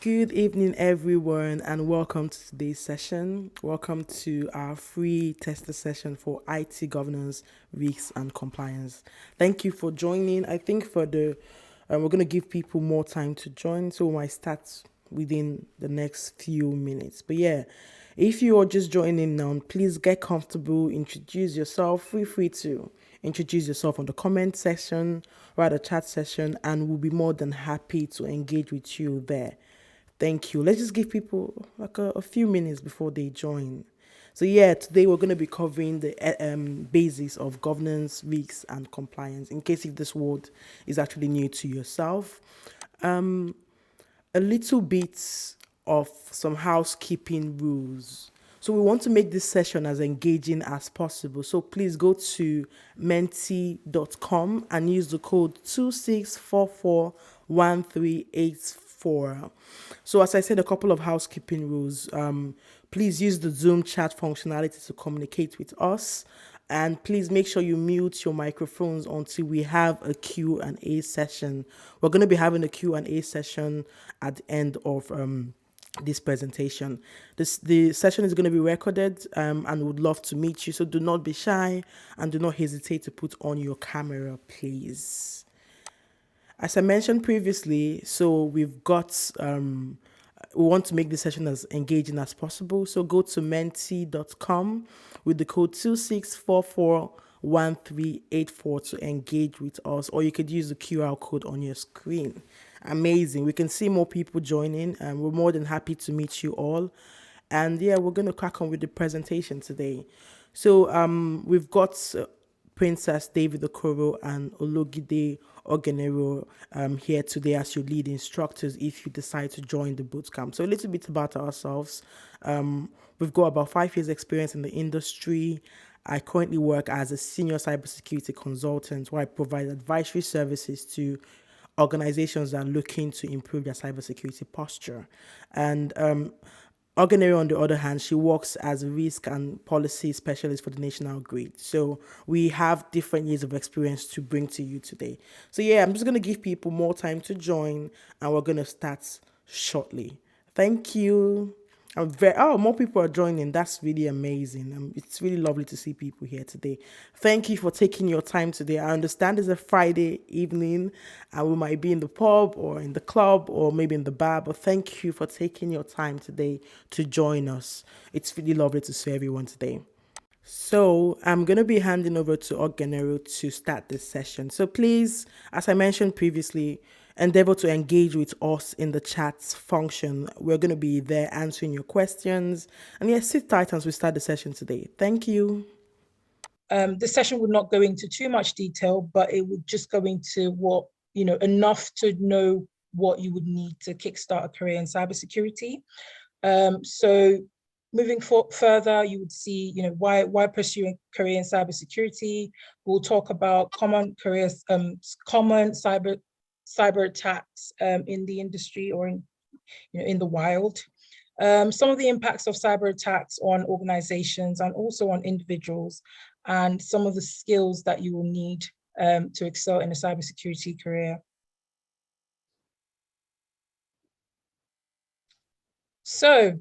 Good evening, everyone, and welcome to today's session. Welcome to our free tester session for IT governance, risks, and compliance. Thank you for joining. I think we're going to give people more time to join, so we might start within the next few minutes. But yeah, if you are just joining now, please get comfortable, introduce yourself. Feel free to introduce yourself on the comment section or the chat session, and we'll be more than happy to engage with you there. Thank you. Let's just give people like a few minutes before they join. So yeah, today we're going to be covering the basics of governance, risks, and compliance. In case if this word is actually new to yourself, a little bit of some housekeeping rules. So we want to make this session as engaging as possible. So please go to menti.com and use the code 26441384. So as I said, a couple of housekeeping rules. Please use the Zoom chat functionality to communicate with us. And please make sure you mute your microphones until we have a Q&A session. We're going to be having a Q&A session at the end of this presentation. The session is going to be recorded and would love to meet you. So do not be shy and do not hesitate to put on your camera, please. As I mentioned previously, so we've got we want to make this session as engaging as possible. So go to menti.com with the code 26441384 to engage with us, or you could use the QR code on your screen. Amazing. We can see more people joining, and we're more than happy to meet you all. And yeah, we're going to crack on with the presentation today. So we've got Princess David Okoro and Ologide Ogenero here today as your lead instructors if you decide to join the bootcamp. So a little bit about ourselves. We've got about 5 years experience in the industry. I currently work as a senior cybersecurity consultant where I provide advisory services to organizations that are looking to improve their cybersecurity posture. And Ogenere, on the other hand, she works as a risk and policy specialist for the National Grid. So we have different years of experience to bring to you today. So yeah, I'm just going to give people more time to join and we're going to start shortly. Thank you. More people are joining. That's really amazing. It's really lovely to see people here today. Thank you for taking your time today. I understand it's a Friday evening and we might be in the pub or in the club or maybe in the bar, but thank you for taking your time today to join us. It's really lovely to see everyone today. So I'm going to be handing over to Ogenero to start this session. So please, as I mentioned previously, endeavor to engage with us in the chats function. We're going to be there answering your questions. And yes, sit tight as we start the session today. Thank you. This session would not go into too much detail, but it would just go into what, enough to know what you would need to kickstart a career in cybersecurity. So moving further, you would see, why pursue a career in cybersecurity. We'll talk about common careers, common cyber attacks in the industry or in the wild. Some of the impacts of cyber attacks on organizations and also on individuals, and some of the skills that you will need to excel in a cybersecurity career. So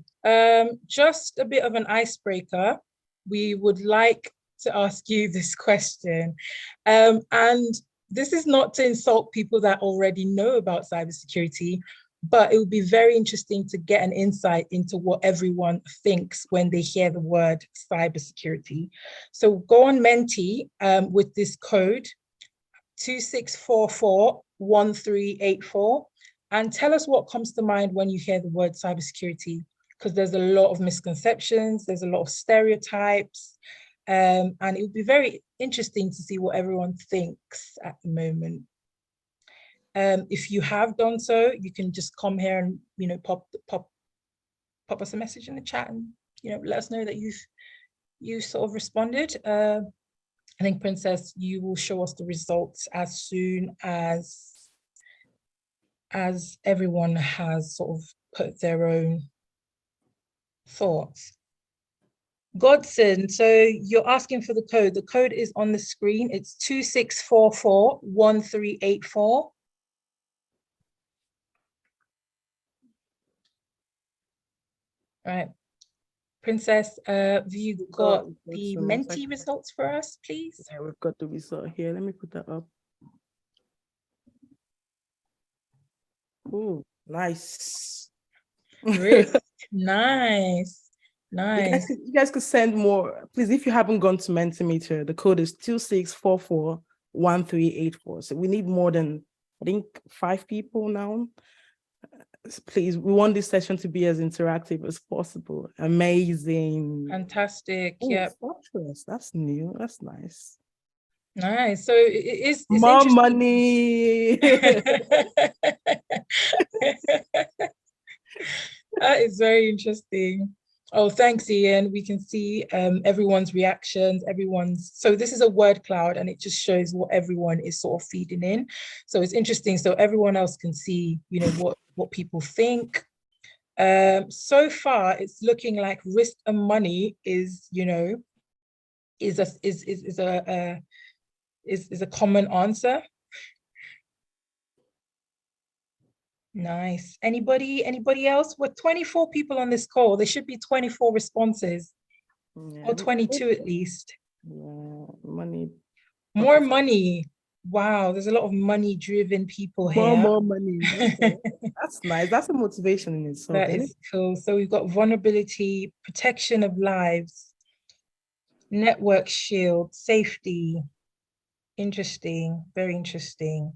just a bit of an icebreaker. We would like to ask you this question. And this is not to insult people that already know about cybersecurity, but it would be very interesting to get an insight into what everyone thinks when they hear the word cybersecurity. So go on Menti with this code 26441384 and tell us what comes to mind when you hear the word cybersecurity, because there's a lot of misconceptions, there's a lot of stereotypes, and it would be very interesting to see what everyone thinks at the moment. If you have done so, you can just come here and pop us a message in the chat and let us know that you sort of responded. I think Princess, you will show us the results as soon as everyone has sort of put their own thoughts. Godson, so you're asking for the code. The code is on the screen. It's 26441384. Right. Princess, have you got the some more mentee seconds. results for us, please? Yeah, we've got the result here. Let me put that up. Oh, nice. Risk. Nice. Nice. You guys could send more. Please, if you haven't gone to Mentimeter, the code is 26441384. So we need more than, I think, 5 people now. Please, we want this session to be as interactive as possible. Amazing. Fantastic. Oh, Yep. Fortress. That's new. That's nice. Nice. So it's More interesting. money. That is very interesting. Oh, thanks, Ian. We can see everyone's reactions, so this is a word cloud and it just shows what everyone is sort of feeding in. So it's interesting. So everyone else can see, what people think. So far, it's looking like risk and money is a common answer. Nice. Anybody else? We're 24 people on this call. There should be 24 responses, or 22 at least. Yeah, money. More money. Wow, there's a lot of money-driven people here. More money. Okay. That's nice. That's a motivation in itself. That is cool. So we've got vulnerability, protection of lives, network shield, safety. Interesting, very interesting.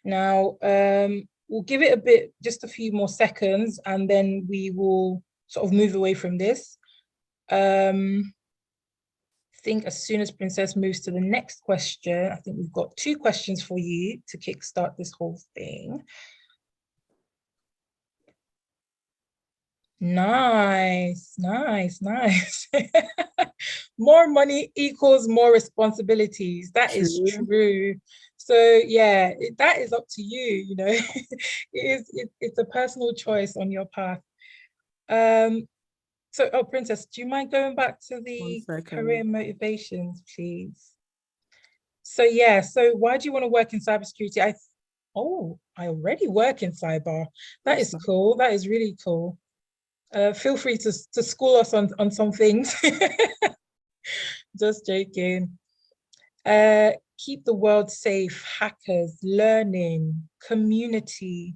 Now, we'll give it just a few more seconds, and then we will sort of move away from this. I think as soon as Princess moves to the next question, I think we've got 2 questions for you to kickstart this whole thing. Nice, nice, nice. More money equals more responsibilities. That is true. So yeah, that is up to you, it's a personal choice on your path. So, Princess, do you mind going back to the career motivations, please? So yeah, so why do you want to work in cybersecurity? I already work in cyber. That's cool. That is really cool. Feel free to school us on some things. Just joking. Keep the world safe, hackers, learning, community,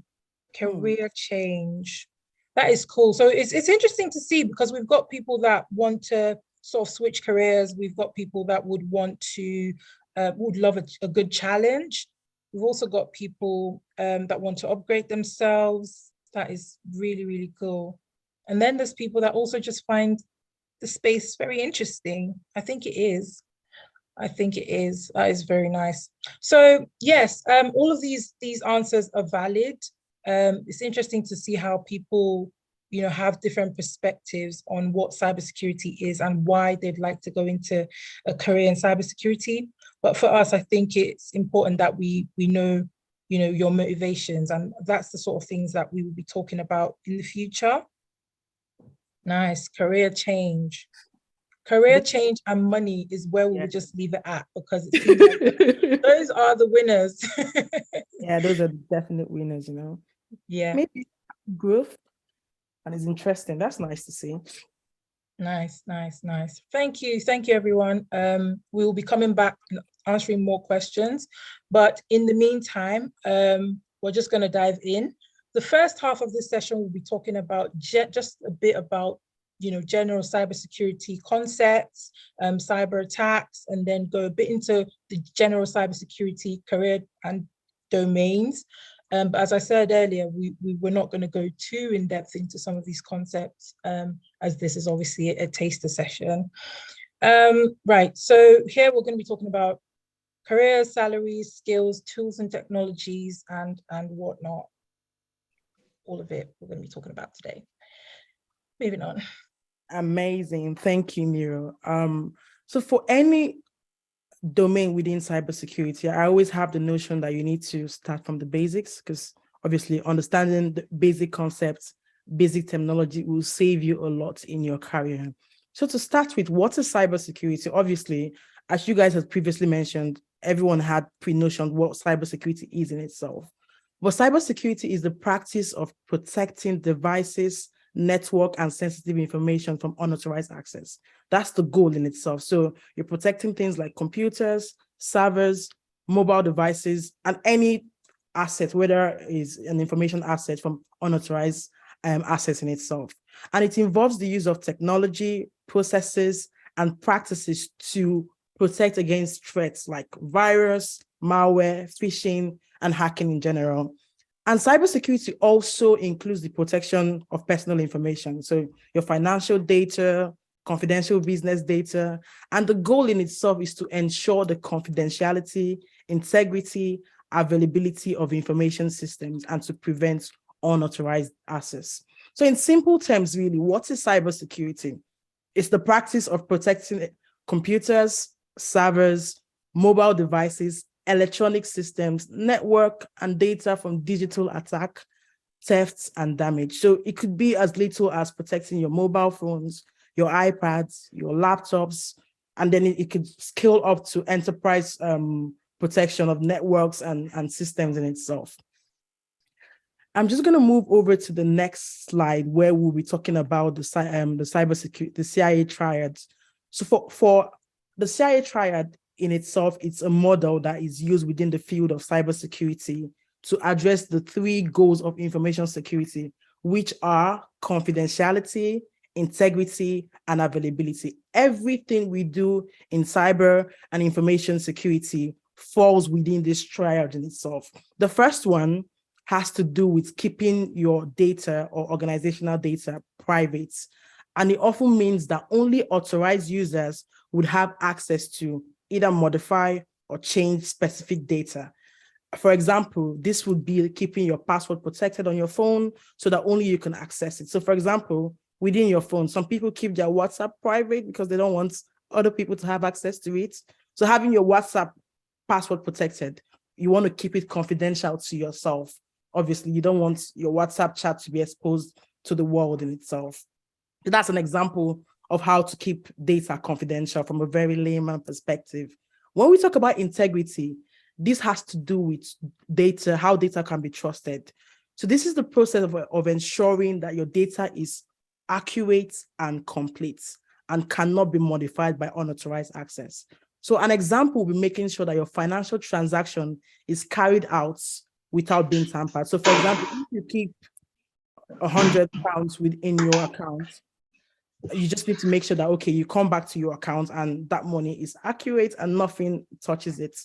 career change. That is cool. So it's interesting to see, because we've got people that want to sort of switch careers. We've got people that would want to, would love a good challenge. We've also got people that want to upgrade themselves. That is really, really cool. And then there's people that also just find the space very interesting. I think it is. That is very nice. So yes, all of these answers are valid. It's interesting to see how people, have different perspectives on what cybersecurity is and why they'd like to go into a career in cybersecurity. But for us, I think it's important that we know, your motivations, and that's the sort of things that we will be talking about in the future. Nice. Career change and money is where we will just leave it at, because it seems like those are the winners. Yeah, those are definite winners, Yeah. Maybe growth, and it's interesting. That's nice to see. Nice. Thank you, everyone. We will be coming back and answering more questions, but in the meantime, we're just going to dive in. The first half of this session, we'll be talking about just a bit about, general cybersecurity concepts, cyber attacks, and then go a bit into the general cybersecurity career and domains. But as I said earlier, we were not going to go too in depth into some of these concepts, as this is obviously a taster session. Right, so here we're going to be talking about career, salaries, skills, tools and technologies, and whatnot. All of it we're going to be talking about today. Moving on. Amazing. Thank you, Miro. So for any domain within cybersecurity, I always have the notion that you need to start from the basics, because obviously understanding the basic concepts, basic terminology will save you a lot in your career. So to start with, what is cybersecurity? Obviously, as you guys have previously mentioned, everyone had pre-notion what cybersecurity is in itself. But cybersecurity is the practice of protecting devices, network, and sensitive information from unauthorized access. That's the goal in itself. So you're protecting things like computers, servers, mobile devices, and any asset, whether it's an information asset, from unauthorized assets in itself. And it involves the use of technology, processes, and practices to protect against threats like virus, malware, phishing, and hacking in general. And cybersecurity also includes the protection of personal information. So your financial data, confidential business data, and the goal in itself is to ensure the confidentiality, integrity, availability of information systems, and to prevent unauthorized access. So in simple terms, really, what is cybersecurity? It's the practice of protecting computers, servers, mobile devices, electronic systems, network, and data from digital attack, thefts, and damage. So it could be as little as protecting your mobile phones, your iPads, your laptops, and then it could scale up to enterprise protection of networks and systems in itself. I'm just going to move over to the next slide where we'll be talking about the cybersecurity, the CIA triad. So for the CIA triad in itself, it's a model that is used within the field of cybersecurity to address the three goals of information security, which are confidentiality, integrity, and availability. Everything we do in cyber and information security falls within this triad in itself. The first one has to do with keeping your data or organizational data private. And it often means that only authorized users would have access to either modify or change specific data. For example, this would be keeping your password protected on your phone so that only you can access it. So for example, within your phone, some people keep their WhatsApp private because they don't want other people to have access to it. So having your WhatsApp password protected, you want to keep it confidential to yourself. Obviously, you don't want your WhatsApp chat to be exposed to the world in itself. So that's an example of how to keep data confidential from a very layman perspective. When we talk about integrity, this has to do with data, how data can be trusted. So this is the process of ensuring that your data is accurate and complete and cannot be modified by unauthorized access. So an example will be making sure that your financial transaction is carried out without being tampered. So for example, if you keep £100 within your account, you just need to make sure that, okay, you come back to your account and that money is accurate and nothing touches it.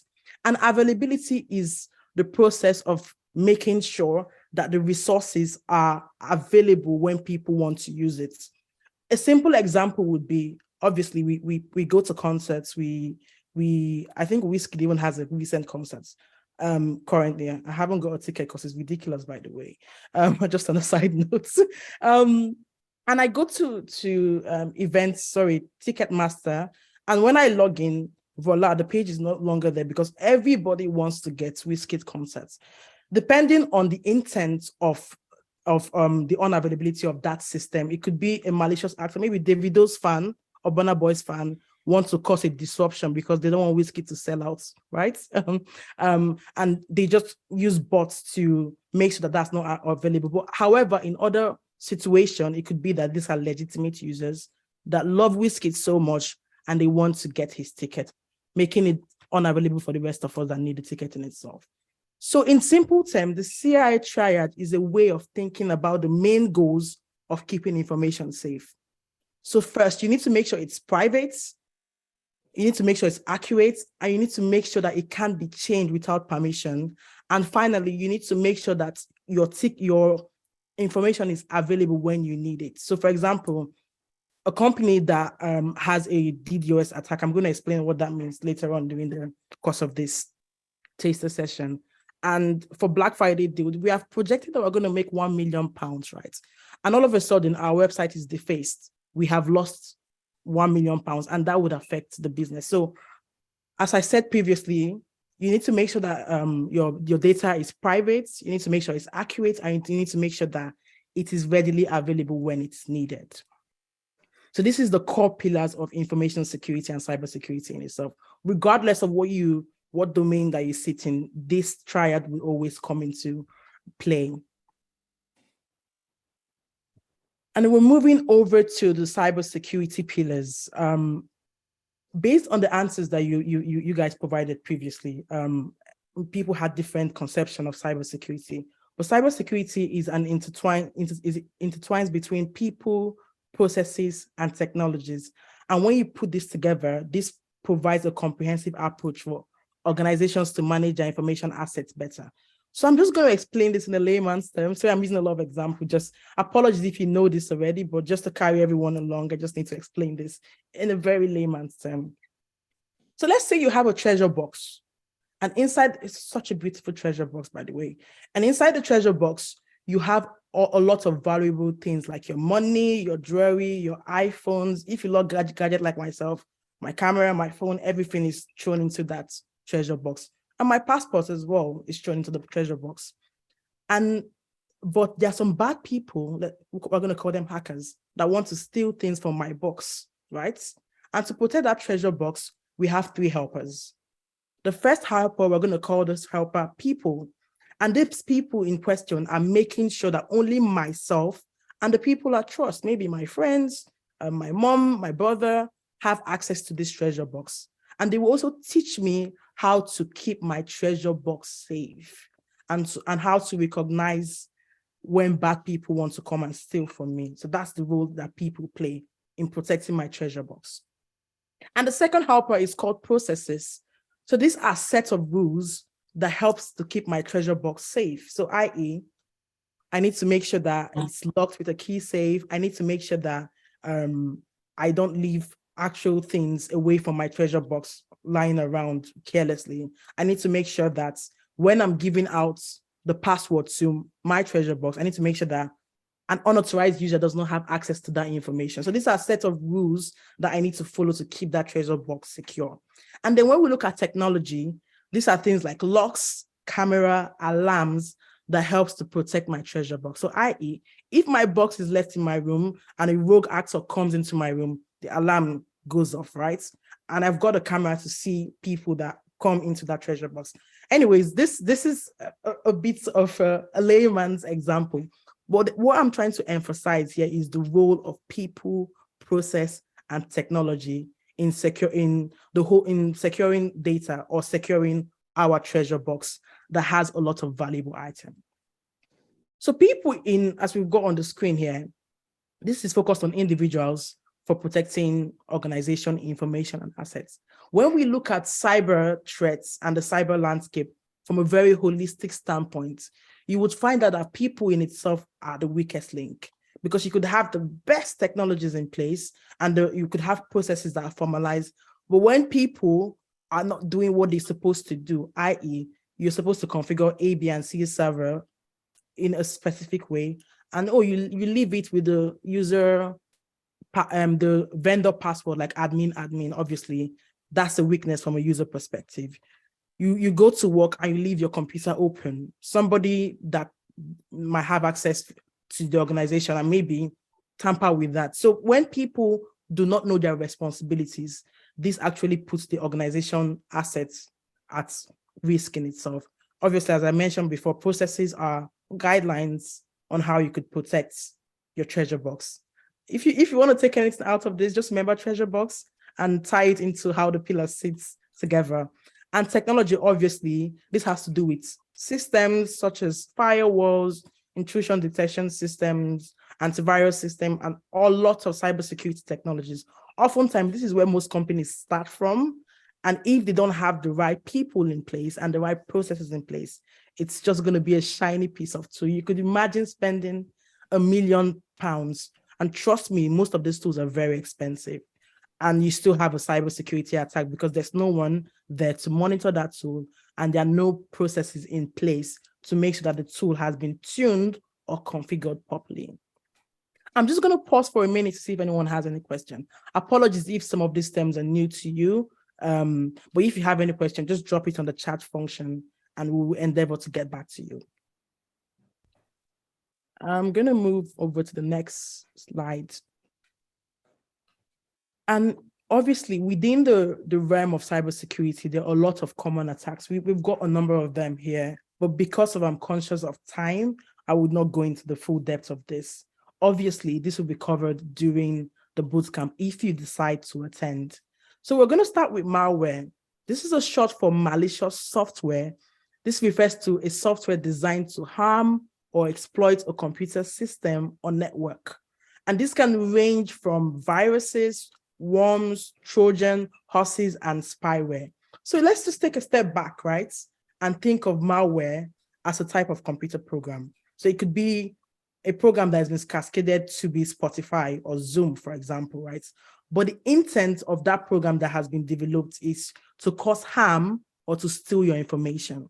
And availability is the process of making sure that the resources are available when people want to use it. A simple example would be, obviously, we go to concerts. I think Whiskey even has a recent concert currently. I haven't got a ticket because it's ridiculous, by the way. Just on a side note. And I go to events, Ticketmaster, and when I log in, voila, the page is no longer there because everybody wants to get Wizkid concerts. Depending on the intent of the unavailability of that system, it could be a malicious actor. Maybe Davido's fan or Burna Boy's fan wants to cause a disruption because they don't want Wizkid to sell out, right? And they just use bots to make sure that that's not available. But however, in other situation, it could be that these are legitimate users that love Wizkid so much and they want to get his ticket, making it unavailable for the rest of us that need the ticket in itself. So in simple terms, the CIA triad is a way of thinking about the main goals of keeping information safe. So first, you need to make sure it's private, you need to make sure it's accurate, and you need to make sure that it can't be changed without permission. And finally, you need to make sure that your information is available when you need it. So for example, a company that has a DDoS attack, I'm going to explain what that means later on during the course of this taster session. And for Black Friday deal, we have projected that we're going to make £1 million, right? And all of a sudden, our website is defaced. We have lost £1 million, and that would affect the business. So as I said previously, you need to make sure that your data is private, you need to make sure it's accurate, and you need to make sure that it is readily available when it's needed. So this is the core pillars of information security and cybersecurity in itself. Regardless of what domain that you sit in, this triad will always come into play. And then we're moving over to the cybersecurity pillars. Based on the answers that you guys provided previously, people had different conception of cybersecurity. But cybersecurity is an intertwines between people, processes, and technologies. And when you put this together, this provides a comprehensive approach for organizations to manage their information assets better. So I'm just going to explain this in a layman's terms. So I'm using a lot of examples. Just apologies if you know this already, but just to carry everyone along, I just need to explain this in a very layman's term. So let's say you have a treasure box, and inside, it's such a beautiful treasure box, by the way. And inside the treasure box, you have a lot of valuable things like your money, your jewelry, your iPhones. If you love gadget like myself, my camera, my phone, everything is thrown into that treasure box. And my passport as well is thrown into the treasure box. But there are some bad people, that we're going to call them hackers, that want to steal things from my box, right? And to protect that treasure box, we have 3 helpers. The first helper, we're going to call this helper people. And these people in question are making sure that only myself and the people I trust, maybe my friends, my mom, my brother, have access to this treasure box. And they will also teach me how to keep my treasure box safe and how to recognize when bad people want to come and steal from me. So that's the role that people play in protecting my treasure box. And the second helper is called processes. So these are sets of rules that helps to keep my treasure box safe. So i.e., I need to make sure that it's locked with a key safe. I need to make sure that I don't leave actual things away from my treasure box lying around carelessly. I need to make sure that when I'm giving out the password to my treasure box, I need to make sure that an unauthorized user does not have access to that information. So these are a set of rules that I need to follow to keep that treasure box secure. And then when we look at technology, these are things like locks, camera, alarms that helps to protect my treasure box. So i.e., if my box is left in my room and a rogue actor comes into my room, the alarm goes off, right? And I've got a camera to see people that come into that treasure box. Anyways, this is a bit of a layman's example. But what I'm trying to emphasize here is the role of people, process, and technology in securing data or securing our treasure box that has a lot of valuable items. So people as we've got on the screen here, this is focused on individuals for protecting organization information and assets. When we look at cyber threats and the cyber landscape from a very holistic standpoint, you would find out that people in itself are the weakest link, because you could have the best technologies in place and you could have processes that are formalized. But when people are not doing what they're supposed to do, i.e., you're supposed to configure A, B, and C server in a specific way, and you leave it with the user, the vendor password, like admin, obviously, that's a weakness from a user perspective. You go to work and you leave your computer open. Somebody that might have access to the organization and maybe tamper with that. So when people do not know their responsibilities, this actually puts the organization assets at risk in itself. Obviously, as I mentioned before, processes are guidelines on how you could protect your treasure box. If you want to take anything out of this, just remember treasure box and tie it into how the pillar sits together. And technology, obviously, this has to do with systems such as firewalls, intrusion detection systems, antivirus system, and a lot of cybersecurity technologies. Oftentimes, this is where most companies start from. And if they don't have the right people in place and the right processes in place, it's just going to be a shiny piece of tool. You could imagine spending £1 million. And trust me, most of these tools are very expensive. And you still have a cybersecurity attack because there's no one there to monitor that tool, and there are no processes in place to make sure that the tool has been tuned or configured properly. I'm just going to pause for a minute to see if anyone has any question. Apologies if some of these terms are new to you, but if you have any question, just drop it on the chat function and we will endeavor to get back to you. I'm going to move over to the next slide. And obviously, within the realm of cybersecurity, there are a lot of common attacks. We've got a number of them here, but because I'm conscious of time, I would not go into the full depth of this. Obviously, this will be covered during the bootcamp if you decide to attend. So we're going to start with malware. This is a short for malicious software. This refers to a software designed to harm or exploit a computer system or network. And this can range from viruses, worms, Trojan, horses, and spyware. So let's just take a step back, right? And think of malware as a type of computer program. So it could be a program that has been cascaded to be Spotify or Zoom, for example, right? But the intent of that program that has been developed is to cause harm or to steal your information.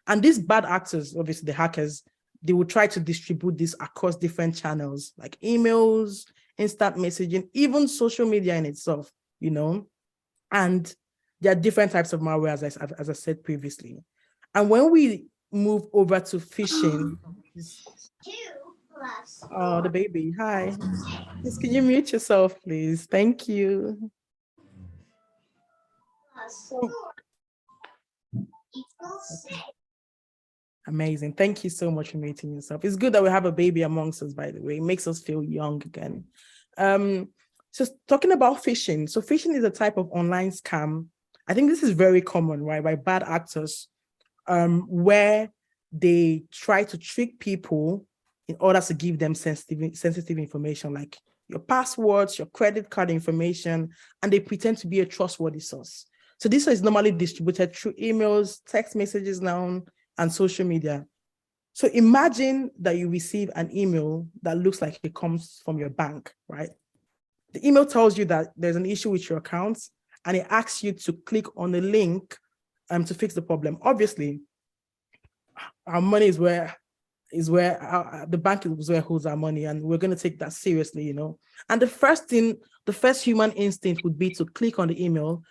And these bad actors, obviously the hackers, they will try to distribute this across different channels like emails, instant messaging, even social media in itself, you know. And there are different types of malware, as I said previously. And when we move over to phishing, oh, the baby, hi. Yes, can you mute yourself, please? Thank you. Amazing. Thank you so much for muting yourself. It's good that we have a baby amongst us, by the way. It makes us feel young again. So talking about phishing. So phishing is a type of online scam. I think this is very common, right, by bad actors, where they try to trick people in order to give them sensitive information like your passwords, your credit card information, and they pretend to be a trustworthy source. So this is normally distributed through emails, text messages now, and social media. So imagine that you receive an email that looks like it comes from your bank, right? The email tells you that there's an issue with your account, and it asks you to click on the link to fix the problem. Obviously, our money is where the bank is where it holds our money, and we're going to take that seriously, you know. And the first human instinct would be to click on the email,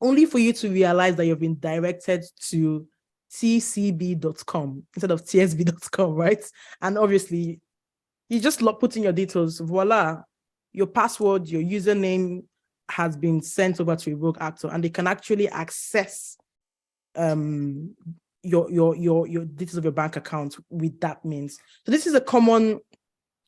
only for you to realize that you've been directed to tcb.com instead of tsb.com, right? And obviously, you just put in your details, voila, your password, your username has been sent over to a rogue actor, and they can actually access your details of your bank account with that means. So this is a common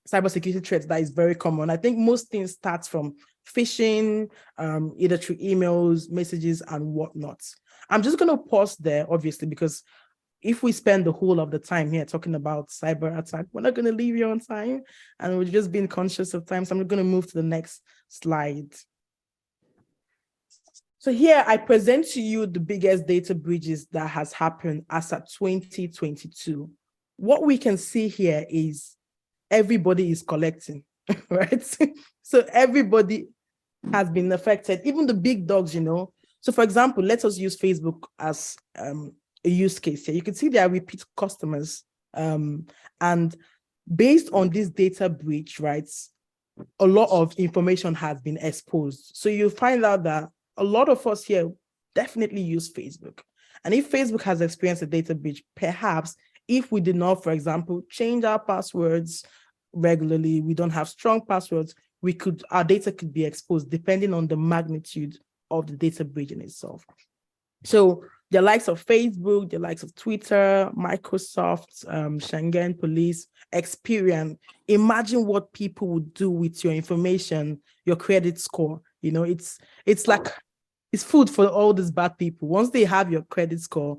cybersecurity threat that is very common. I think most things start from phishing, either through emails, messages, and whatnot. I'm just going to pause there, obviously, because if we spend the whole of the time here talking about cyber attack, we're not going to leave you on time, and we're just being conscious of time. So I'm going to move to the next slide. So here I present to you the biggest data breaches that has happened as of 2022. What we can see here is everybody is collecting, right? So everybody has been affected, even the big dogs, you know. So for example, let us use Facebook as a use case here. You can see there are repeat customers. And based on this data breach, right, a lot of information has been exposed. So you find out that a lot of us here definitely use Facebook. And if Facebook has experienced a data breach, perhaps if we did not, for example, change our passwords regularly, we don't have strong passwords, our data could be exposed depending on the magnitude of the data breach in itself. So the likes of Facebook, the likes of Twitter, Microsoft, Schengen Police, Experian, imagine what people would do with your information, your credit score. You know, it's like it's food for all these bad people. Once they have your credit score,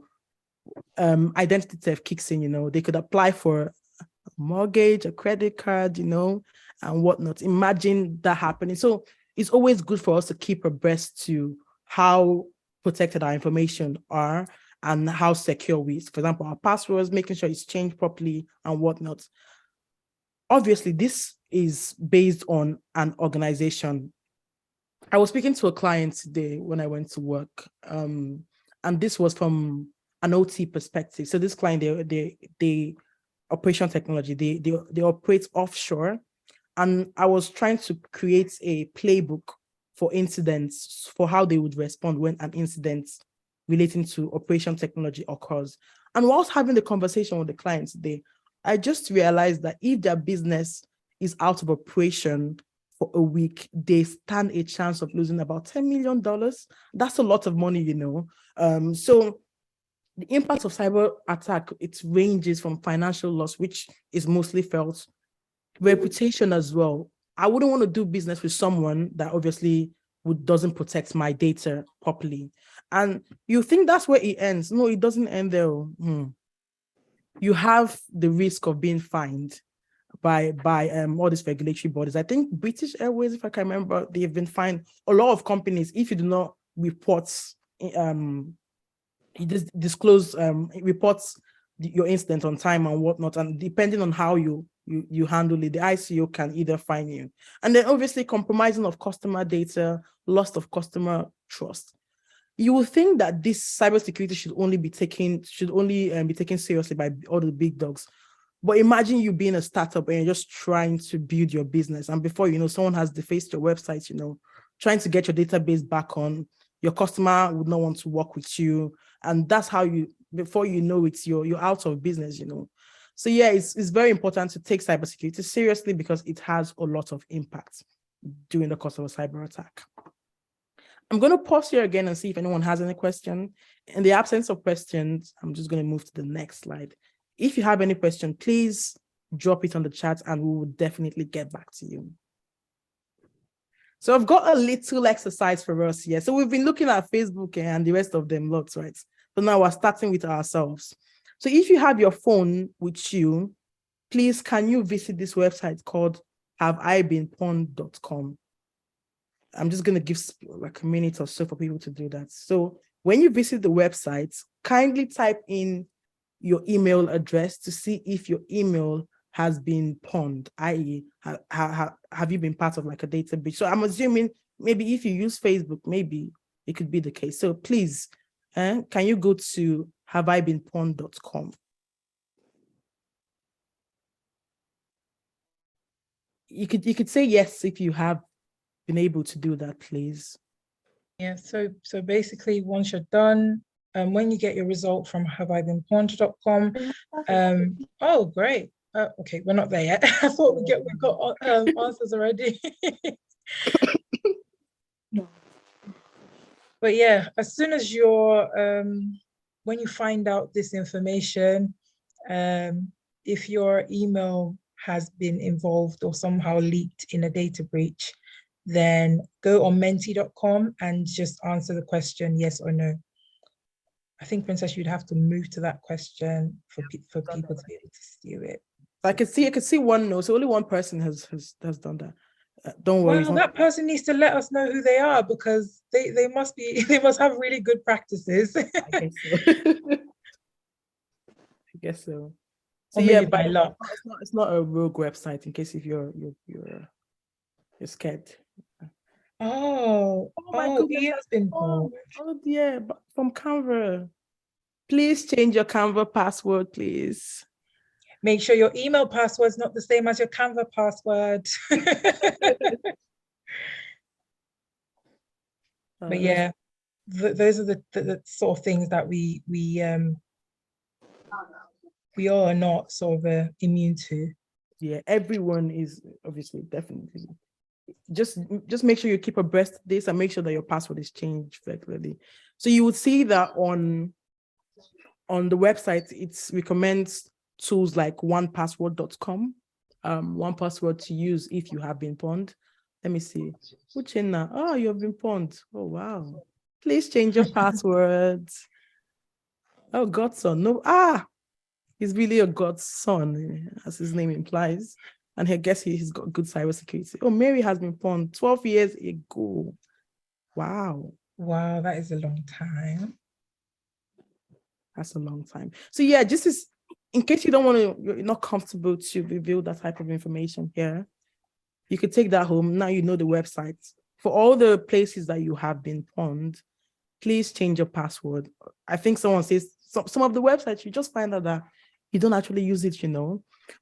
identity theft kicks in. You know, they could apply for a mortgage, a credit card, you know, and whatnot. Imagine that happening. So it's always good for us to keep abreast to how protected our information are and how secure we, for example, our passwords, making sure it's changed properly and whatnot. Obviously, this is based on an organization. I was speaking to a client today when I went to work, and this was from an OT perspective. So this client, they operation technology, they operate offshore, and I was trying to create a playbook for incidents, for how they would respond when an incident relating to operation technology occurs. And whilst having the conversation with the client today, I just realized that if their business is out of operation for a week, they stand a chance of losing about $10 million. That's a lot of money, you know. So the impact of cyber attack, it ranges from financial loss, which is mostly felt Reputation as well. I wouldn't want to do business with someone that obviously doesn't protect my data properly. And you think that's where it ends. No, it doesn't end there. You have the risk of being fined by all these regulatory bodies. I think British Airways, if I can remember, they've been fined. A lot of companies, if you do not report, you just disclose reports your incident on time and whatnot, and depending on how you handle it, the ICO can either fine you. And then obviously compromising of customer data, loss of customer trust. You would think that this cybersecurity should only be taken seriously by all the big dogs. But imagine you being a startup and you're just trying to build your business. And before you know, someone has defaced your website, trying to get your database back on. Your customer would not want to work with you. And that's how before you know it, you're out of business, So yeah, it's very important to take cybersecurity seriously because it has a lot of impact during the course of a cyber attack. I'm going to pause here again and see if anyone has any question. In the absence of questions, I'm just going to move to the next slide. If you have any question, please drop it on the chat and we will definitely get back to you. So I've got a little exercise for us here. So we've been looking at Facebook and the rest of them lots, right? So now we're starting with ourselves. So if you have your phone with you, please, can you visit this website called haveibeenpawned.com? I'm just going to give like a minute or so for people to do that. So when you visit the website, kindly type in your email address to see if your email has been pawned, i.e. have you been part of like a data breach? So I'm assuming maybe if you use Facebook, maybe it could be the case. So please, can you go to haveibeenpawned.com? You could say yes if you have been able to do that, please. Yeah, so basically once you're done, when you get your result from haveibeenpawned.com, oh great. Okay, we're not there yet. I thought we got answers already. But yeah, as soon as when you find out this information, if your email has been involved or somehow leaked in a data breach, then go on menti.com and just answer the question yes or no. I think, Princess, you'd have to move to that question for people to be able to see it. I could see one no, so only one person has done that. Don't worry. Well, that person needs to let us know who they are because they must have really good practices. I guess so. I guess so. So yeah, by luck. It's not a rogue website in case if you're scared. Oh my goodness, he has been pawned. Oh yeah, from Canva. Please change your Canva password, please. Make sure your email password is not the same as your Canva password. But yeah, those are the sort of things that we all are not sort of immune to. Yeah, everyone is obviously definitely. Just make sure you keep abreast of this and make sure that your password is changed regularly. So you would see that on the website, it recommends tools like onepassword.com, 1Password to use if you have been pawned. Let me see. Uchenna, oh, you have been pawned. Oh, wow. Please change your password. Oh, Godson. No, he's really a God's son, as his name implies. And I guess he's got good cybersecurity. Oh, Mary has been pawned 12 years ago. Wow. Wow, that is a long time. That's a long time. So yeah, just is in case you're not comfortable to reveal that type of information here, you could take that home. Now you know the website. For all the places that you have been pawned, please change your password. I think someone says some of the websites, you just find out that you don't actually use it,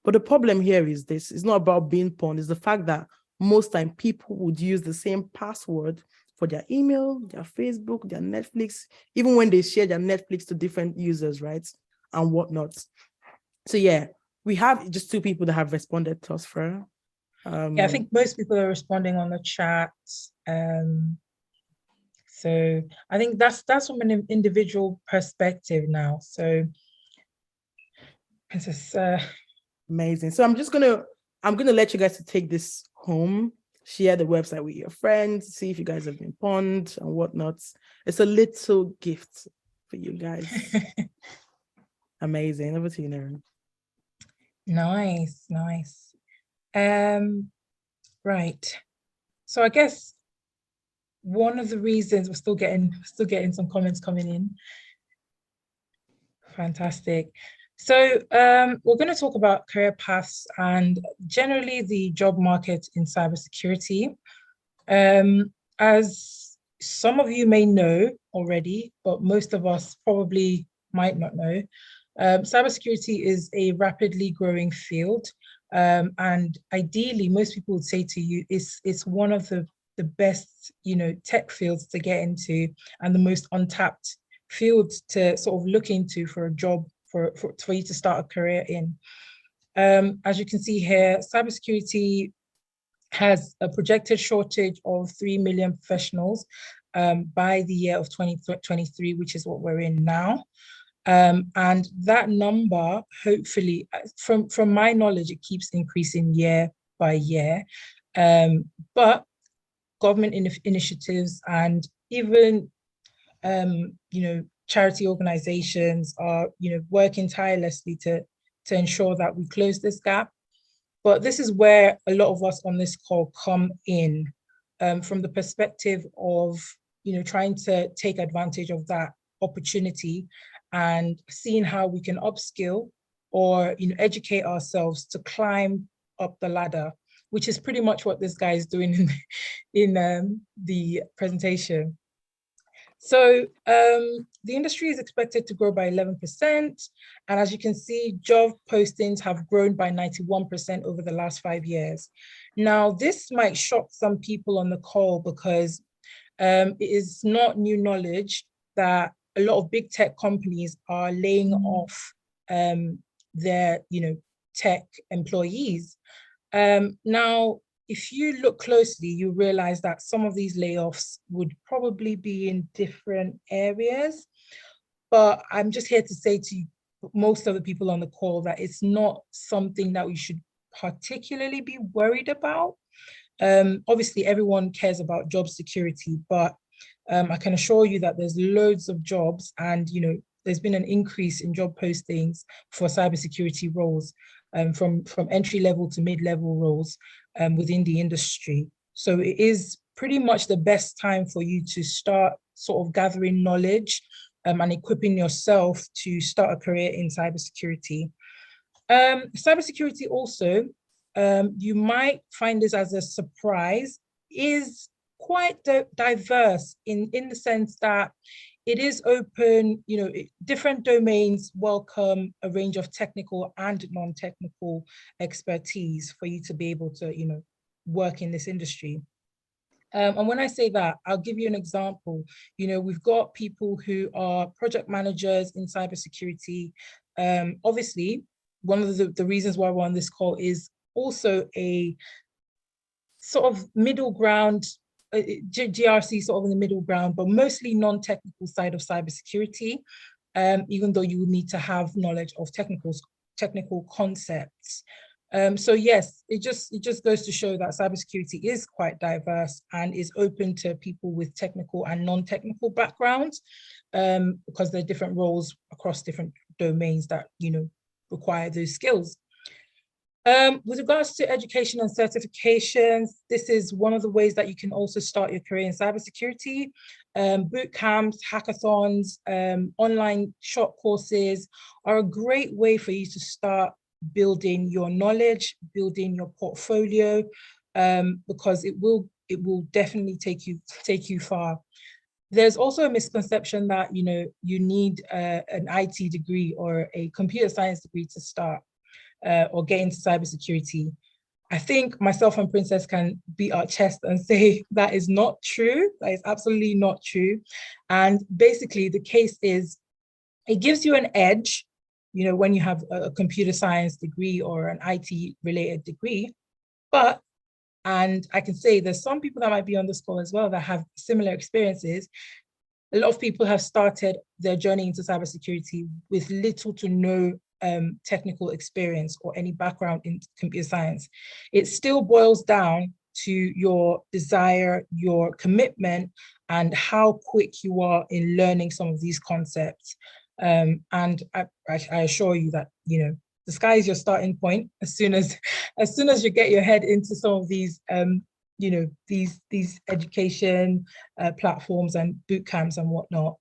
But the problem here is this. It's not about being pawned. It's the fact that most time people would use the same password for their email, their Facebook, their Netflix, even when they share their Netflix to different users, right? And whatnot. So yeah, we have just 2 people that have responded to us for. Yeah, I think most people are responding on the chat. So I think that's from an individual perspective now. So it's amazing. So I'm just gonna I'm going to let you guys to take this home, share the website with your friends, see if you guys have been pawned and whatnot. It's a little gift for you guys. Amazing. Over to you, Naren. Nice, nice. Right. So I guess one of the reasons we're still getting some comments coming in. Fantastic. So we're going to talk about career paths and generally the job market in cybersecurity. As some of you may know already, but most of us probably might not know, cybersecurity is a rapidly growing field. And ideally, most people would say to you, it's one of the best, tech fields to get into and the most untapped field to sort of look into for a job for you to start a career in. As you can see here, cybersecurity has a projected shortage of 3 million professionals by the year of 2023, which is what we're in now. And that number, hopefully, from my knowledge, it keeps increasing year by year. But government initiatives and even charity organizations are working tirelessly to ensure that we close this gap. But this is where a lot of us on this call come in, from the perspective of trying to take advantage of that opportunity and seeing how we can upskill or educate ourselves to climb up the ladder, which is pretty much what this guy is doing in the presentation. So the industry is expected to grow by 11%. And as you can see, job postings have grown by 91% over the last 5 years. Now, this might shock some people on the call because it is not new knowledge that a lot of big tech companies are laying off their tech employees. Now, if you look closely, you realize that some of these layoffs would probably be in different areas. But I'm just here to say to most of the people on the call that it's not something that we should particularly be worried about. Obviously, everyone cares about job security, but I can assure you that there's loads of jobs and, there's been an increase in job postings for cybersecurity roles from entry level to mid-level roles within the industry. So it is pretty much the best time for you to start sort of gathering knowledge and equipping yourself to start a career in cybersecurity. Cybersecurity also, you might find this as a surprise, is quite diverse in the sense that it is open, different domains welcome a range of technical and non-technical expertise for you to be able to, work in this industry. And when I say that, I'll give you an example. We've got people who are project managers in cybersecurity. Obviously, one of the reasons why we're on this call is also a sort of middle ground, GRC sort of in the middle ground, but mostly non-technical side of cybersecurity, even though you would need to have knowledge of technical concepts. So yes, it just goes to show that cybersecurity is quite diverse and is open to people with technical and non-technical backgrounds, because there are different roles across different domains that require those skills. With regards to education and certifications, this is one of the ways that you can also start your career in cybersecurity. Boot camps, hackathons, online short courses are a great way for you to start building your knowledge, building your portfolio, because it will definitely take you far. There's also a misconception that you need an IT degree or a computer science degree to start or get into cybersecurity. I think myself and Princess can beat our chest and say that is not true. That is absolutely not true. And basically the case is it gives you an edge, when you have a computer science degree or an IT related degree. But, and I can say there's some people that might be on this call as well that have similar experiences. A lot of people have started their journey into cybersecurity with little to no technical experience or any background in computer science. It still boils down to your desire, your commitment, and how quick you are in learning some of these concepts. And I assure you that, you know, the sky is your starting point. As soon as you get your head into some of these you know, these education platforms and boot camps and whatnot.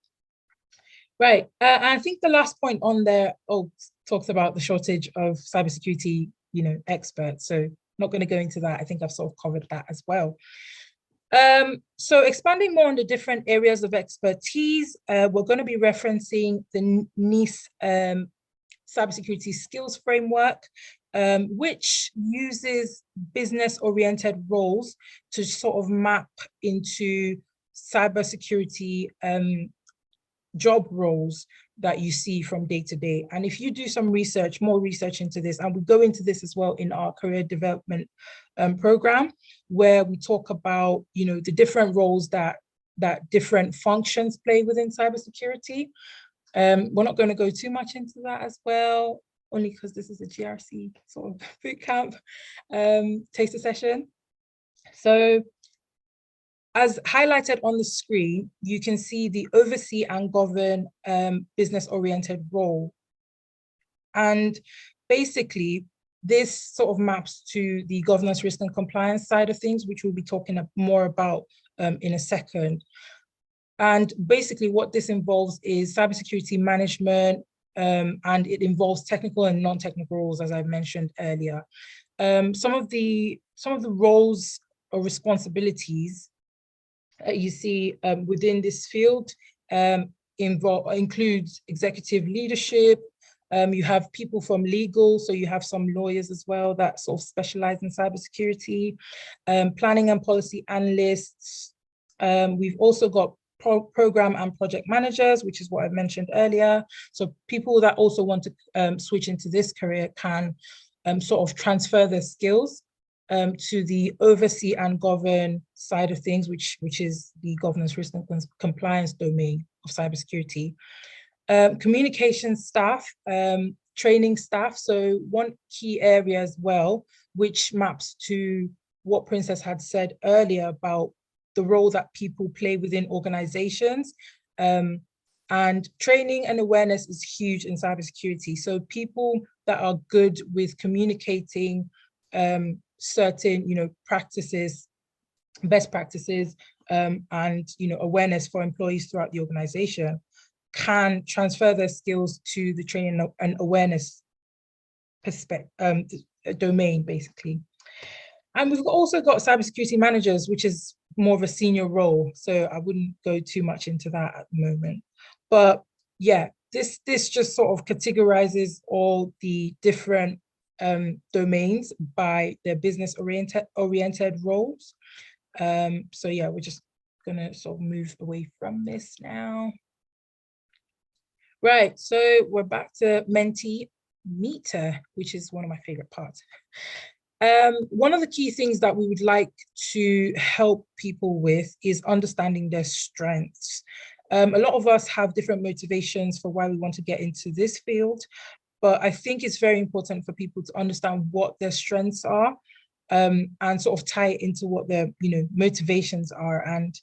Right. I think the last point on there talks about the shortage of cybersecurity, you know, experts. So not going to go into that. I think I've sort of covered that as well. So expanding more on the different areas of expertise, we're going to be referencing the NIST cybersecurity skills framework, which uses business-oriented roles to sort of map into cybersecurity job roles that you see from day to day. And if you do some research, more research into this, and we go into this as well in our career development program, where we talk about, you know, the different roles that different functions play within cybersecurity. We're not going to go too much into that as well, only because this is a GRC sort of boot camp taster session. So as highlighted on the screen, you can see the oversee and govern business-oriented role. And basically, this sort of maps to the governance, risk, and compliance side of things, which we'll be talking more about in a second. And basically what this involves is cybersecurity management, and it involves technical and non-technical roles, as I mentioned earlier. Some of the roles or responsibilities you see within this field includes executive leadership. You have people from legal, so you have some lawyers as well that sort of specialize in cybersecurity, planning and policy analysts. We've also got program and project managers, which is what I mentioned earlier. So people that also want to switch into this career can sort of transfer their skills to the oversee and govern side of things, which is the governance, risk, and compliance domain of cybersecurity. Communication staff, training staff. So one key area as well, which maps to what Princess had said earlier about the role that people play within organizations. And training and awareness is huge in cybersecurity. So people that are good with communicating certain, you know, practices, best practices, and, you know, awareness for employees throughout the organization can transfer their skills to the training and awareness domain, basically. And we've also got cybersecurity managers, which is more of a senior role. So I wouldn't go too much into that at the moment. But yeah, this just sort of categorizes all the different domains by their business oriented roles. So yeah, we're just gonna sort of move away from this now. Right, so we're back to Mentimeter, which is one of my favorite parts. One of the key things that we would like to help people with is understanding their strengths. A lot of us have different motivations for why we want to get into this field, but I think it's very important for people to understand what their strengths are, and sort of tie it into what their, you know, motivations are. And,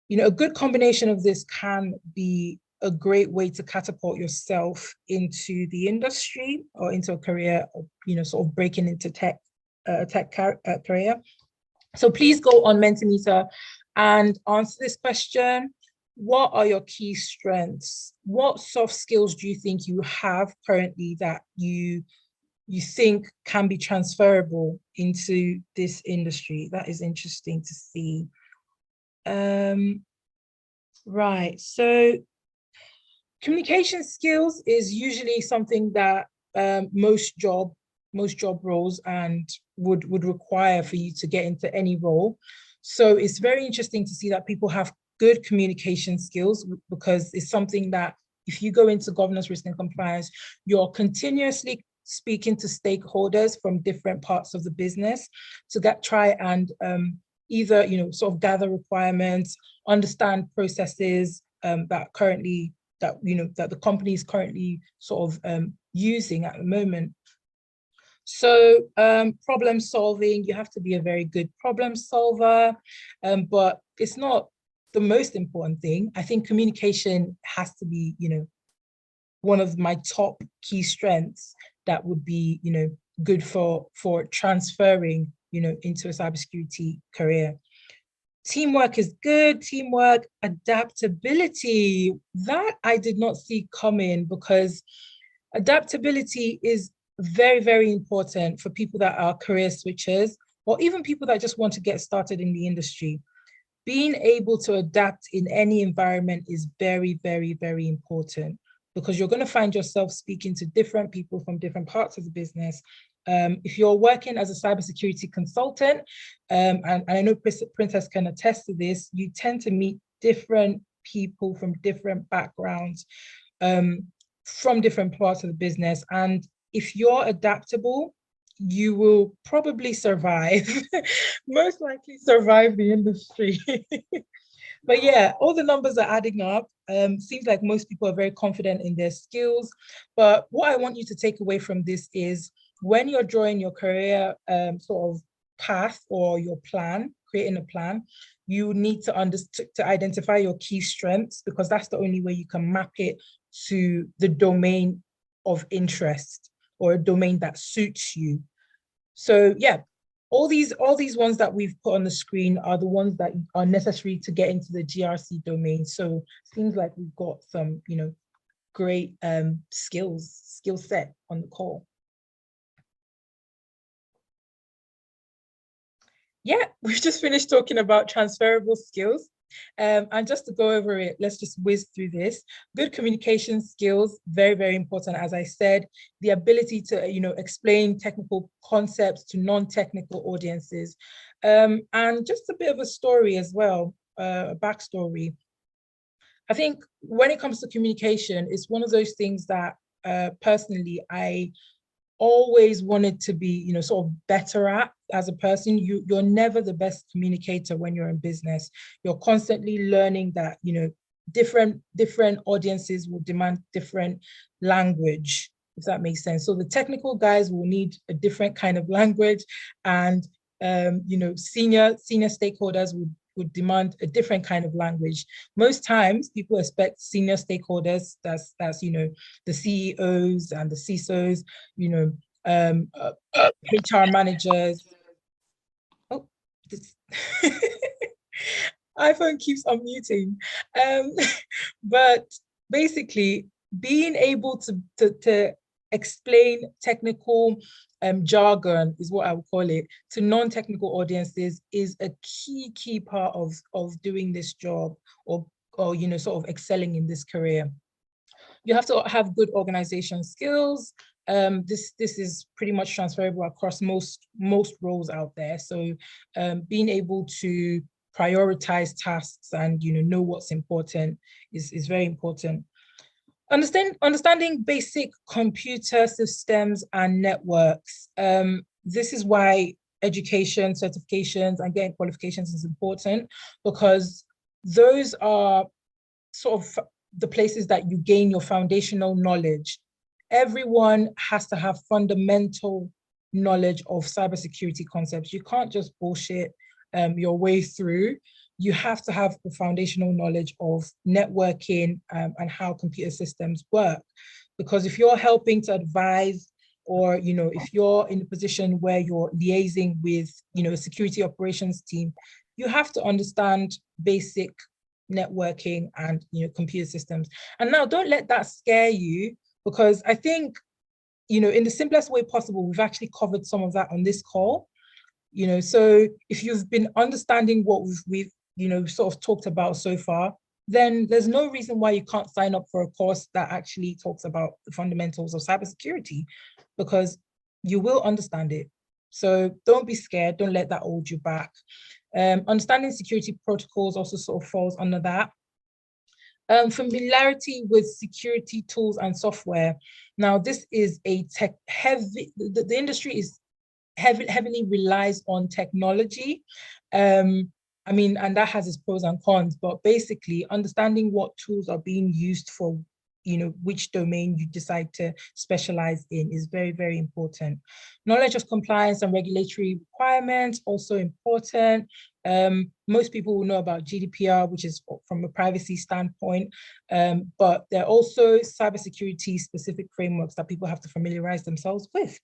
you know, a good combination of this can be a great way to catapult yourself into the industry or into a career, or, you know, sort of breaking into tech career. So please go on Mentimeter and answer this question. What are your key strengths? What soft skills do you think you have currently that you think can be transferable into this industry? That is interesting to see. Right, so communication skills is usually something that most job roles and would require for you to get into any role. So it's very interesting to see that people have good communication skills, because it's something that if you go into governance, risk, and compliance, you're continuously speaking to stakeholders from different parts of the business to try and either, you know, sort of gather requirements, understand processes that the company is currently sort of using at the moment. So problem solving, you have to be a very good problem solver, but it's not the most important thing. I think communication has to be, one of my top key strengths that would be, good for transferring, into a cybersecurity career. Teamwork is good. Teamwork, adaptability, that I did not see coming, because adaptability is very, very important for people that are career switchers, or even people that just want to get started in the industry. Being able to adapt in any environment is very, very, very important, because you're going to find yourself speaking to different people from different parts of the business. If you're working as a cybersecurity consultant, and I know Princess can attest to this, you tend to meet different people from different backgrounds, from different parts of the business. And if you're adaptable, you will probably survive, most likely survive the industry. But yeah, all the numbers are adding up. Seems like most people are very confident in their skills. But what I want you to take away from this is, when you're drawing your career sort of path, or your plan, creating a plan, you need to identify your key strengths, because that's the only way you can map it to the domain of interest, or a domain that suits you. So yeah, all these ones that we've put on the screen are the ones that are necessary to get into the GRC domain. So seems like we've got some, great skill set on the call. Yeah, we've just finished talking about transferable skills. And just to go over it, let's just whiz through this. Good communication skills, very, very important. As I said, the ability to, explain technical concepts to non-technical audiences. And just a bit of a story as well, a backstory. I think when it comes to communication, it's one of those things that personally, I always wanted to be, sort of better at as a person. You're never the best communicator when you're in business. You're constantly learning that, different audiences will demand different language, if that makes sense. So the technical guys will need a different kind of language, and senior stakeholders would demand a different kind of language. Most times people expect senior stakeholders, that's the CEOs and the CISOs, HR managers. Oh, this iPhone keeps unmuting. But basically, being able to explain technical jargon, is what I would call it, to non-technical audiences is a key part of doing this job, or sort of excelling in this career. You have to have good organization skills. This is pretty much transferable across most roles out there. So being able to prioritize tasks and know what's important is very important. Understanding basic computer systems and networks. This is why education, certifications, and getting qualifications is important, because those are sort of the places that you gain your foundational knowledge. Everyone has to have fundamental knowledge of cybersecurity concepts. You can't just bullshit your way through. You have to have the foundational knowledge of networking and how computer systems work. Because if you're helping to advise, or if you're in a position where you're liaising with a security operations team, you have to understand basic networking and computer systems. And now, don't let that scare you, because I think in the simplest way possible, we've actually covered some of that on this call. So if you've been understanding what we've sort of talked about so far, then there's no reason why you can't sign up for a course that actually talks about the fundamentals of cybersecurity, because you will understand it. So don't be scared. Don't let that hold you back. Understanding security protocols also sort of falls under that. Familiarity with security tools and software. Now, this is a tech heavy, the industry is heavily relies on technology. I mean, and that has its pros and cons, but basically understanding what tools are being used for which domain you decide to specialize in is very, very important. Knowledge of compliance and regulatory requirements, also important. Most people will know about GDPR, which is from a privacy standpoint, but there are also cybersecurity specific frameworks that people have to familiarize themselves with.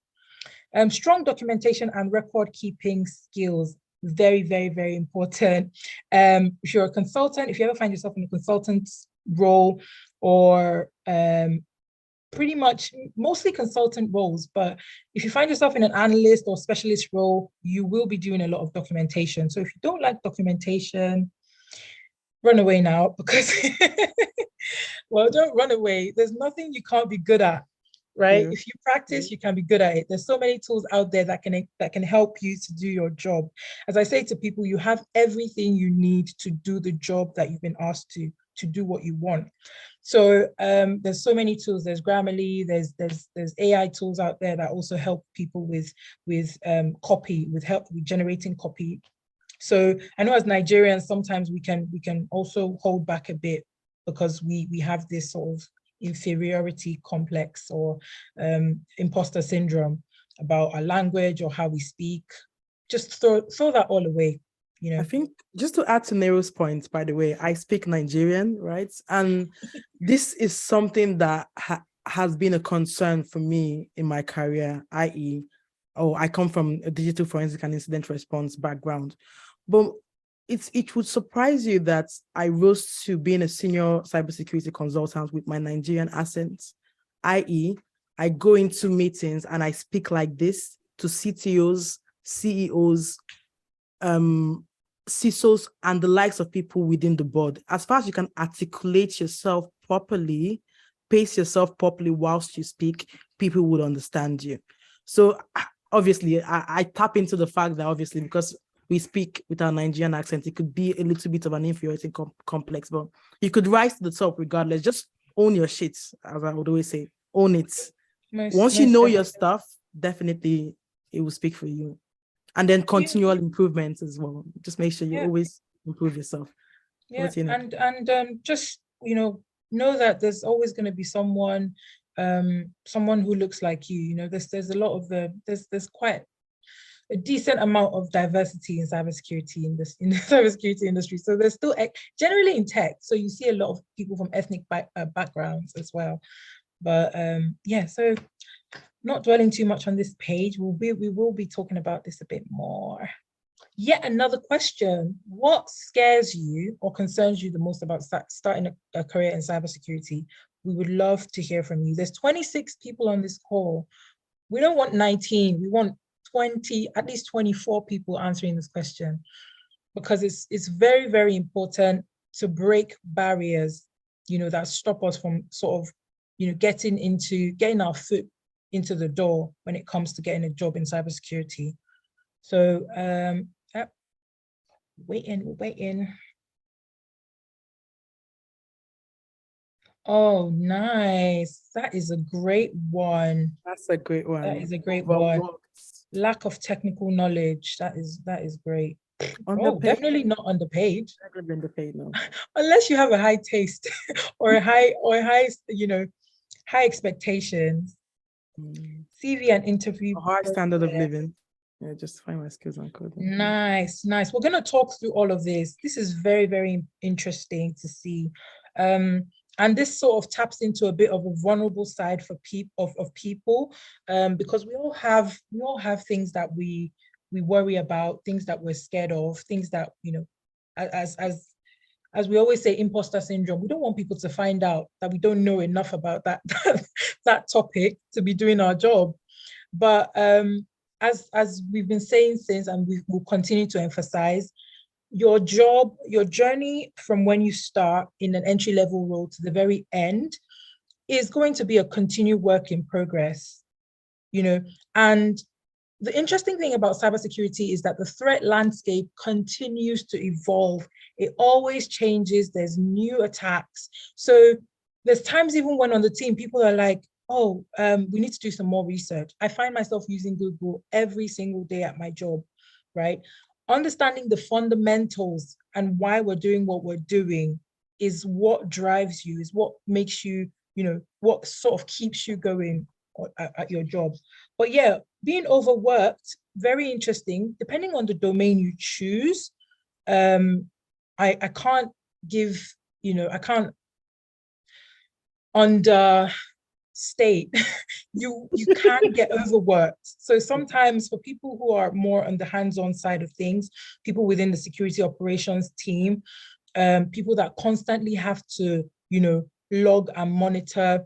Strong documentation and record keeping skills, very, very, very important. If you're a consultant, if you ever find yourself in a consultant role, or pretty much mostly consultant roles, but if you find yourself in an analyst or specialist role, you will be doing a lot of documentation. So if you don't like documentation, run away now, because well, don't run away. There's nothing you can't be good at, right? Yeah. If you practice, you can be good at it. There's so many tools out there that can help you to do your job. As I say to people, you have everything you need to do the job that you've been asked to do what you want. So there's so many tools. There's Grammarly, there's AI tools out there that also help people with copy, with generating copy. So I know as Nigerians, sometimes we can also hold back a bit because we have this sort of inferiority complex or imposter syndrome about our language or how we speak. Just throw that all away. I think just to add to Nero's point, by the way, I speak Nigerian, right? And this is something that has been a concern for me in my career, i.e., I come from a digital forensic and incident response background. But it would surprise you that I rose to being a senior cybersecurity consultant with my Nigerian accent, i.e., I go into meetings and I speak like this to CTOs, CEOs, CISOs, and the likes of people within the board. As far as you can articulate yourself properly, pace yourself properly whilst you speak, people would understand you. So obviously, I tap into the fact that obviously because we speak with our Nigerian accent, it could be a little bit of an inferiority complex, but you could rise to the top regardless. Just own your shit, as I would always say. Own it. Once you know your stuff, definitely it will speak for you. And then continual improvements as well. Just make sure you always improve yourself. Yeah, and just know that there's always going to be someone who looks like you. There's a lot of there's quite a decent amount of diversity in cybersecurity in the cybersecurity industry. So there's still generally in tech. So you see a lot of people from ethnic backgrounds as well. But yeah, so not dwelling too much on this page, we will be talking about this a bit more. Yet another question: what scares you or concerns you the most about starting a career in cybersecurity? We would love to hear from you. There's 26 people on this call. We don't want 19. We want 20, at least 24 people answering this question, because it's very, very important to break barriers, that stop us from sort of, getting our foot into the door when it comes to getting a job in cybersecurity. So we're waiting. Oh, nice. That is a great one. That's a great one. That is a great one. Lack of technical knowledge. That is great. Oh, definitely not underpaid. Never been underpaid, no. Unless you have a high taste or high, high expectations. CV and interview. A high standard of living. Yeah, just find my skills on code. Nice. We're going to talk through all of this. This is very, very interesting to see. And this sort of taps into a bit of a vulnerable side for people because we all have things that we worry about, things that we're scared of, things that, as we always say, imposter syndrome. We don't want people to find out that we don't know enough about that topic to be doing our job. But as we've been saying since, and we will continue to emphasize, your journey from when you start in an entry-level role to the very end is going to be a continued work in progress, and the interesting thing about cybersecurity is that the threat landscape continues to evolve. It always changes. There's new attacks. So there's times even when on the team, people are like, oh, we need to do some more research. I find myself using Google every single day at my job, right? Understanding the fundamentals and why we're doing what we're doing is what drives you, is what makes you what sort of keeps you going at your job. But yeah, being overworked, very interesting. Depending on the domain you choose, I can't give, I can't understate you can get overworked. So sometimes for people who are more on the hands-on side of things, people within the security operations team, people that constantly have to, log and monitor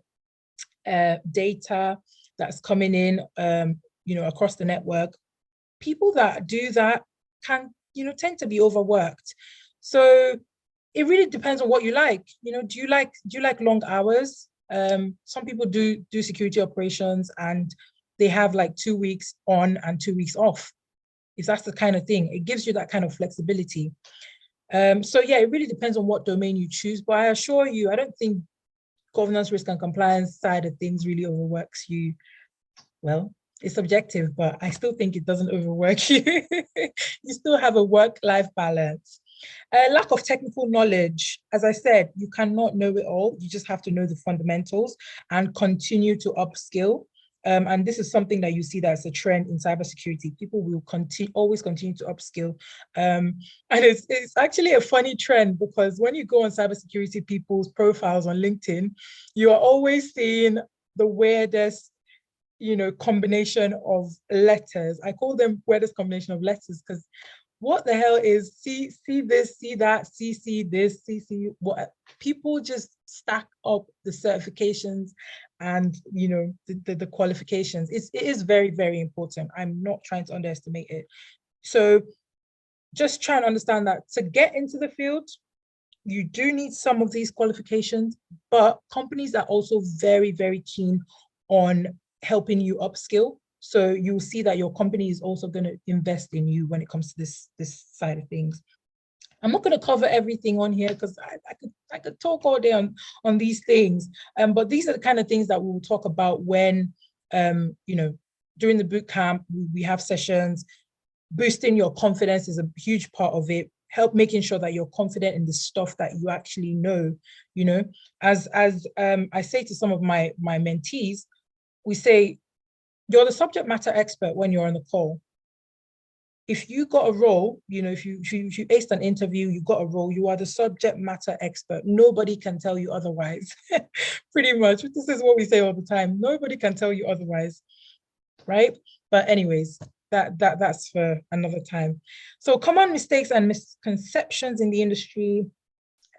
data that's coming in, across the network. People that do that can, tend to be overworked. So it really depends on what you like. Do you like long hours? Some people do security operations and they have like 2 weeks on and 2 weeks off. If that's the kind of thing, it gives you that kind of flexibility. So yeah, it really depends on what domain you choose. But I assure you, I don't think governance, risk, and compliance side of things really overworks you. Well, it's subjective, but I still think it doesn't overwork you. You still have a work-life balance. Lack of technical knowledge. As I said, you cannot know it all. You just have to know the fundamentals and continue to upskill. And this is something that you see that's a trend in cybersecurity. People will always continue to upskill. And it's actually a funny trend because when you go on cybersecurity people's profiles on LinkedIn, you are always seeing the weirdest combination of letters. I call them weirdest combination of letters because what the hell is see this, see that, see this, see what? People just stack up the certifications and the qualifications. It is very, very important. I'm not trying to underestimate it. So just try and understand that to get into the field, you do need some of these qualifications, but companies are also very, very keen on helping you upskill. So you'll see that your company is also going to invest in you when it comes to this side of things. I'm not going to cover everything on here because I could talk all day on these things. But these are the kind of things that we will talk about when during the boot camp, we have sessions. Boosting your confidence is a huge part of it. Help making sure that you're confident in the stuff that you actually know. As I say to some of my mentees, we say, you're the subject matter expert when you're on the call. If you got a role, if you aced an interview, you got a role, you are the subject matter expert. Nobody can tell you otherwise. Pretty much. This is what we say all the time. Nobody can tell you otherwise, right? But anyways, that's for another time. So common mistakes and misconceptions in the industry.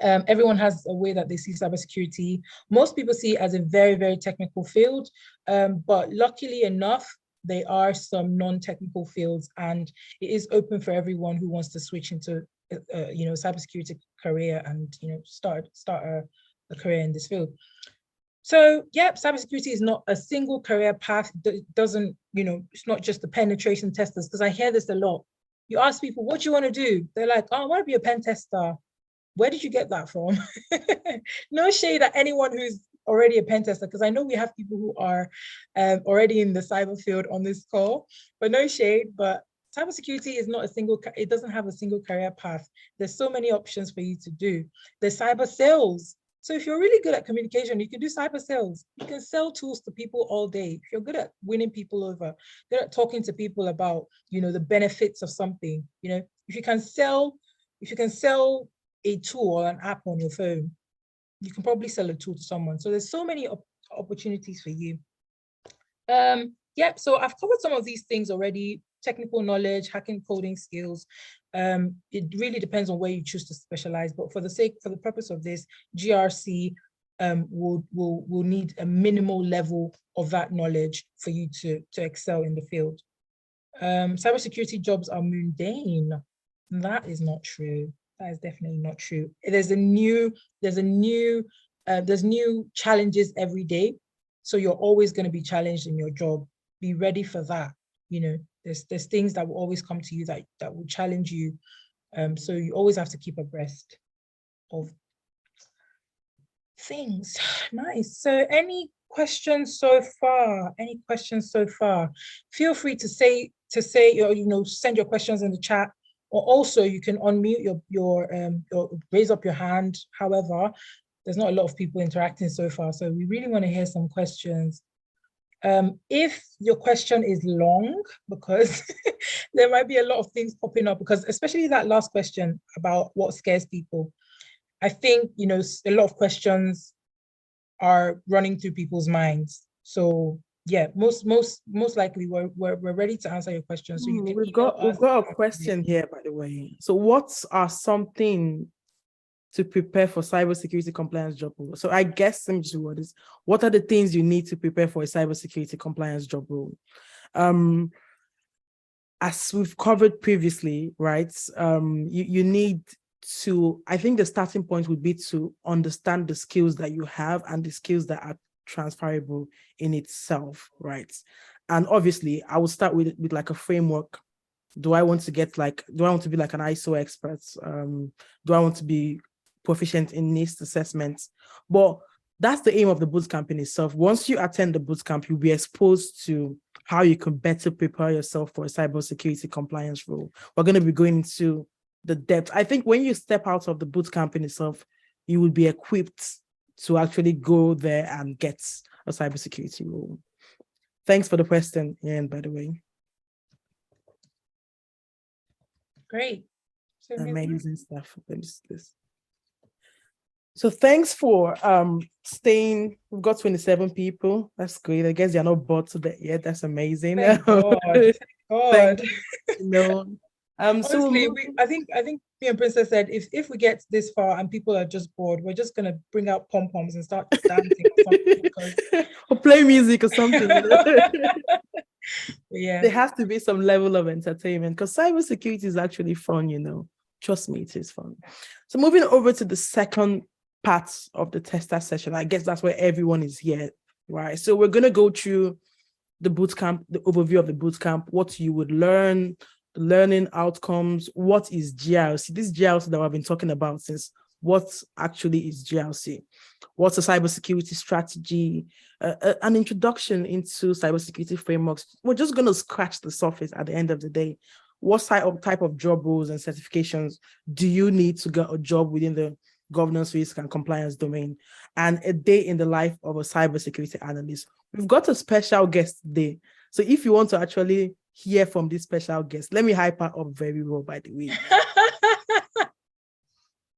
Everyone has a way that they see cybersecurity. Most people see it as a very, very technical field, but luckily enough, there are some non-technical fields, and it is open for everyone who wants to switch into, cybersecurity career and start a career in this field. So yeah, cybersecurity is not a single career path. It doesn't, it's not just the penetration testers, because I hear this a lot. You ask people, what do you want to do? They're like, oh, I want to be a pen tester. Where did you get that from? No shade at anyone who's already a pen tester, because I know we have people who are already in the cyber field on this call, but no shade. But cybersecurity is not it doesn't have a single career path. There's so many options for you to do. There's cyber sales. So if you're really good at communication, you can do cyber sales. You can sell tools to people all day. If you're good at winning people over, good at talking to people about, the benefits of something, if you can sell a tool or an app on your phone, you can probably sell a tool to someone. So there's so many opportunities for you. So I've covered some of these things already. Technical knowledge, hacking, coding skills. It really depends on where you choose to specialize, but for the purpose of this, GRC will need a minimal level of that knowledge for you to excel in the field. Cybersecurity jobs are mundane. That is not true. That is definitely not true. There's new challenges every day. So you're always going to be challenged in your job. Be ready for that. There's things that will always come to you that will challenge you. So you always have to keep abreast of things. Nice. So any questions so far? Feel free to say or send your questions in the chat. Or also you can unmute your raise up your hand, however. there's not a lot of people interacting so far. So we really want to hear some questions. If your question is long, because there might be a lot of things popping up, because especially that last question about what scares people, I think, you know, a lot of questions are running through people's minds. So yeah, most likely we're ready to answer your question. So you can We've got a question here, by the way. So what are something to prepare for cybersecurity compliance job role? So I guess let me just what is what are the things you need to prepare for a cybersecurity compliance job role? As we've covered previously, right? You need to, I think the starting point would be to understand the skills that you have and the skills that are transferable in itself, right? And obviously, I will start with like a framework. Do I want to be like an ISO expert? Do I want to be proficient in NIST assessments? But that's the aim of the bootcamp in itself. Once you attend the bootcamp, you'll be exposed to how you can better prepare yourself for a cybersecurity compliance role. We're going to be going into the depth. I think when you step out of the bootcamp in itself, you will be equipped to actually go there and get a cybersecurity role. Thanks for the question, Ian, by the way. Great. Amazing stuff. Let me see this. So thanks for staying. We've got 27 people. That's great. I guess you're not bored today yet. That's amazing. Thank God. Thank God. Honestly, I think me and Princess said if we get this far and people are just bored, we're just gonna bring out pom-poms and start dancing or something. Or play music or something. Yeah. There has to be some level of entertainment because cybersecurity is actually fun, you know. Trust me, it is fun. So moving over to the second part of the tester session, I guess that's where everyone is here, right? So we're going to go through the bootcamp, the overview of the bootcamp, what you would learn, the learning outcomes, what is GRC? This GRC that I've been talking about since, what actually is GRC? What's a cybersecurity strategy? An introduction into cybersecurity frameworks. We're just going to scratch the surface at the end of the day. What type of job roles and certifications do you need to get a job within the governance, risk, and compliance domain? And a day in the life of a cybersecurity analyst. We've got a special guest today. So if you want to actually hear from this special guest, let me hype her up very well, by the way.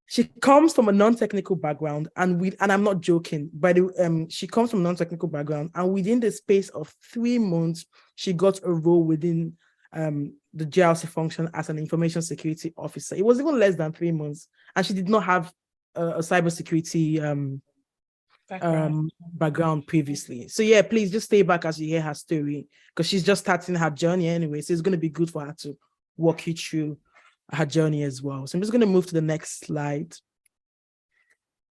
She comes from a non-technical background, and I'm not joking, but she comes from a non-technical background, and within the space of 3 months, she got a role within the GRC function as an information security officer. It was even less than 3 months, and she did not have a cybersecurity background previously. So yeah, please just stay back as you hear her story, because she's just starting her journey anyway. So it's going to be good for her to walk you through her journey as well. So I'm just going to move to the next slide.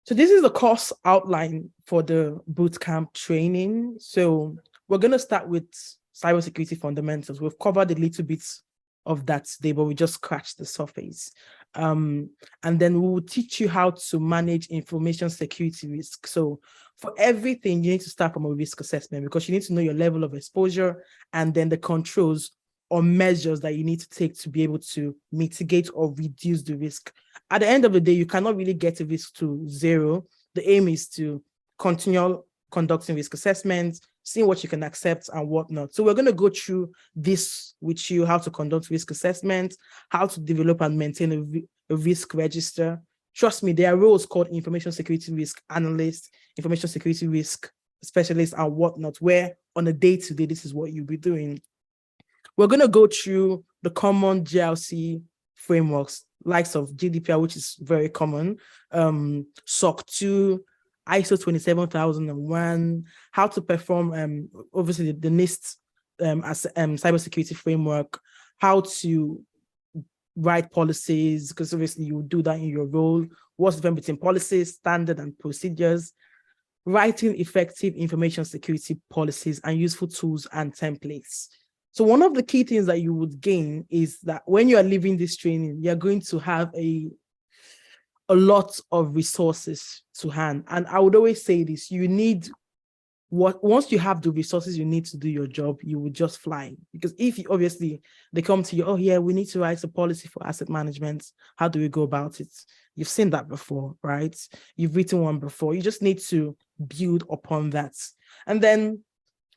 So this is the course outline for the bootcamp training. So we're going to start with cybersecurity fundamentals. We've covered a little bit of that today, but we just scratched the surface. And then we will teach you how to manage information security risk. So for everything, you need to start from a risk assessment, because you need to know your level of exposure and then the controls or measures that you need to take to be able to mitigate or reduce the risk. At the end of the day, you cannot really get a risk to zero. The aim is to continue conducting risk assessments, seeing what you can accept and whatnot. So we're going to go through this with you, how to conduct risk assessments, how to develop and maintain a risk register. Trust me, there are roles called information security risk analyst, information security risk specialist, and whatnot, where on a day-to-day, this is what you'll be doing. We're going to go through the common GRC frameworks, likes of GDPR, which is very common, SOC 2, ISO 27001, how to perform, obviously, the NIST as cybersecurity framework, how to write policies, because obviously you do that in your role, what's the difference between policies, standard, and procedures, writing effective information security policies, and useful tools and templates. So one of the key things that you would gain is that when you are leaving this training, you're going to have a lot of resources to hand. And I would always say this, you need once you have the resources you need to do your job, you will just fly. Because if you, obviously they come to you, oh yeah, we need to write a policy for asset management. How do we go about it? You've seen that before, right? You've written one before. You just need to build upon that. And then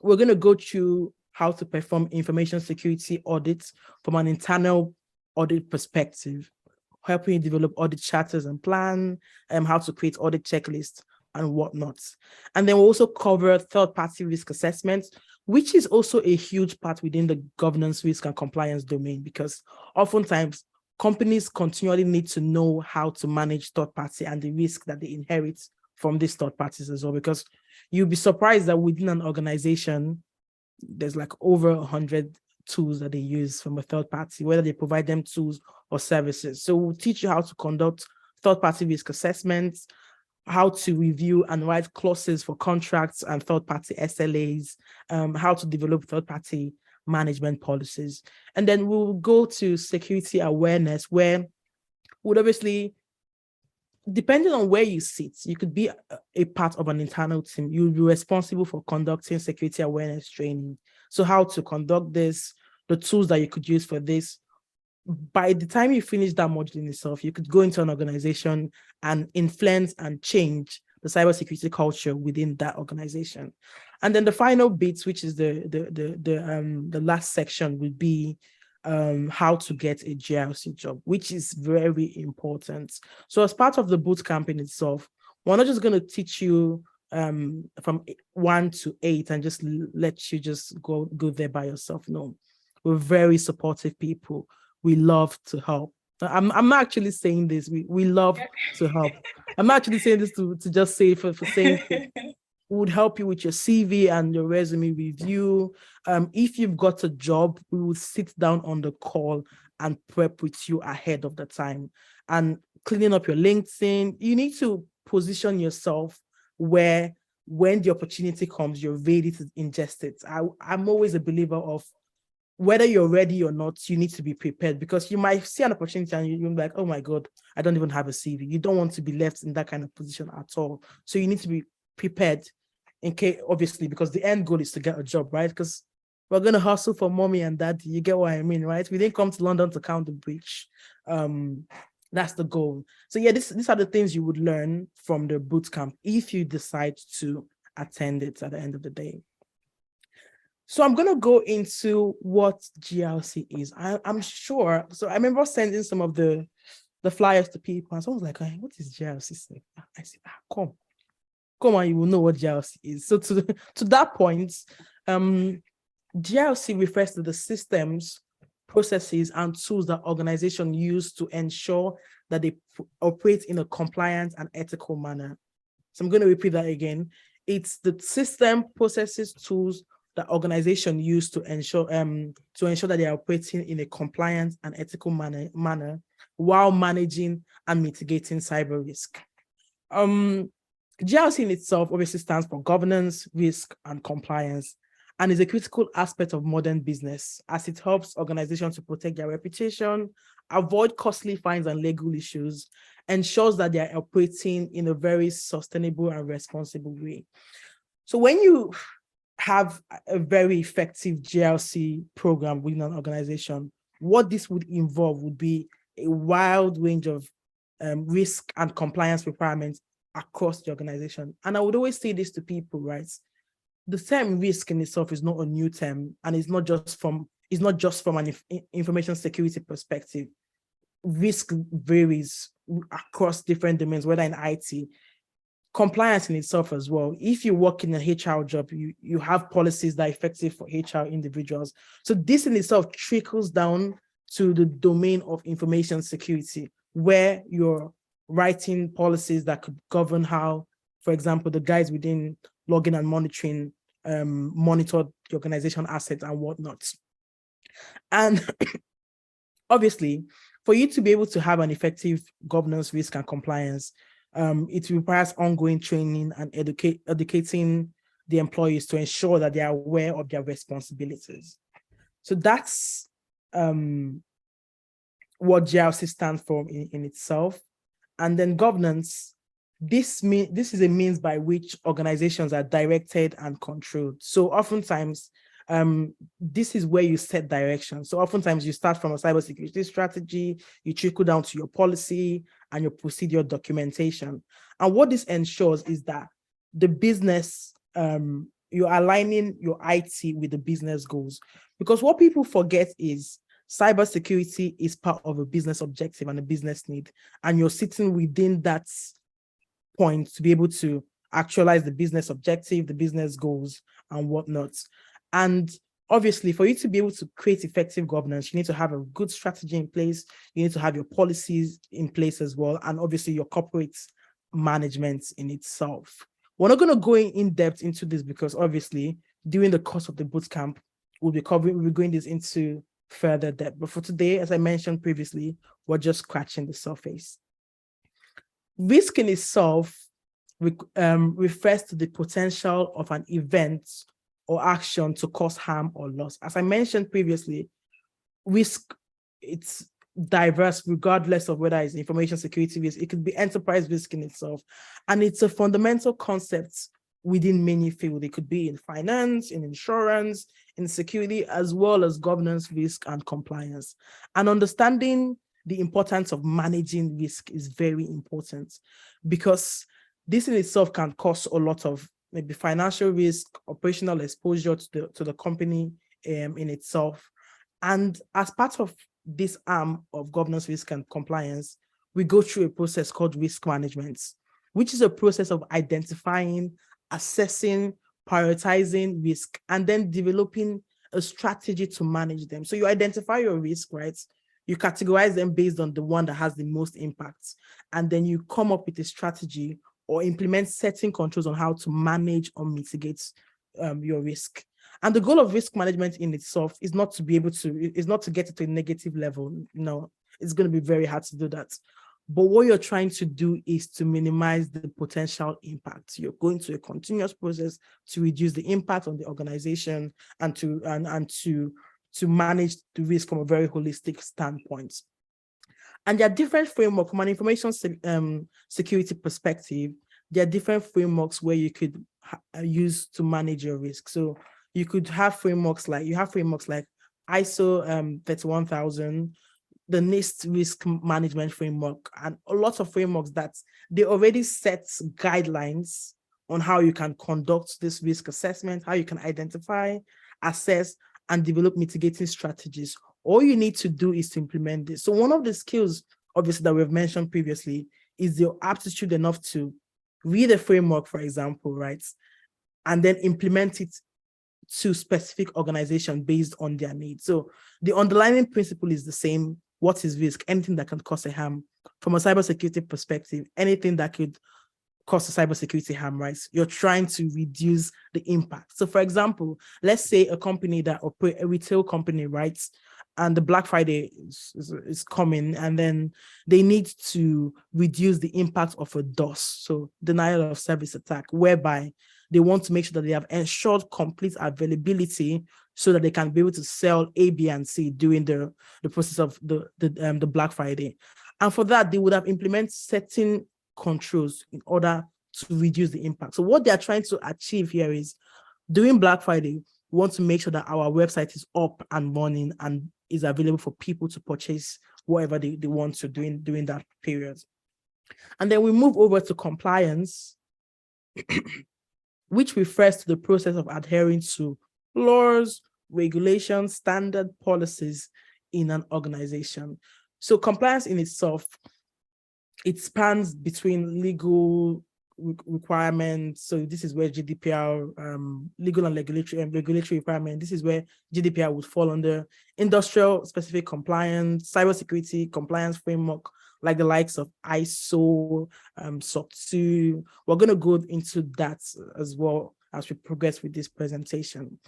we're going to go through how to perform information security audits from an internal audit perspective, helping you develop audit charters and plan, how to create audit checklists and whatnot. And then we'll also cover third-party risk assessments, which is also a huge part within the governance, risk, and compliance domain, because oftentimes companies continually need to know how to manage third party and the risk that they inherit from these third parties as well, because you'll be surprised that within an organization, there's like over 100 tools that they use from a third party, whether they provide them tools or services. So we'll teach you how to conduct third-party risk assessments, how to review and write clauses for contracts and third-party SLAs, how to develop third-party management policies. And then we'll go to security awareness, where would obviously, depending on where you sit, you could be a part of an internal team. You'll be responsible for conducting security awareness training. So how to conduct this, the tools that you could use for this. By the time you finish that module in itself, you could go into an organization and influence and change the cybersecurity culture within that organization. And then the final bit, which is the last section, would be how to get a GRC job, which is very important. So as part of the boot camp in itself, we're not just going to teach you from 1 to 8 and just let you just go there by yourself. No, we're very supportive people. We love to help. I'm not actually saying this. We love to help. I'm not actually saying this to just say for saying it. We would help you with your CV and your resume review. If you've got a job, we will sit down on the call and prep with you ahead of the time. And cleaning up your LinkedIn, you need to position yourself where when the opportunity comes, you're ready to ingest it. I'm always a believer of whether you're ready or not, you need to be prepared, because you might see an opportunity and you're like, oh my God, I don't even have a CV. You don't want to be left in that kind of position at all. So you need to be prepared in case, obviously, because the end goal is to get a job, right? Because we're going to hustle for mommy and daddy. You get what I mean, right? We didn't come to London to count the bridge. That's the goal. So yeah, these are the things you would learn from the boot camp if you decide to attend it at the end of the day. So I'm going to go into what GRC is. I'm sure. So I remember sending some of the flyers to people, and someone was like, hey, what is GRC? I said, come on, you will know what GRC is. So to that point, GRC refers to the systems, processes, and tools that organizations use to ensure that they operate in a compliant and ethical manner. So I'm going to repeat that again. It's the system, processes, tools that organizations use to ensure that they are operating in a compliant and ethical manner while managing and mitigating cyber risk. GRC in itself obviously stands for governance, risk, and compliance, and is a critical aspect of modern business, as it helps organizations to protect their reputation, avoid costly fines and legal issues, ensures that they are operating in a very sustainable and responsible way. So when you have a very effective GRC program within an organization, what this would involve would be a wide range of risk and compliance requirements across the organization. And I would always say this to people, right? The term risk in itself is not a new term, and it's not just from an information security perspective. Risk varies across different domains, whether in IT. Compliance in itself as well. If you work in an HR job, you have policies that are effective for HR individuals. So this in itself trickles down to the domain of information security, where you're writing policies that could govern how, for example, the guys within login and monitoring monitor the organization assets and whatnot. And obviously, for you to be able to have an effective governance, risk, and compliance, it requires ongoing training and educating the employees to ensure that they are aware of their responsibilities. So that's what GRC stands for in itself. And then governance this is a means by which organizations are directed and controlled. So oftentimes, this is where you set direction. So oftentimes you start from a cybersecurity strategy, you trickle down to your policy and your procedure documentation. And what this ensures is that the business, you're aligning your IT with the business goals. Because what people forget is cybersecurity is part of a business objective and a business need, and you're sitting within that point to be able to actualize the business objective, the business goals, and whatnot. And obviously, for you to be able to create effective governance, you need to have a good strategy in place. You need to have your policies in place as well, and obviously your corporate management in itself. We're not going to go in depth into this because obviously during the course of the bootcamp, we'll be going this into further depth. But for today, as I mentioned previously, we're just scratching the surface. Risk in itself refers to the potential of an event or action to cause harm or loss. As I mentioned previously, risk, it's diverse regardless of whether it's information security risk. It could be enterprise risk in itself. And it's a fundamental concept within many fields. It could be in finance, in insurance, in security, as well as governance, risk, and compliance. And understanding the importance of managing risk is very important, because this in itself can cause a lot of maybe financial risk, operational exposure to the company in itself. And as part of this arm of governance, risk, and compliance, we go through a process called risk management, which is a process of identifying, assessing, prioritizing risk, and then developing a strategy to manage them. So you identify your risk, right? You categorize them based on the one that has the most impact. And then you come up with a strategy or implement certain controls on how to manage or mitigate your risk. And the goal of risk management in itself is not to get it to a negative level. No, it's going to be very hard to do that. But what you're trying to do is to minimize the potential impact. You're going to a continuous process to reduce the impact on the organization and to manage the risk from a very holistic standpoint. And there are different frameworks from an information security perspective. There are different frameworks where you could use to manage your risk. So you could have frameworks like ISO 31000, the NIST risk management framework, and a lot of frameworks that they already set guidelines on how you can conduct this risk assessment, how you can identify, assess, and develop mitigating strategies. All you need to do is to implement this. So one of the skills, obviously, that we've mentioned previously is your aptitude enough to read a framework, for example, right? And then implement it to specific organization based on their needs. So the underlying principle is the same. What is risk? Anything that can cause a harm. From a cybersecurity perspective, anything that could cause a cybersecurity harm, right? You're trying to reduce the impact. So for example, let's say a company that operates, a retail company, right? And the Black Friday is coming, and then they need to reduce the impact of a DOS, so denial of service attack, whereby they want to make sure that they have ensured complete availability so that they can be able to sell A, B, and C during the process of the Black Friday. And for that, they would have implemented certain controls in order to reduce the impact. So what they are trying to achieve here is, during Black Friday, we want to make sure that our website is up and running and is available for people to purchase whatever they want to during that period. And then we move over to compliance, which refers to the process of adhering to laws, regulations, standard policies in an organization. So compliance in itself, it spans between legal requirements. So this is where GDPR, legal and regulatory requirement. This is where GDPR would fall under. Industrial specific compliance, cybersecurity compliance framework, like the likes of ISO, SOC 2. We're going to go into that as well as we progress with this presentation.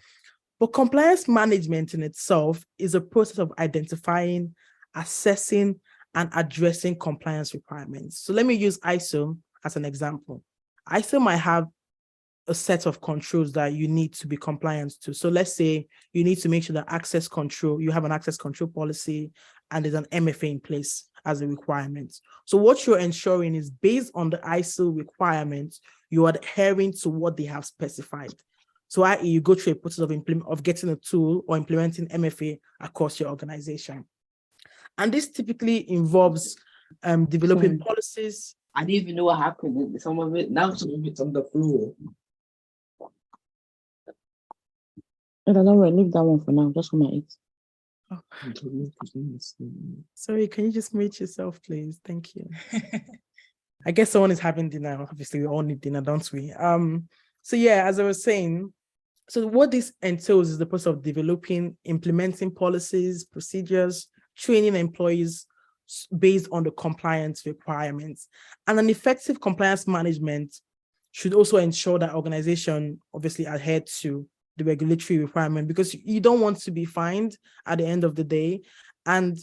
But compliance management in itself is a process of identifying, assessing, and addressing compliance requirements. So let me use ISO as an example. ISO might have a set of controls that you need to be compliant to. So let's say you need to make sure that access control, you have an access control policy, and there's an MFA in place as a requirement. So what you're ensuring is, based on the ISO requirements, you are adhering to what they have specified. So i.e. you go through a process of getting a tool or implementing MFA across your organization. And this typically involves developing policies. I didn't even know what happened. Some of it, now some of it's on the floor. I don't know, leave that one for now, just for my eat. Oh. Sorry, can you just mute yourself, please? Thank you. I guess someone is having dinner. Obviously, we all need dinner, don't we? So yeah, as I was saying, so what this entails is the process of developing, implementing policies, procedures, training employees based on the compliance requirements. And an effective compliance management should also ensure that organization obviously adhere to the regulatory requirement, because you don't want to be fined at the end of the day. And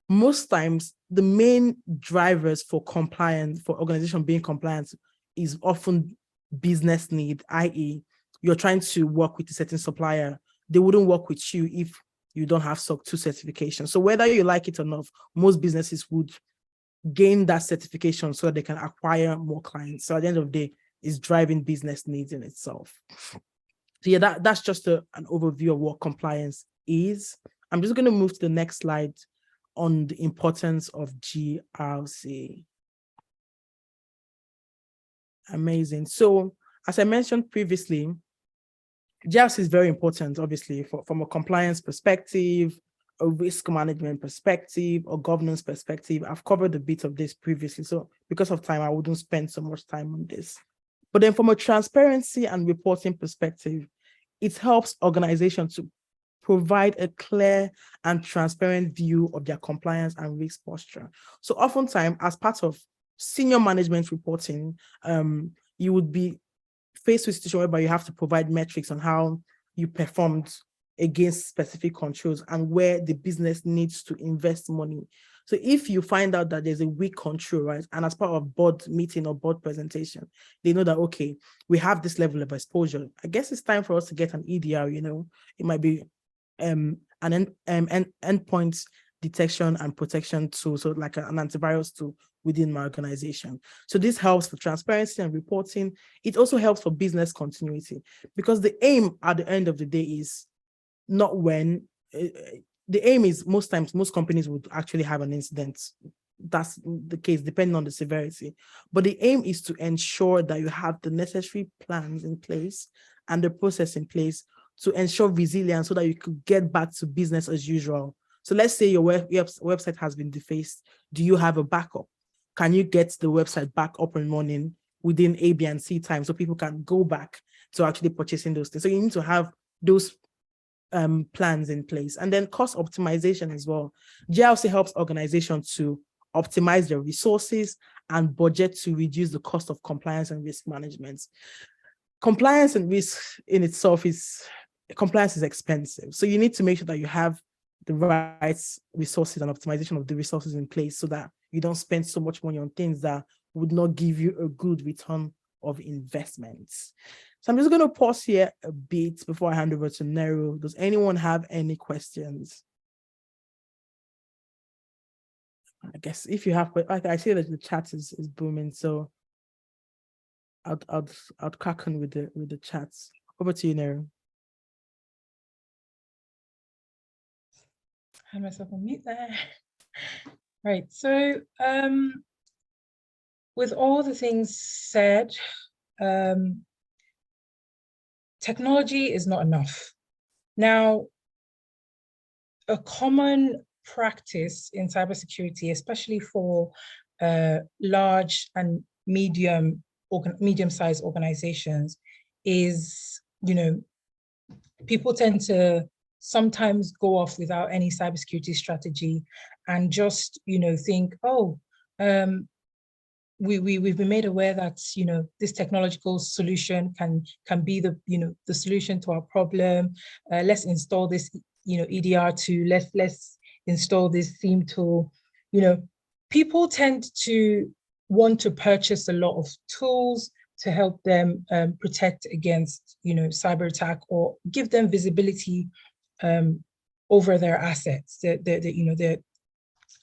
most times, the main drivers for compliance, for organization being compliant, is often business need, i.e. you're trying to work with a certain supplier. They wouldn't work with you if you don't have SOC 2 certification. So whether you like it or not, most businesses would gain that certification so that they can acquire more clients. So at the end of the day, it's driving business needs in itself. So yeah, that's just an overview of what compliance is. I'm just going to move to the next slide on the importance of GRC. Amazing. So as I mentioned previously, GRC is very important, obviously, from a compliance perspective, a risk management perspective, or governance perspective. I've covered a bit of this previously, so because of time, I wouldn't spend so much time on this. But then from a transparency and reporting perspective, it helps organizations to provide a clear and transparent view of their compliance and risk posture. So oftentimes, as part of senior management reporting, you would be faced with a situation whereby you have to provide metrics on how you performed against specific controls and where the business needs to invest money. So if you find out that there's a weak control, right, and as part of board meeting or board presentation, they know that, okay, we have this level of exposure. I guess it's time for us to get an EDR, it might be an endpoint detection and protection tool, so like an antivirus tool within my organization. So this helps for transparency and reporting. It also helps for business continuity, because the aim at the end of the day is not when, the aim is most times, most companies would actually have an incident. That's the case, depending on the severity. But the aim is to ensure that you have the necessary plans in place and the process in place to ensure resilience so that you could get back to business as usual. So let's say your website has been defaced. Do you have a backup? Can you get the website back up and running within A, B, and C time so people can go back to actually purchasing those things? So you need to have those plans in place. And then cost optimization as well. GRC helps organizations to optimize their resources and budget to reduce the cost of compliance and risk management. Compliance and risk in itself compliance is expensive. So you need to make sure that you have the right resources and optimization of the resources in place so that you don't spend so much money on things that would not give you a good return of investments. So I'm just going to pause here a bit before I hand over to Nero. Does anyone have any questions? I guess if you have, I see that the chat is booming, so I'll crack on with the chats. Over to you, Nero. I had myself on mute there. Right. So with all the things said, technology is not enough. Now, a common practice in cybersecurity, especially for large and medium-sized organizations, is, people tend to sometimes go off without any cybersecurity strategy and just, think, oh, we've been made aware that, this technological solution can be the solution to our problem. Let's install this, EDR tool. Let's install this theme tool. People tend to want to purchase a lot of tools to help them protect against, cyber attack, or give them visibility over their assets, their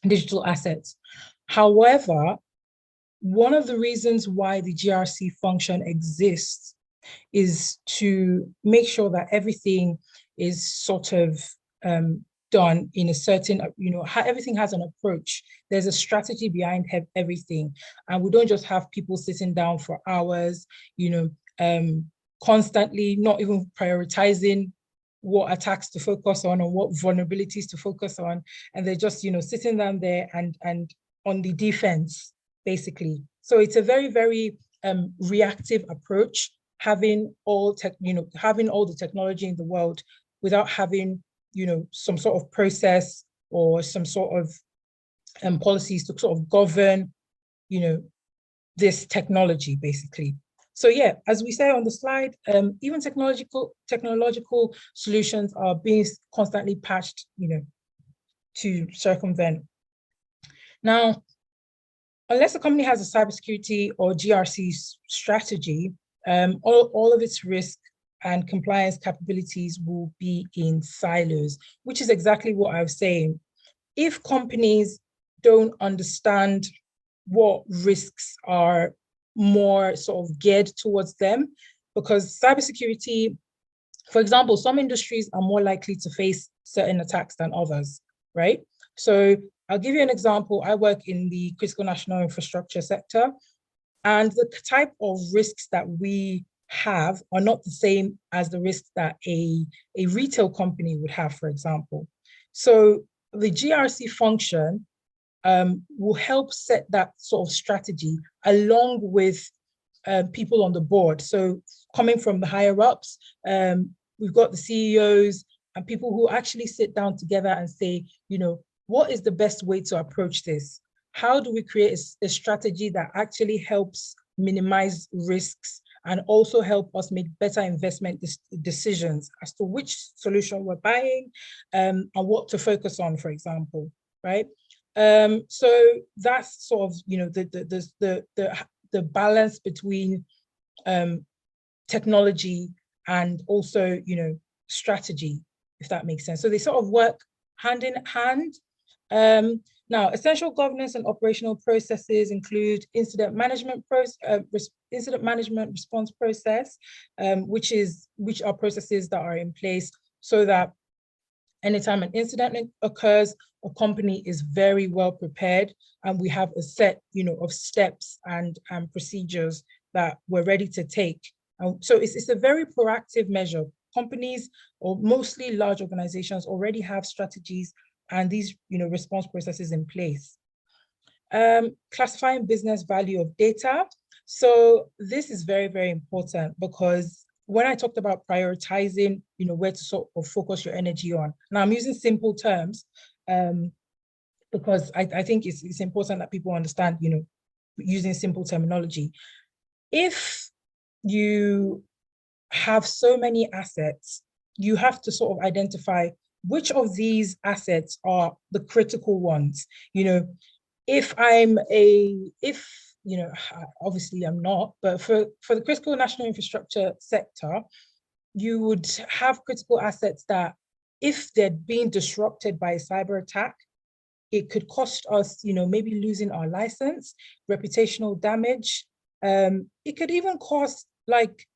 digital assets. However, one of the reasons why the GRC function exists is to make sure that everything is sort of done in a certain, everything has an approach. There's a strategy behind everything. And we don't just have people sitting down for hours, constantly not even prioritizing what attacks to focus on or what vulnerabilities to focus on. And they're just, sitting down there and on the defense, basically. So it's a very, very reactive approach, having all the technology in the world without having, some sort of process or some sort of policies to sort of govern, this technology, basically. So yeah, as we say on the slide, even technological solutions are being constantly patched, to circumvent. Now, unless a company has a cybersecurity or GRC strategy, all of its risk and compliance capabilities will be in silos, which is exactly what I was saying. If companies don't understand what risks are more sort of geared towards them, because cybersecurity, for example, some industries are more likely to face certain attacks than others, right? So I'll give you an example. I work in the critical national infrastructure sector, and the type of risks that we have are not the same as the risks that a retail company would have, for example. So the GRC function will help set that sort of strategy along with people on the board. So coming from the higher ups, we've got the CEOs and people who actually sit down together and say, what is the best way to approach this? How do we create a strategy that actually helps minimize risks and also help us make better investment decisions as to which solution we're buying and what to focus on, for example, right? So that's sort of, the balance between technology and also, strategy, if that makes sense. So they sort of work hand in hand. Now, essential governance and operational processes include incident management response process, which are processes that are in place so that anytime an incident occurs, a company is very well prepared, and we have a set, of steps and procedures that we're ready to take. So it's a very proactive measure. Companies, or mostly large organizations, already have strategies and these, response processes in place. Classifying business value of data. So this is very, very important, because when I talked about prioritizing, where to sort of focus your energy on. Now I'm using simple terms because I think it's important that people understand, using simple terminology. If you have so many assets, you have to sort of identify which of these assets are the critical ones. Obviously I'm not, but for the critical national infrastructure sector, you would have critical assets that if they're being disrupted by a cyber attack, it could cost us, maybe losing our license, reputational damage. It could even cost like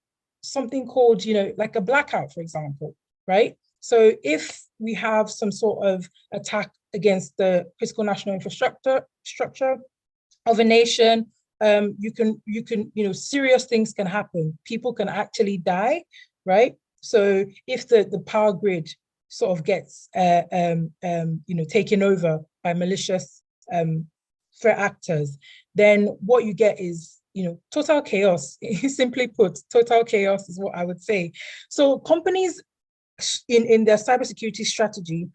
something called, like a blackout, for example, right? So if we have some sort of attack against the critical national infrastructure of a nation, serious things can happen. People can actually die, right? So if the power grid sort of gets, taken over by malicious threat actors, then what you get is, total chaos. Simply put, total chaos is what I would say. So companies in their cybersecurity strategy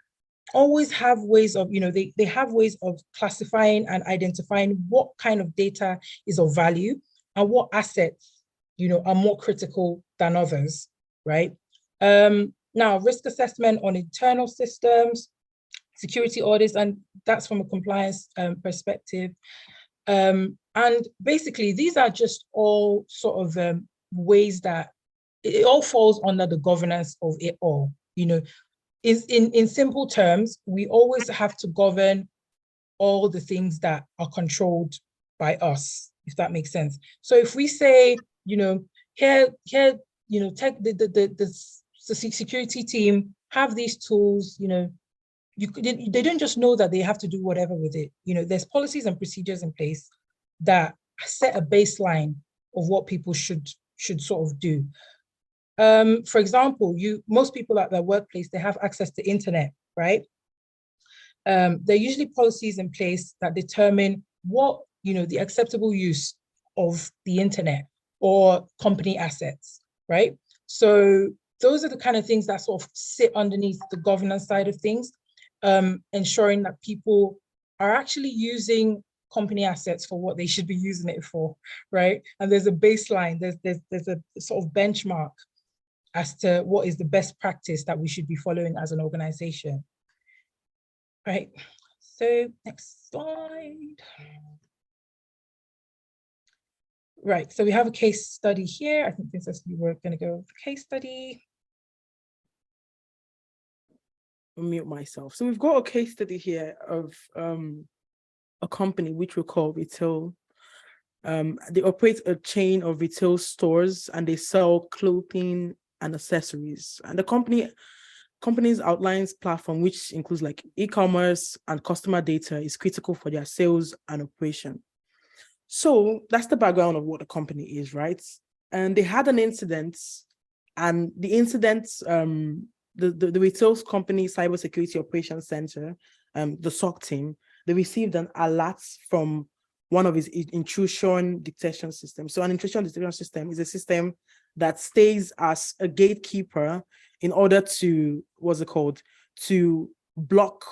always have ways of, they have ways of classifying and identifying what kind of data is of value and what assets, are more critical than others, right? Now, risk assessment on internal systems, security audits, and that's from a compliance perspective. And basically, these are just all sort of ways that it all falls under the governance of it all. In simple terms, we always have to govern all the things that are controlled by us, if that makes sense. So if we say, here, tech, the security team have these tools, they don't just know that they have to do whatever with it. There's policies and procedures in place that set a baseline of what people should sort of do. For example, most people at their workplace, they have access to internet, right? There are usually policies in place that determine what, the acceptable use of the internet or company assets, right? So those are the kind of things that sort of sit underneath the governance side of things, ensuring that people are actually using company assets for what they should be using it for, right? And there's a baseline, there's a sort of benchmark as to what is the best practice that we should be following as an organization, right? So next slide. Right, so we have a case study here. I think Princess, you were going to go over the case study. I'll mute myself. So we've got a case study here of a company which we call Retail. They operate a chain of retail stores and they sell clothing and accessories. And the company's outlines platform, which includes like e-commerce and customer data, is critical for their sales and operation. So that's the background of what the company is, right? And they had an incident, and the incident, the retail company cybersecurity operations center, the SOC team, they received an alert from one of its intrusion detection systems. So an intrusion detection system is a system that stays as a gatekeeper in order to, to block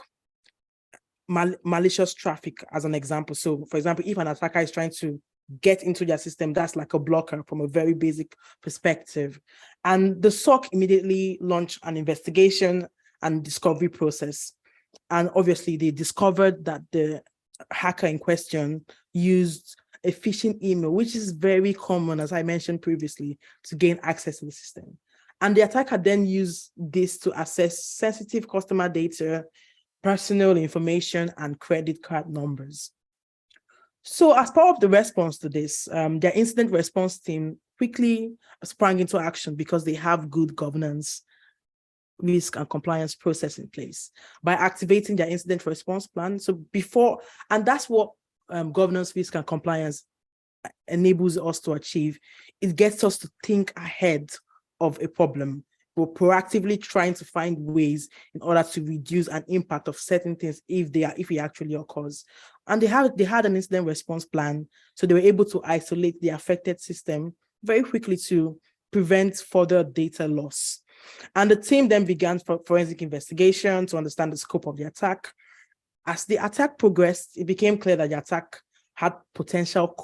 malicious traffic, as an example. So for example, if an attacker is trying to get into their system, that's like a blocker from a very basic perspective. And the SOC immediately launched an investigation and discovery process. And obviously they discovered that the hacker in question used a phishing email, which is very common, as I mentioned previously, to gain access to the system. And the attacker then used this to access sensitive customer data, personal information, and credit card numbers. So as part of the response to this, their incident response team quickly sprang into action because they have good governance, risk, and compliance process in place by activating their incident response plan. So before, and that's what governance, risk, and compliance enables us to achieve. It gets us to think ahead of a problem. We're proactively trying to find ways in order to reduce an impact of certain things if it actually occurs. And they had an incident response plan, so they were able to isolate the affected system very quickly to prevent further data loss. And the team then began forensic investigation to understand the scope of the attack. As the attack progressed, it became clear that the attack had potential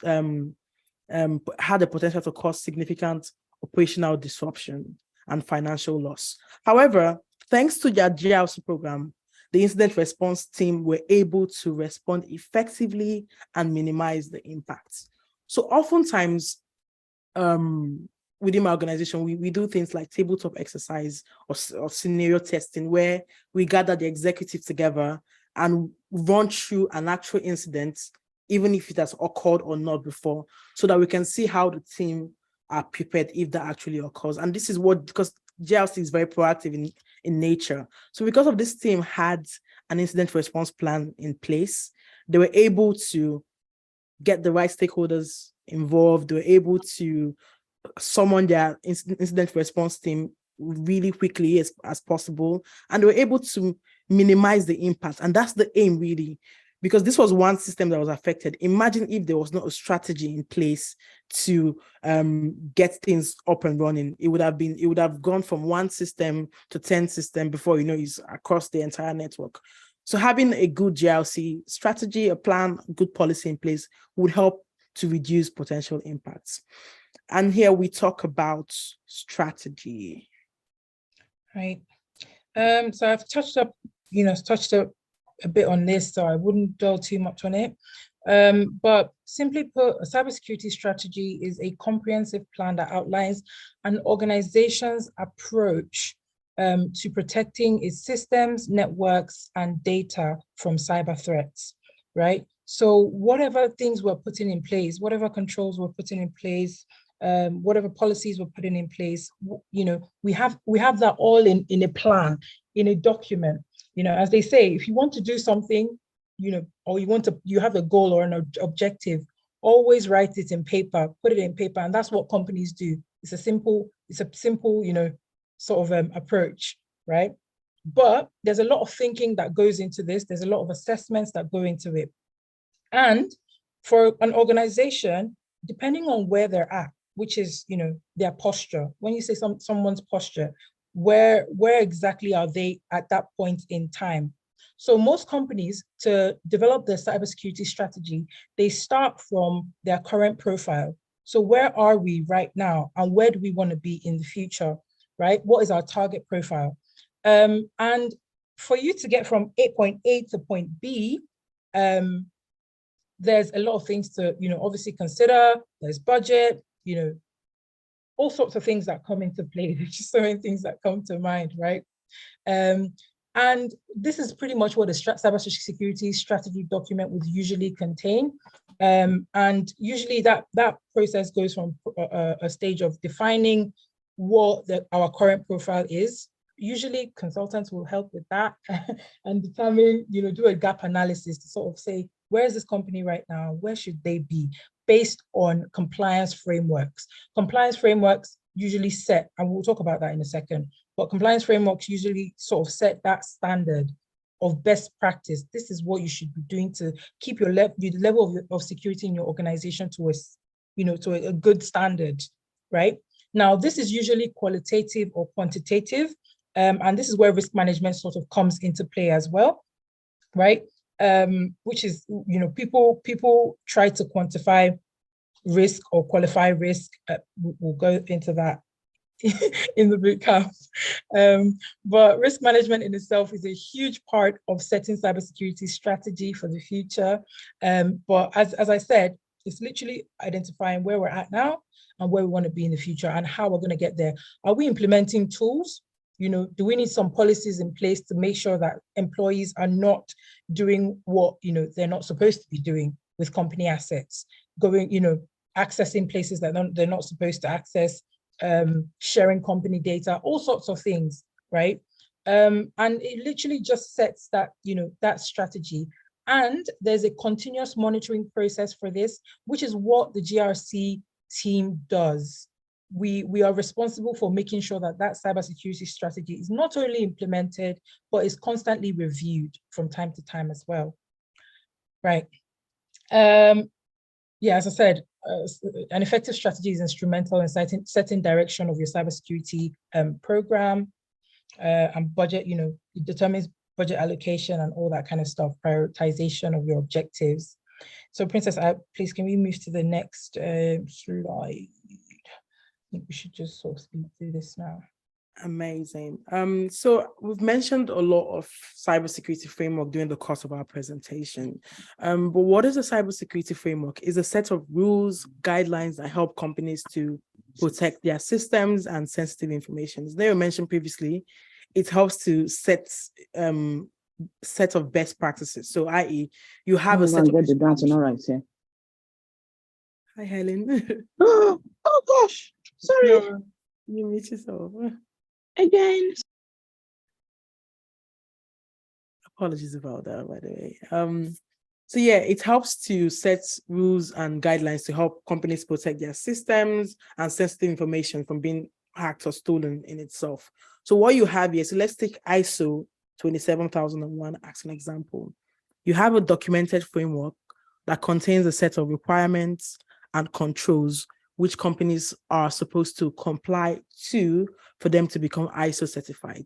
had the potential to cause significant operational disruption and financial loss. However, thanks to their GRC program, the incident response team were able to respond effectively and minimize the impact. So oftentimes, within my organization, we do things like tabletop exercise or scenario testing, where we gather the executive together and run through an actual incident, even if it has occurred or not before, so that we can see how the team are prepared if that actually occurs. And this is because GRC is very proactive in nature. So because of this team had an incident response plan in place, they were able to get the right stakeholders involved. They were able to summon their incident response team really quickly as possible. And they were able to minimize the impact. And that's the aim, really, because this was one system that was affected. Imagine if there was not a strategy in place to get things up and running. It would have gone from one system to 10 systems before it's across the entire network. So having a good GRC strategy, a plan, good policy in place would help to reduce potential impacts. And here we talk about strategy. Right. So I've touched up a bit on this, so I wouldn't dwell too much on it. But simply put, a cybersecurity strategy is a comprehensive plan that outlines an organization's approach to protecting its systems, networks, and data from cyber threats, right? So whatever things we're putting in place, whatever controls we're putting in place, whatever policies we're putting in place, we have that all in a plan, in a document. As they say, if you want to do something, or you have a goal or an objective, always write it in paper, put it in paper, and that's what companies do. It's a simple, sort of approach, right? But there's a lot of thinking that goes into this. There's a lot of assessments that go into it. And for an organization, depending on where they're at, which is, their posture. When you say someone's posture, where exactly are they at that point in time? So most companies, to develop their cybersecurity strategy, they start from their current profile. So where are we right now, and where do we want to be in the future, right? What is our target profile? And for you to get from point A to point B, there's a lot of things to, obviously consider. There's budget, all sorts of things that come into play. There's just so many things that come to mind, right? And this is pretty much what a cybersecurity strategy document would usually contain. And usually that process goes from a stage of defining what our current profile is. Usually consultants will help with that and determine, do a gap analysis to sort of say, where is this company right now? Where should they be? Based on compliance frameworks. Compliance frameworks usually set, and we'll talk about that in a second, but compliance frameworks usually sort of set that standard of best practice. This is what you should be doing to keep your level of security in your organization to a good standard, right? Now, this is usually qualitative or quantitative, and this is where risk management sort of comes into play as well, right? Which is, people try to quantify risk or qualify risk. We'll go into that in the boot camp. But risk management in itself is a huge part of setting cybersecurity strategy for the future. But as I said, it's literally identifying where we're at now and where we want to be in the future and how we're going to get there. Are we implementing tools? Do we need some policies in place to make sure that employees are not doing what, they're not supposed to be doing with company assets, going, accessing places that they're not supposed to access, sharing company data, all sorts of things, right? And it literally just sets that, that strategy. And there's a continuous monitoring process for this, which is what the GRC team does. We are responsible for making sure that cybersecurity strategy is not only implemented, but is constantly reviewed from time to time as well, right? Yeah, as I said, an effective strategy is instrumental in setting direction of your cybersecurity program and budget. It determines budget allocation and all that kind of stuff, prioritization of your objectives. So, Princess, please, can we move to the next slide? I think we should just sort of speed through this now. Amazing. So we've mentioned a lot of cybersecurity framework during the course of our presentation. But what is a cybersecurity framework? It's a set of rules, guidelines that help companies to protect their systems and sensitive information. As Nero mentioned previously, it helps to set of best practices. So, i.e., you have a set of get the dancing all right, yeah. Hi, Helen. Oh gosh, sorry. No, you meet yourself. Again. Apologies about that, by the way. So yeah, it helps to set rules and guidelines to help companies protect their systems and sensitive information from being hacked or stolen in itself. So what you have here, so let's take ISO 27001 as an example. You have a documented framework that contains a set of requirements and controls which companies are supposed to comply to for them to become ISO certified.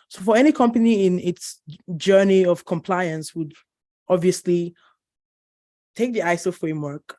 So for any company in its journey of compliance would obviously take the ISO framework,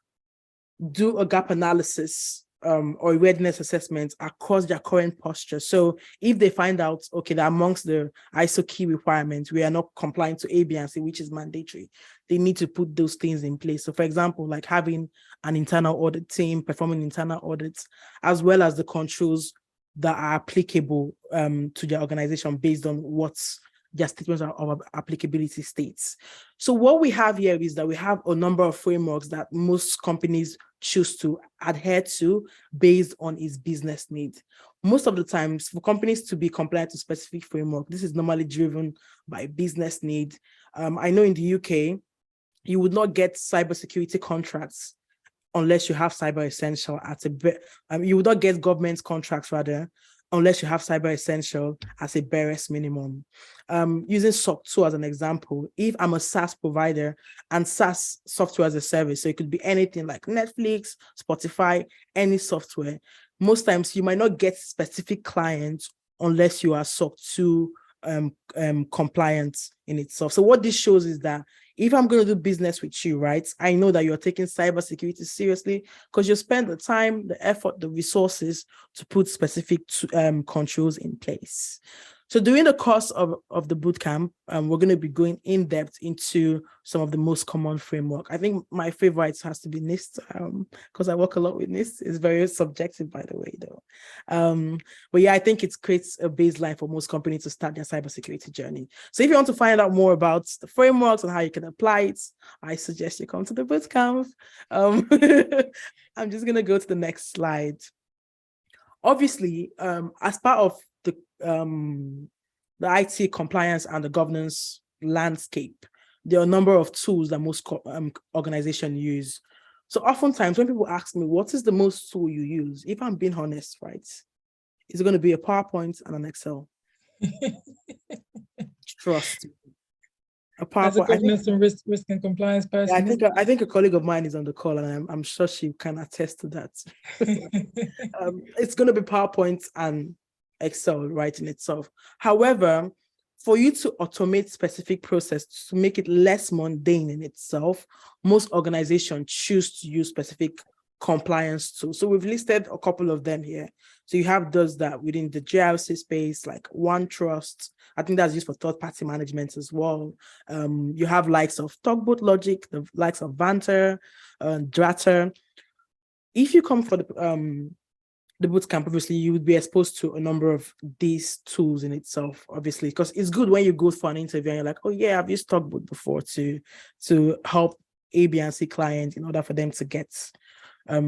do a gap analysis or readiness assessment across their current posture. So if they find out, okay, that amongst the ISO key requirements, we are not complying to A, B, and C, which is mandatory, they need to put those things in place. So for example, like having an internal audit team performing internal audits, as well as the controls that are applicable to their organization based on what's their statements of applicability states. So what we have here is that we have a number of frameworks that most companies choose to adhere to based on its business needs. Most of the times, for companies to be compliant to specific framework, this is normally driven by business need. I know in the UK, you would not get cybersecurity contracts unless you have cyber essential at you would not get government contracts rather unless you have cyber essential as a barest minimum. Using SOC 2 as an example, if I'm a SaaS provider and SaaS, software as a service, so it could be anything like Netflix, Spotify, any software, most times you might not get specific clients unless you are SOC 2 compliant in itself. So what this shows is that if I'm going to do business with you, right, I know that you're taking cybersecurity seriously because you spend the time, the effort, the resources to put specific controls in place. So during the course of the bootcamp, we're going to be going in depth into some of the most common framework. I think my favorite has to be NIST because I work a lot with NIST. It's very subjective, by the way, though. But yeah, I think it creates a baseline for most companies to start their cybersecurity journey. So if you want to find out more about the frameworks and how you can apply it, I suggest you come to the bootcamp. I'm just going to go to the next slide. Obviously, as part of the IT compliance and the governance landscape, there are a number of tools that most organizations use. So oftentimes when people ask me, what is the most tool you use? If I'm being honest, right, it's going to be a PowerPoint and an Excel. Trust me. As a governance and risk and compliance person. Yeah, I think a colleague of mine is on the call, and I'm sure she can attest to that. It's going to be PowerPoint and Excel right in itself. However, for you to automate specific process to make it less mundane in itself, most organizations choose to use specific compliance tools. So we've listed a couple of them here. So you have those that within the GRC space, like OneTrust. I think that's used for third-party management as well. You have likes of Tugboat Logic, the likes of Vanter, Dratter. If you come for the bootcamp, obviously you would be exposed to a number of these tools in itself, obviously, because it's good when you go for an interview and you're like, oh yeah, I've used Tugboat before to help A, B, and C clients in order for them to get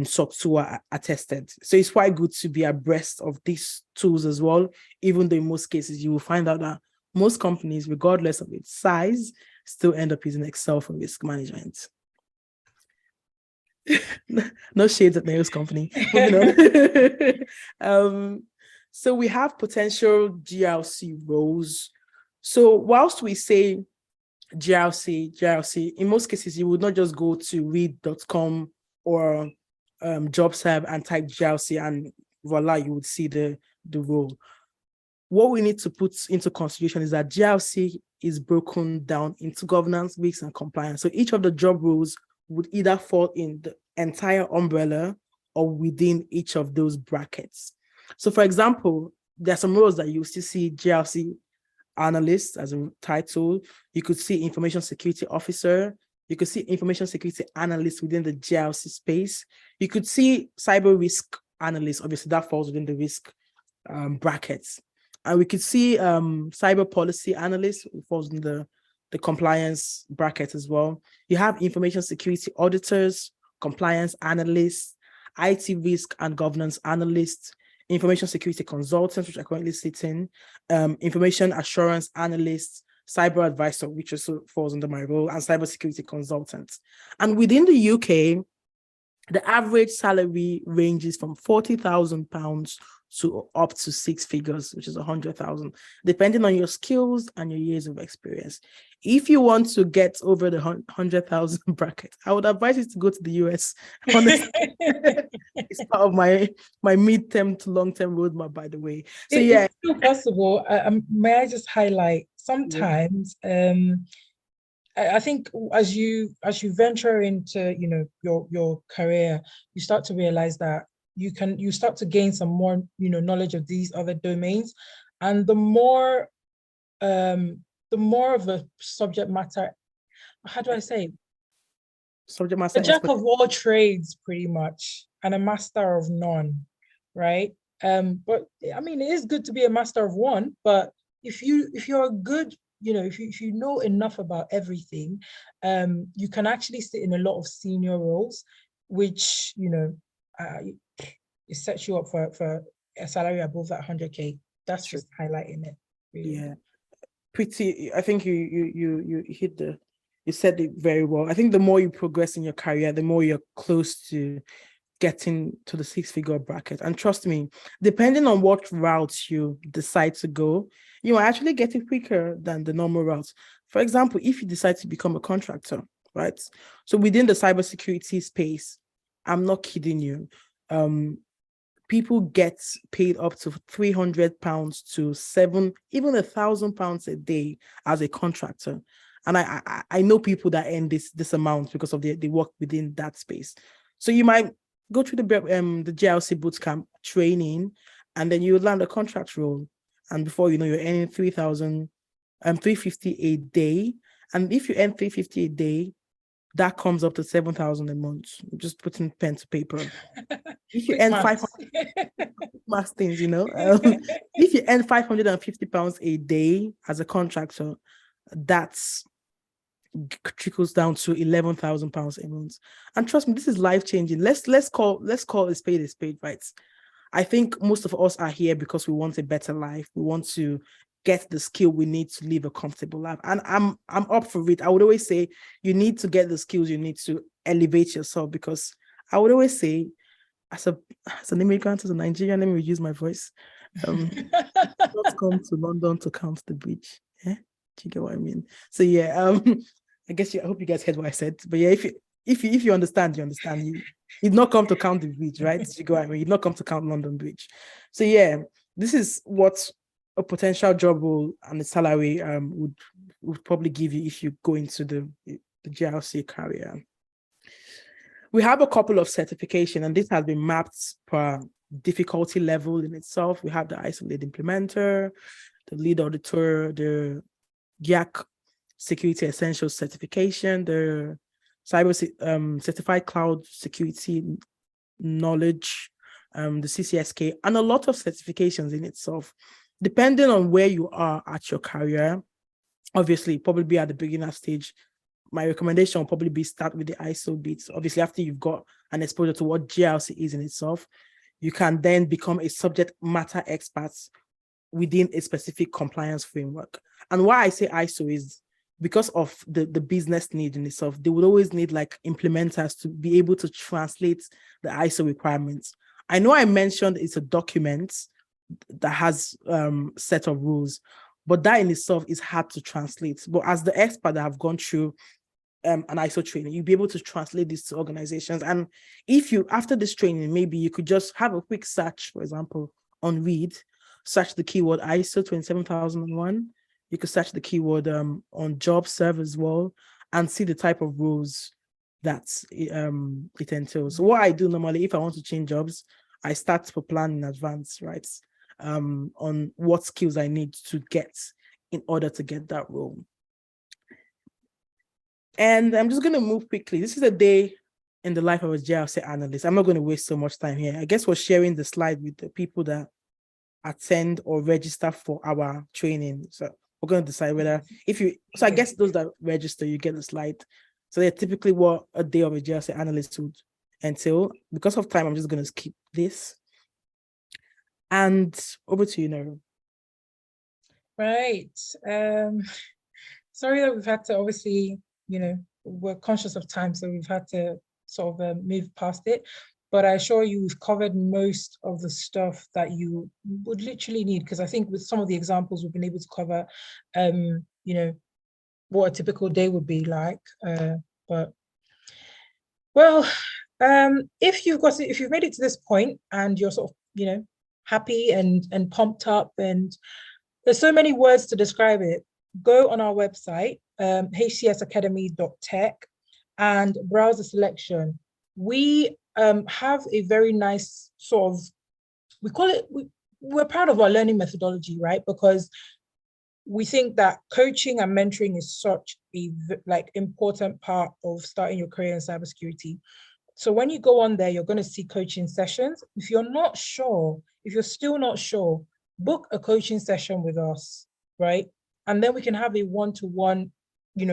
SOC 2 attested. So it's quite good to be abreast of these tools as well, even though in most cases you will find out that most companies, regardless of its size, still end up using Excel for risk management. No shades at Nails company. Moving on. So we have potential GRC roles. So whilst we say GRC, in most cases, you would not just go to read.com or Jumpstart and type GRC and voila, you would see the role. What we need to put into consideration is that GRC is broken down into governance, risk, and compliance. So each of the job roles would either fall in the entire umbrella or within each of those brackets. So for example, there are some roles that you still see GRC analyst as a title. You could see information security officer. You could see information security analyst within the GRC space. You could see cyber risk analyst. Obviously, that falls within the risk brackets. And we could see cyber policy analyst, who falls in the compliance bracket as well. You have information security auditors, compliance analysts, IT risk and governance analysts, information security consultants, which I currently sit in, information assurance analysts, cyber advisor, which also falls under my role, and cybersecurity consultants. And within the UK, the average salary ranges from £40,000 to up to 6 figures, which is 100,000, depending on your skills and your years of experience. If you want to get over the 100,000 bracket, I would advise you to go to the US. Honestly, it's part of my mid-term to long-term roadmap, by the way. So yeah, it's still possible. May I just highlight? Sometimes, I think as you venture into your career, you start to realize that you start to gain some more knowledge of these other domains, and the more of a subject matter, how do I say, subject matter a jack of all trades pretty much and a master of none, right? But I mean, it is good to be a master of one, but if you're a good, if you know enough about everything, you can actually sit in a lot of senior roles, which it sets you up for a salary above that 100K. That's Sure. just highlighting it, really. Yeah. I think you hit you said it very well. I think the more you progress in your career, the more you're close to getting to the 6-figure bracket. And trust me, depending on what route you decide to go, you will actually get it quicker than the normal routes. For example, if you decide to become a contractor, right? So within the cybersecurity space, I'm not kidding you. People get paid up to £300 to even £1,000 a day as a contractor. And I know people that earn this amount because of they work within that space. So you might go through the GRC bootcamp training, and then you land a contract role. And before you know, you're earning 350 a day. And if you earn 350 a day, that comes up to 7,000 a month. Just putting pen to paper. If you Quick earn maths. 500 max things, if you earn £550 a day as a contractor, that's trickles down to £11,000 a month. And trust me, this is life changing. Let's call a spade, right? I think most of us are here because we want a better life. We want to get the skill we need to live a comfortable life. And I'm up for it. I would always say you need to get the skills you need to elevate yourself, because I would always say, as an immigrant, as a Nigerian, let me reduce my voice. Not come to London to count the bridge. Yeah, do you get what I mean? So yeah, I guess I hope you guys heard what I said. But yeah, if you understand, you understand. You did not come to count the bridge, right? You go, I mean, you did not come to count London Bridge. So yeah, this is what a potential job role and the salary would probably give you if you go into the GRC career. We have a couple of certification, and this has been mapped per difficulty level in itself. We have the ISO lead implementer, the lead auditor, the GIAC security essentials certification, the cyber certified cloud security knowledge, the CCSK, and a lot of certifications in itself. Depending on where you are at your career, obviously, probably be at the beginner stage, my recommendation will probably be start with the ISO bits. Obviously, after you've got an exposure to what GRC is in itself, you can then become a subject matter expert within a specific compliance framework. And why I say ISO is because of the business need in itself. They would always need like implementers to be able to translate the ISO requirements. I know I mentioned it's a document that has set of rules, but that in itself is hard to translate. But as the expert that have gone through an ISO training, you'll be able to translate this to organizations. And if you, after this training, maybe you could just have a quick search, for example, on Read, search the keyword ISO 27001. You could search the keyword on Jumpstart as well, and see the type of rules that it entails. So what I do normally, if I want to change jobs, I start to plan in advance, right? On what skills I need to get in order to get that role. And I'm just going to move quickly. This is a day in the life of a GRC analyst. I'm not going to waste so much time here. I guess we're sharing the slide with the people that attend or register for our training. So we're going to decide whether I guess those that register, you get the slide. So they're typically what a day of a GRC analyst would entail. Because of time, I'm just going to skip this. And over to you, Nero. Right. Sorry that we've had to obviously, we're conscious of time, so we've had to sort of move past it. But I assure you, we've covered most of the stuff that you would literally need, because I think with some of the examples, we've been able to cover, what a typical day would be like. If you've made it to this point and you're sort of, happy and pumped up, and there's so many words to describe it, go on our website, hcsacademy.tech, and browse the selection. We have a very nice sort of, we call it, we're proud of our learning methodology, right? Because we think that coaching and mentoring is such a important part of starting your career in cybersecurity. So when you go on there, you're going to see coaching sessions. If you're not sure, if you're still not sure, book a coaching session with us, right? And then we can have a one-to-one,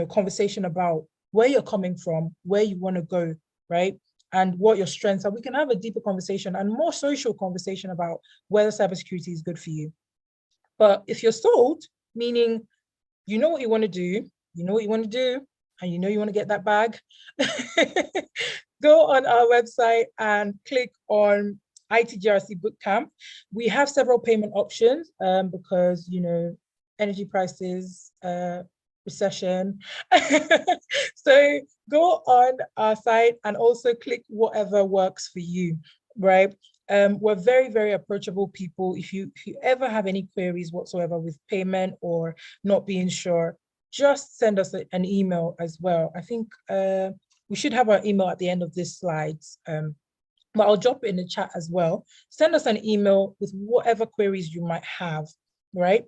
conversation about where you're coming from, where you want to go, right? And what your strengths are. We can have a deeper conversation and more social conversation about whether cybersecurity is good for you. But if you're sold, meaning you know what you want to do, and you want to get that bag, go on our website and click on IT-GRC Bootcamp. We have several payment options because, energy prices, recession. So go on our site and also click whatever works for you, right? We're very, very approachable people. If you ever have any queries whatsoever with payment or not being sure, just send us an email as well. I think we should have our email at the end of this slides, but I'll drop it in the chat as well. Send us an email with whatever queries you might have, right?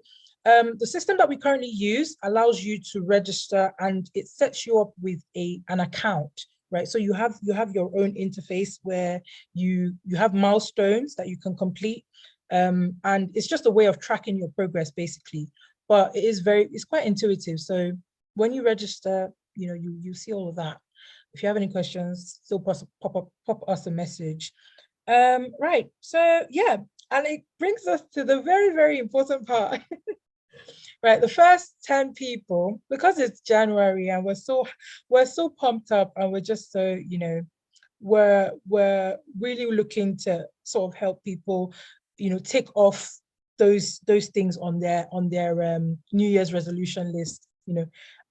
The system that we currently use allows you to register and it sets you up with an account, right? So you have your own interface where you have milestones that you can complete, and it's just a way of tracking your progress basically. But it's quite intuitive. So when you register, you see all of that. If you have any questions, still pop us a message. Right. So yeah, and it brings us to the very, very important part. Right, the first 10 people, because it's January and we're so pumped up and we're just so, we're really looking to sort of help people, tick off those things on their New Year's resolution list,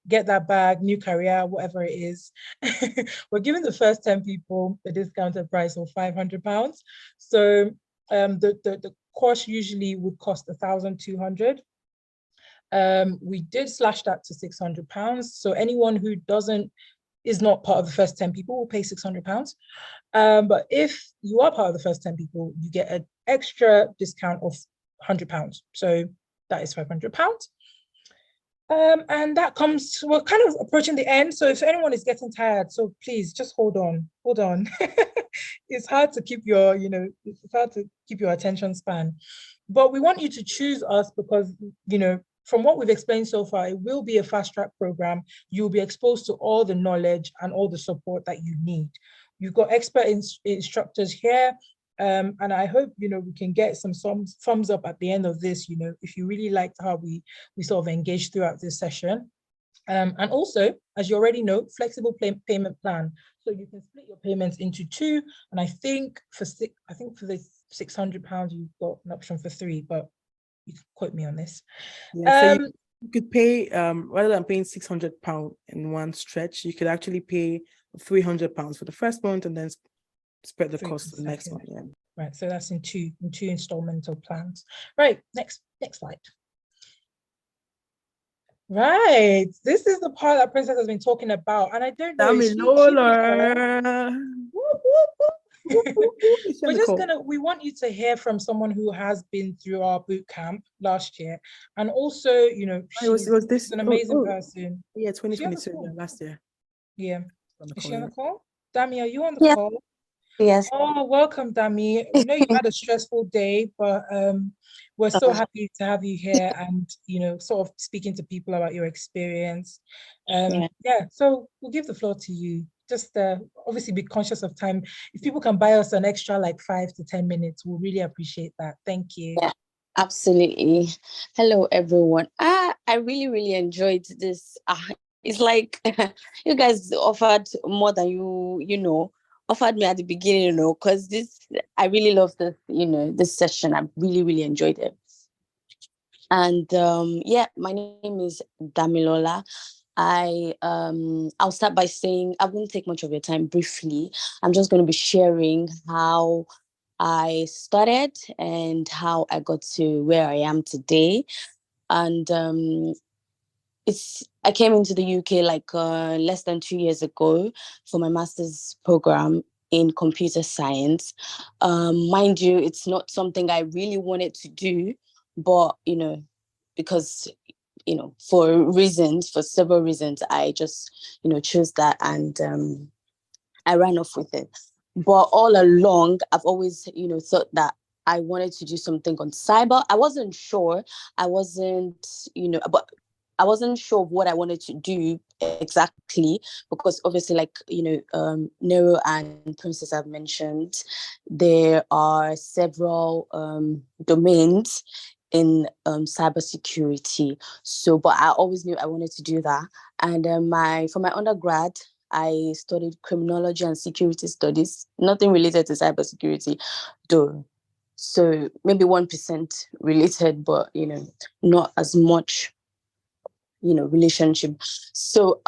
get that bag, new career, whatever it is. We're giving the first 10 people a discounted price of £500. So the course usually would cost 1,200. We did slash that to £600. So anyone who is not part of the first 10 people will pay £600. But if you are part of the first 10 people, you get an extra discount of £100. So that is £500. And that we're kind of approaching the end. So if anyone is getting tired, so please just hold on. It's hard to keep your attention span. But we want you to choose us because, from what we've explained so far, it will be a fast track program. You'll be exposed to all the knowledge and all the support that you need. You've got expert instructors here. And I hope, we can get some thumbs up at the end of this, if you really liked how we sort of engaged throughout this session. And also, as you already know, flexible payment plan. So you can split your payments into two. And I think for the £600, you've got an option for 3, but you can quote me on this. Yeah, so you could pay, rather than paying £600 in one stretch, you could actually pay £300 for the first month and then spread the cost for the next one. Yeah. Right. So that's in two installmental plans. Right. Next slide. Right. This is the part that Princess has been talking about. And I don't know. We want you to hear from someone who has been through our boot camp last year. And also, she's an amazing person. Yeah, 2022, last year. Yeah. Is she on the call? Dami, are you on the call? Yes. Oh, welcome, Dami. We know you had a stressful day, but we're so happy to have you here and, sort of speaking to people about your experience. So we'll give the floor to you. Just obviously be conscious of time. If people can buy us an extra like 5 to 10 minutes, we'll really appreciate that. Thank you. Yeah, absolutely. Hello, everyone. I really, really enjoyed this. It's like you guys offered more than you offered me at the beginning, because I really love this, this session. I really, really enjoyed it. And my name is Damilola. I'll start by saying I won't take much of your time. Briefly, I'm just going to be sharing how I started and how I got to where I am today. And I came into the UK like less than 2 years ago for my master's program in computer science. Mind you, it's not something I really wanted to do, but because for several reasons, I just chose that, and I ran off with it. But all along, I've always, thought that I wanted to do something on cyber. I wasn't sure. I wasn't, but I wasn't sure of what I wanted to do exactly, because obviously, like, Nero and Princess have mentioned, there are several domains in cybersecurity. So, but I always knew I wanted to do that. And for my undergrad, I studied criminology and security studies, nothing related to cybersecurity, though. So maybe 1% related, but not as much, relationship. So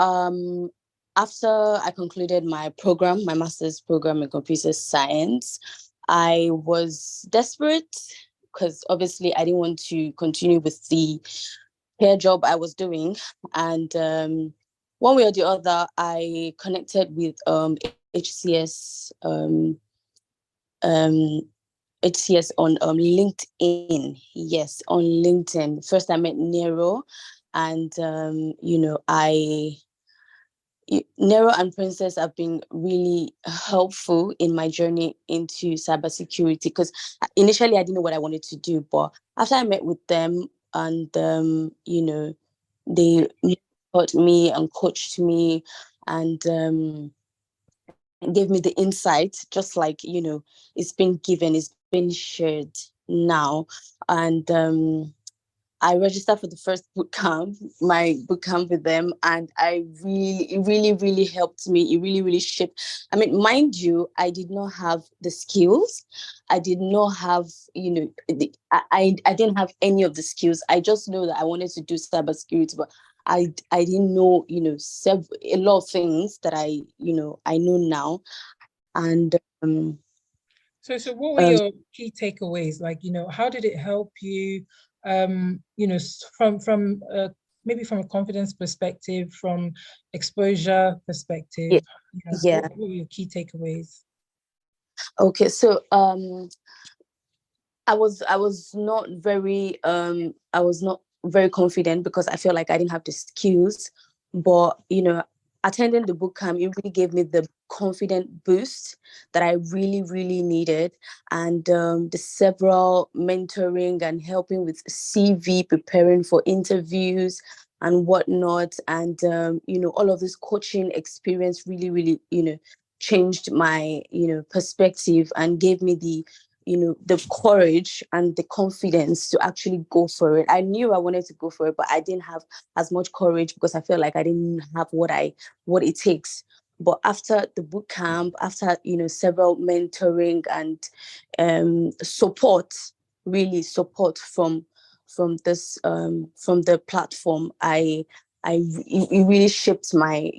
after I concluded my program, my master's program in computer science, I was desperate because obviously I didn't want to continue with the care job I was doing. And one way or the other, I connected with HCS um, HCS on LinkedIn. Yes, on LinkedIn. First, I met Nero, and Nero and Princess have been really helpful in my journey into cybersecurity, because initially I didn't know what I wanted to do, but after I met with them and they taught me and coached me and gave me the insight, just like it's been given, it's been shared now. And I registered for the first boot camp, my boot camp with them, and it really, really helped me. It really, really shaped. I mean, mind you, I did not have the skills. I did not have, I didn't have any of the skills. I just know that I wanted to do cybersecurity, but I didn't know, a lot of things that I know now. And So what were your key takeaways? Like, how did it help you? From maybe from a confidence perspective, from exposure perspective. Yeah. What were your key takeaways? Okay, so I was not very confident because I feel like I didn't have the skills, but attending the boot camp, it really gave me the confident boost that I really, really needed. And the several mentoring and helping with CV, preparing for interviews and whatnot, and all of this coaching experience really, really changed my perspective and gave me the courage and the confidence to actually go for it. I knew I wanted to go for it, but I didn't have as much courage because I felt like I didn't have what it takes. But after the boot camp, after several mentoring and support, really support from this from the platform, it really shaped my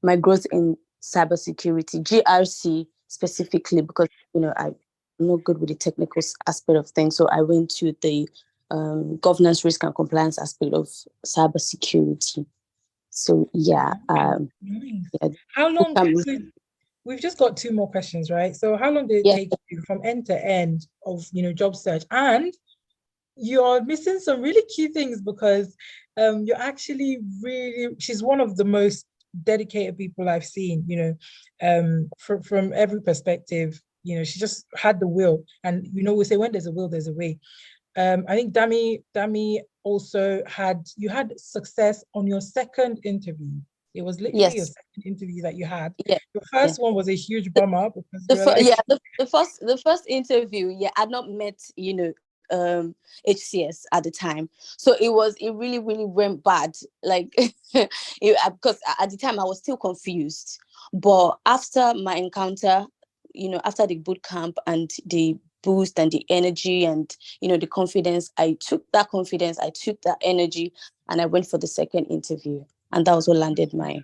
my growth in cybersecurity, GRC specifically, because I'm not good with the technical aspect of things. So I went to the governance, risk, and compliance aspect of cybersecurity. So yeah, Nice. yeah, How long? So we've just got two more questions, right? So how long did it yeah, take you from end to end of job search? And you're missing some really key things because you're actually really, she's one of the most dedicated people I've seen, from every perspective. She just had the will. And we say when there's a will, there's a way. I think Dami also you had success on your second interview. It was literally your yes, second interview that you had. yeah, Your yeah. first one was a huge bummer because you were like, Yeah, the first interview, yeah, I'd not met HCS at the time, so it really, really went bad, like because at the time I was still confused. But after my encounter, after the boot camp and the boost and the energy and the confidence, I took that confidence, I took that energy, and I went for the second interview, and that was what landed that's my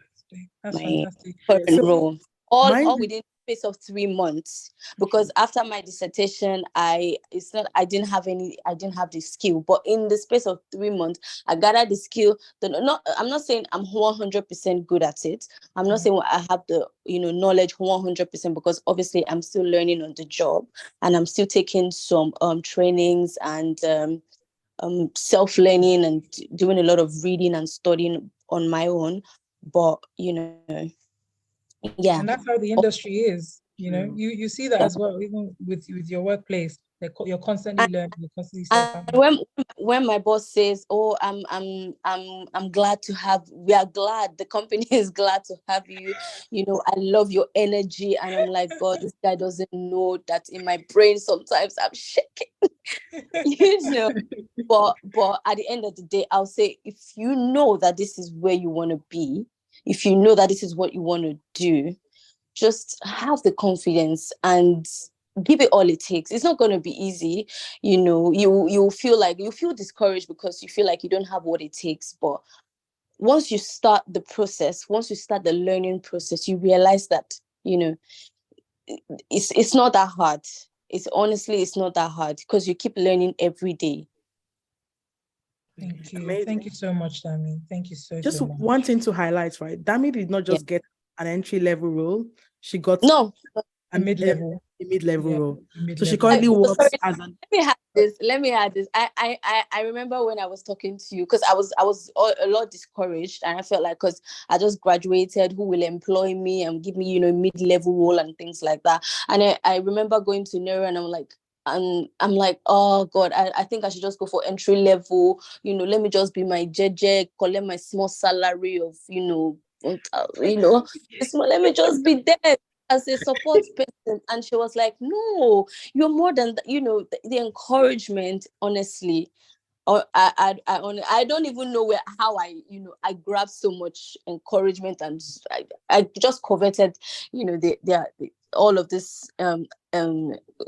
fantastic. current So role, all mine, within the space of 3 months. Because after my dissertation, I didn't have the skill, but in the space of 3 months I gathered the skill. I'm not saying I'm 100% good at it. I'm not saying I have the knowledge 100%, because obviously I'm still learning on the job, and I'm still taking some trainings and self-learning and doing a lot of reading and studying on my own. But Yeah. And that's how the industry is. You know, you see that as well, even with your workplace. You're constantly learning, you're constantly And self-learning. when my boss says, "Oh, I'm glad to have," we are glad. The company is glad to have you. You know, I love your energy, and I'm like, God, this guy doesn't know that in my brain sometimes I'm shaking. You know, but at the end of the day, I'll say, if you know that this is where you want to be, if you know that this is what you want to do, just have the confidence and give it all it takes. It's not going to be easy. You know, you feel discouraged because you feel like you don't have what it takes. But once you start the process, once you start the learning process, you realize that, you know, it's not that hard. It's not that hard because you keep learning every day. Thank you. Amazing. Thank you so much, Dami. Thank you so Just much. one thing to highlight, right? Dami did not just get an entry-level role. She got No, A mid-level. a mid-level Yeah, role. So mid-level. she currently works sorry, as an let me add this. I remember when I was talking to you, because I was a lot discouraged, and I felt like, because I just graduated, who will employ me and give me, you know, mid-level role and things like that. And I remember going to Nero, and I'm like, oh God, I think I should just go for entry level. You know, let me just be my JJ, collect my small salary of, let me just be there as a support person. And she was like, no, you're more than that. You know, the encouragement, honestly, or I don't even know how I grabbed so much encouragement, and I just coveted, you know, all of this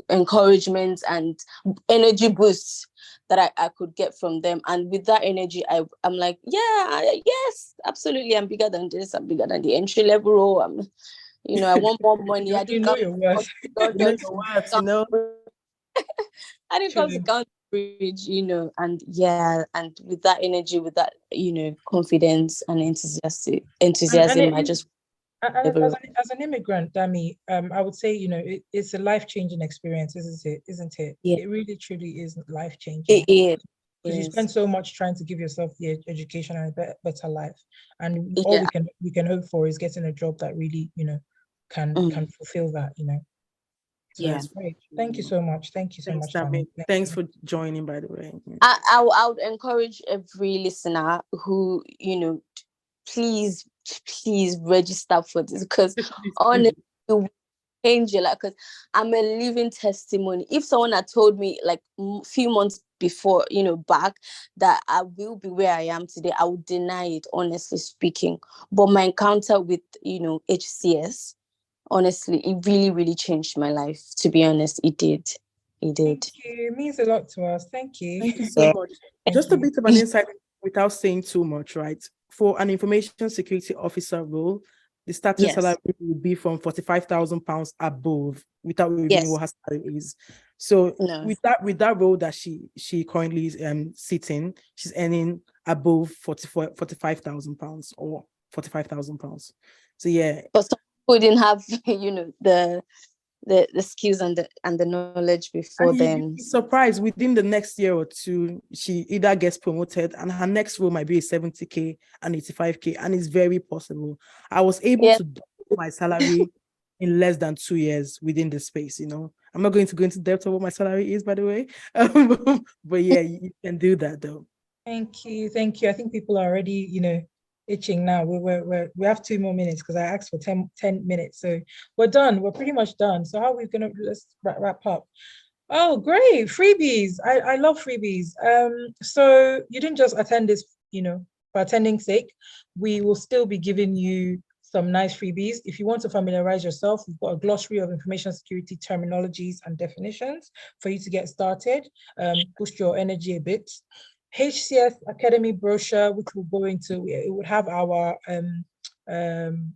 encouragement and energy boosts that I could get from them. And with that energy, I'm like, yes, absolutely, I'm bigger than this, I'm bigger than the entry level role. I want more money. I You didn't know count your worth. you know your worth, you know. I didn't come to count bridge, you know, and with that energy, with that, you know, confidence and And enthusiasm, it I is, just and never. as an immigrant, Dami, I would say, you know, it's a life-changing experience, isn't it? Isn't it? Yeah, It really truly is it life-changing, is. because you Yes. spend so much trying to give yourself the education and a better life, and all Yeah. we can hope for is getting a job that really, you know, can fulfill that, you know. So Yeah. it's great. Thank you so much. Thank you so Thanks, much, Dami. Dami. Thanks for joining, by the way. I would encourage every listener who, you know, please register for this, because Please honestly, do. it will change your life. Because I'm a living testimony. If someone had told me like a few months before, you know, back, that I will be where I am today, I would deny it, honestly speaking. But my encounter with, you know, HCS, honestly, it really, really changed my life. To be honest, it did. It Thank did. you. It means a lot to us. Thank you. Thank you so Yeah. much. Thank Just a you. bit of an insight without saying too much, right? For an information security officer role, the starting Yes. salary would be from £45,000 above, without revealing Yes. what her salary is. So No. with that role that she currently is sitting, she's earning above £45,000 or £45,000. So yeah, But some people didn't have, you know, the skills and the knowledge before and you'd then. be surprised, within the next year or two, she either gets promoted and her next role might be a 70K and 85K. And it's very possible. I was able Yeah. to double my salary in less than 2 years within the space, you know. I'm not going to go into depth of what my salary is, by the way. But yeah, you can do that though. Thank you. Thank you. I think people are already, you know, itching now. We have 2 more minutes because I asked for 10 minutes. So we're done. We're pretty much done. So how are we gonna, let's wrap up. Oh, great. Freebies. I love freebies. So you didn't just attend this, you know, for attending sake. We will still be giving you some nice freebies. If you want to familiarize yourself, we've got a glossary of information security terminologies and definitions for you to get started, boost your energy a bit. HCS Academy brochure, which will go into, it would have our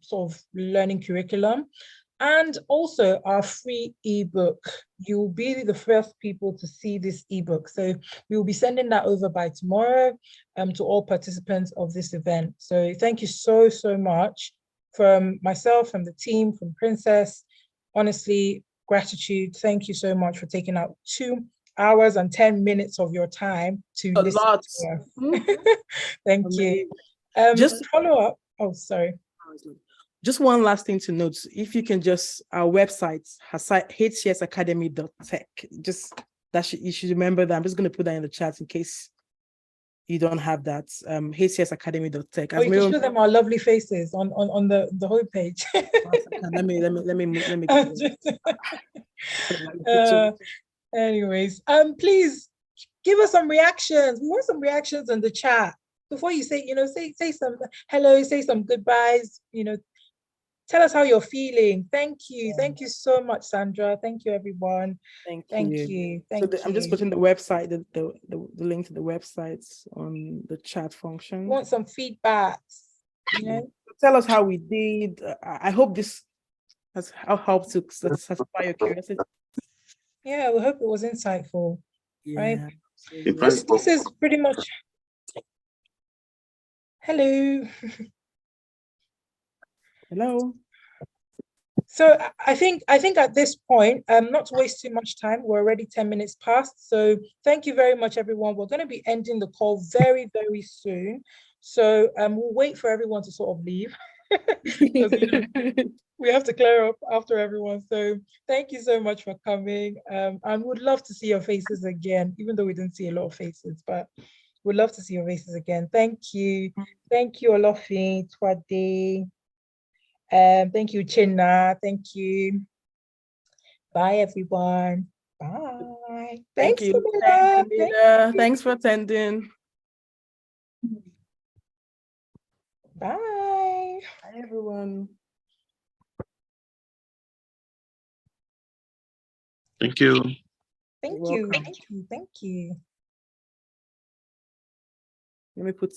sort of learning curriculum, and also our free ebook. You'll be the first people to see this ebook. So we will be sending that over by tomorrow to all participants of this event. So thank you so, so much from myself, from the team, from Princess. Honestly, gratitude. Thank you so much for taking out 2 hours and 10 minutes of your time to A listen lot. to us. Mhm. Thank Amazing. you. Just Follow up. Oh, sorry. Just one last thing to note, if you can just, our website, hcsacademy.tech, just you should remember that. I'm just going to put that in the chat in case you don't have that. hcsacademy.tech. Or you can show them our lovely faces on the homepage. let me Anyways, please give us some reactions. We want some reactions in the chat before you say, say some hello, say some goodbyes, tell us how you're feeling. Thank you. Thank you so much, Sandra. Thank you, everyone. Thank you. I'm just putting the website, the link to the websites on the chat function. We want some feedback. Tell us how we did. I hope this has helped to satisfy your curiosity. Yeah, we hope it was insightful. Right? This is pretty much. Hello. Hello. So I think at this point, not to waste too much time, we're already 10 minutes past. So thank you very much, everyone. We're going to be ending the call very, very soon. So we'll wait for everyone to sort of leave. We have to clear up after everyone. So thank you so much for coming. And would love to see your faces again, even though we didn't see a lot of faces, but we'd love to see your faces again. Thank you. Thank you, Olofi, Twade. Thank you, Chinna. Thank you. Bye, everyone. Bye. Thank you. Thanks for attending. Bye. Bye, everyone. Thank you. Thank you. Thank you. Thank you. Let me put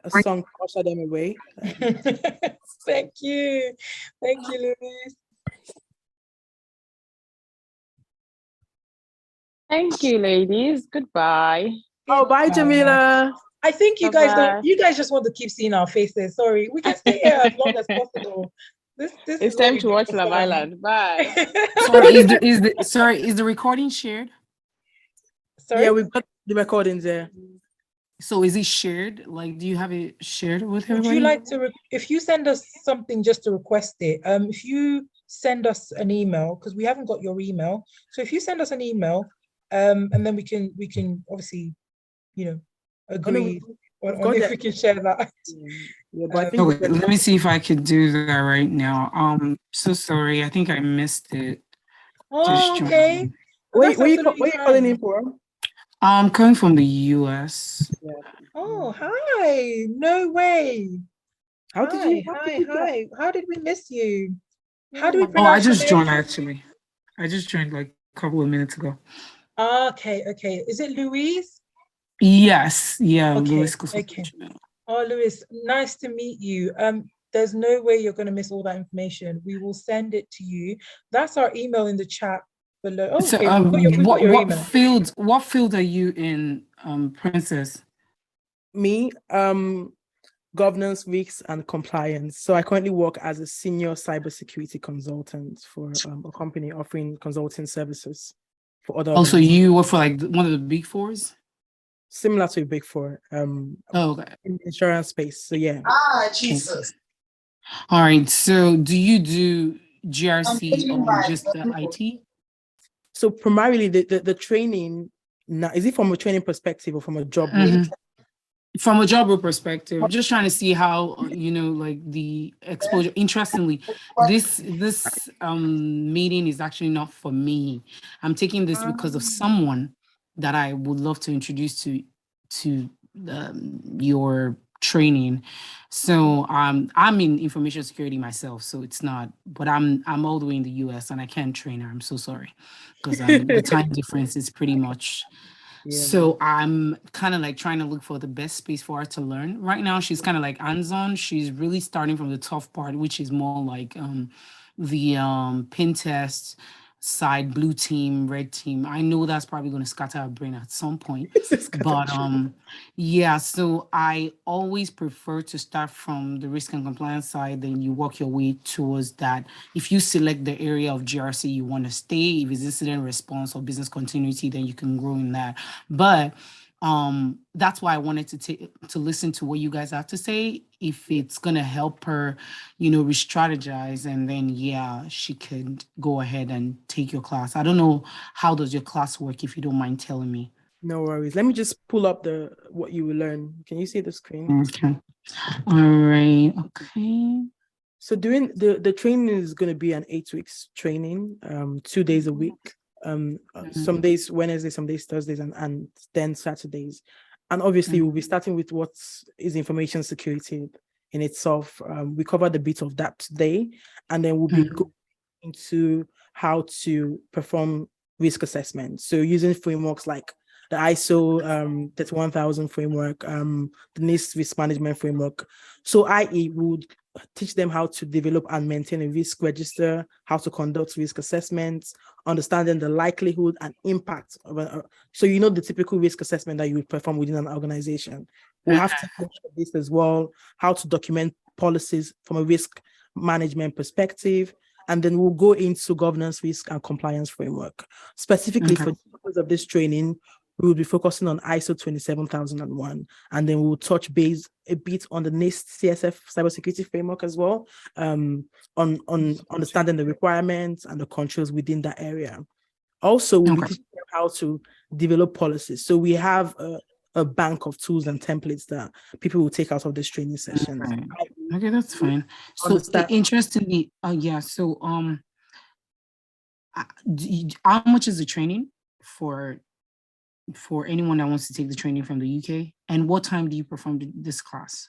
a song to usher them away. Thank you. Thank you, Louise. Thank you, ladies. Goodbye. Oh, bye, Jamila. I think you guys don't. You guys just want to keep seeing our faces. Sorry, we can stay here as long as possible. This it's time to watch Love Island. Bye. Sorry, is the recording shared? Sorry? Yeah, we've got the recordings there. So is it shared? Like, do you have it shared with everybody? Would you like to, if you send us something just to request it, if you send us an email, because we haven't got your email. So if you send us an email, and then we can obviously, agree on if we can share that. Yeah, but I think let me see if I could do that right now. So sorry, I think I missed it. Oh, okay. Where you calling in from? I'm coming from the US. Yeah. Oh, hi. No way. How did we miss you? How do we pronounce I just joined actually. I just joined like a couple of minutes ago. Okay. Is it Louise? Yes. Yeah. Okay. Louise. Okay. Oh, Louise, nice to meet you. There's no way you're going to miss all that information. We will send it to you. That's our email in the chat below. Oh, so, okay. What field are you in, Princess? Me, governance, risks, and compliance. So I currently work as a senior cybersecurity consultant for a company offering consulting services for other. Also, you work for like one of the big fours? Similar to a big four. Okay. In the insurance space. So yeah. Jesus. All right. So do you do GRC or just IT? So primarily the training now, is it from a training perspective or from a job? From a job role perspective, just trying to see how, like the exposure. Interestingly, this meeting is actually not for me. I'm taking this because of someone that I would love to introduce to your training. So I'm in information security myself, so it's not. But I'm all the way in the US and I can't train her. I'm so sorry because the time difference is pretty much. Yeah. So I'm kind of like trying to look for the best space for her to learn. Right now, she's kind of like hands-on. She's really starting from the tough part, which is more like the pin test side, blue team, red team. I know that's probably going to scatter her brain at some point. But yeah, so I always prefer to start from the risk and compliance side, then you work your way towards that. If you select the area of GRC you want to stay, if it's incident response or business continuity, then you can grow in that. But That's why I wanted to listen to what you guys have to say. If it's gonna help her, re-strategize, and then she could go ahead and take your class. I don't know, how does your class work, if you don't mind telling me? No worries. Let me just pull up what you will learn. Can you see the screen? Okay. All right. Okay. So during the training is going to be an 8 weeks training, 2 days a week. Some days Wednesday, some days Thursdays, and then Saturdays. And obviously we'll be starting with what is information security in itself. We covered a bit of that today, and then we'll be going into how to perform risk assessment. So using frameworks like the ISO 31000 framework, the NIST risk management framework. So i.e. would teach them how to develop and maintain a risk register, how to conduct risk assessments, understanding the likelihood and impact of so the typical risk assessment that you would perform within an organization. We'll have to teach this as well, how to document policies from a risk management perspective, and then we'll go into governance, risk, and compliance framework. Specifically for the purpose of this training, we will be focusing on ISO 27001, and then we'll touch base a bit on the NIST CSF cybersecurity framework as well, on understanding the requirements and the controls within that area. Also, we'll be teaching them how to develop policies. So we have a bank of tools and templates that people will take out of this training session. Okay, that's fine. So interestingly, so how much is the training for anyone that wants to take the training from the UK, and what time do you perform this class?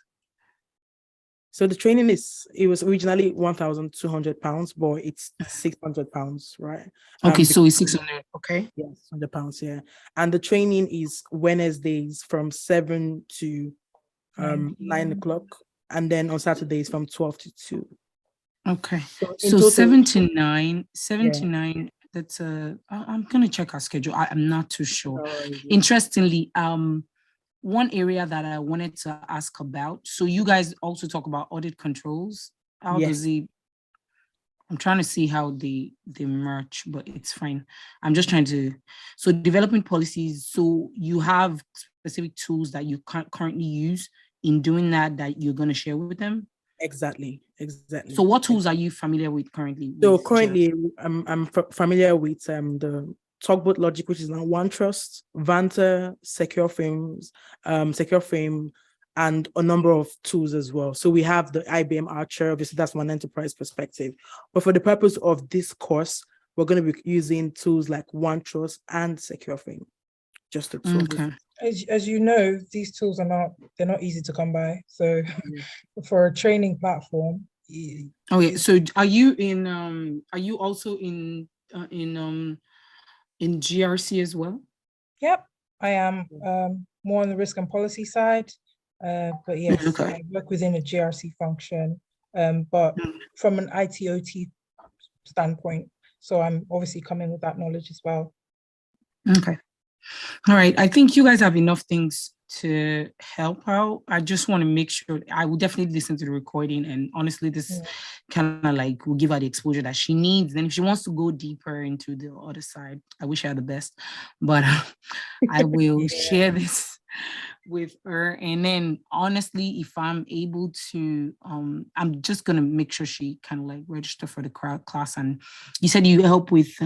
So the training it was originally £1,200, but it's £600, right? Okay, so it's 600. Okay. Yes, £100, yeah. And the training is Wednesdays from 7 to 9 o'clock, and then on Saturdays from 12 to 2. Okay. So total, 7 to 9. That's I'm gonna check our schedule. I'm not too sure. Interestingly, one area that I wanted to ask about. So you guys also talk about audit controls. How does it? I'm trying to see how they merge, but it's fine. I'm just trying to. So developing policies. So you have specific tools that you currently use in doing that you're going to share with them. Exactly. So what tools are you familiar with currently? So currently, I'm familiar with the Tugboat Logic, which is now OneTrust, Vanta, Secure Frame, and a number of tools as well. So we have the IBM Archer. Obviously, that's from an enterprise perspective. But for the purpose of this course, we're going to be using tools like OneTrust and Secure Frame. Just the two. Okay. As you know, these tools they're not easy to come by. So for a training platform. So are you also in GRC as well? Yep, I am more on the risk and policy side. But yes, I work within a GRC function, but from an ITOT standpoint. So I'm obviously coming with that knowledge as well. Okay. All right. I think you guys have enough things to help out. I just want to make sure I will definitely listen to the recording, and honestly, this kind of like will give her the exposure that she needs. And if she wants to go deeper into the other side, I wish her the best, but I will share this with her. And then honestly, if I'm able to, I'm just gonna make sure she kind of like register for the class. And you said you help with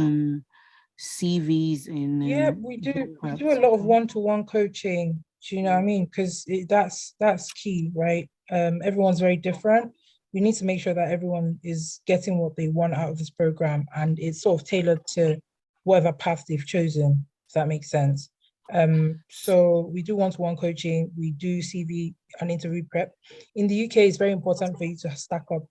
CVs and we do a lot of one-to-one coaching. Do you know what I mean? Because that's key, right? Everyone's very different. We need to make sure that everyone is getting what they want out of this program, and it's sort of tailored to whatever path they've chosen, if that makes sense. So we do one-to-one coaching, we do CV and interview prep. In the UK, it's very important for you to stack up,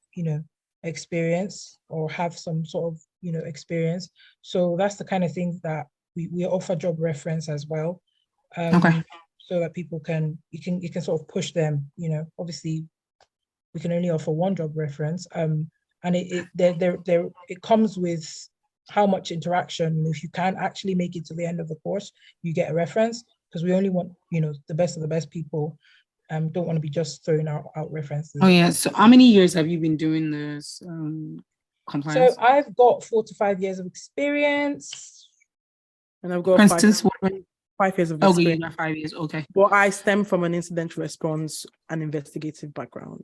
experience or have some sort of, experience. So that's the kind of thing that we offer job reference as well. So that people you can sort of push them, obviously we can only offer one job reference. And it comes with how much interaction. If you can actually make it to the end of the course, you get a reference, because we only want, the best of the best people. Don't want to be just throwing out references. Oh yeah. So how many years have you been doing this compliance? So I've got 4 to 5 years of experience. And I've got for instance, 5 years of Okay, you experience. got 5 years. Okay. But I stem from an incident response and investigative background.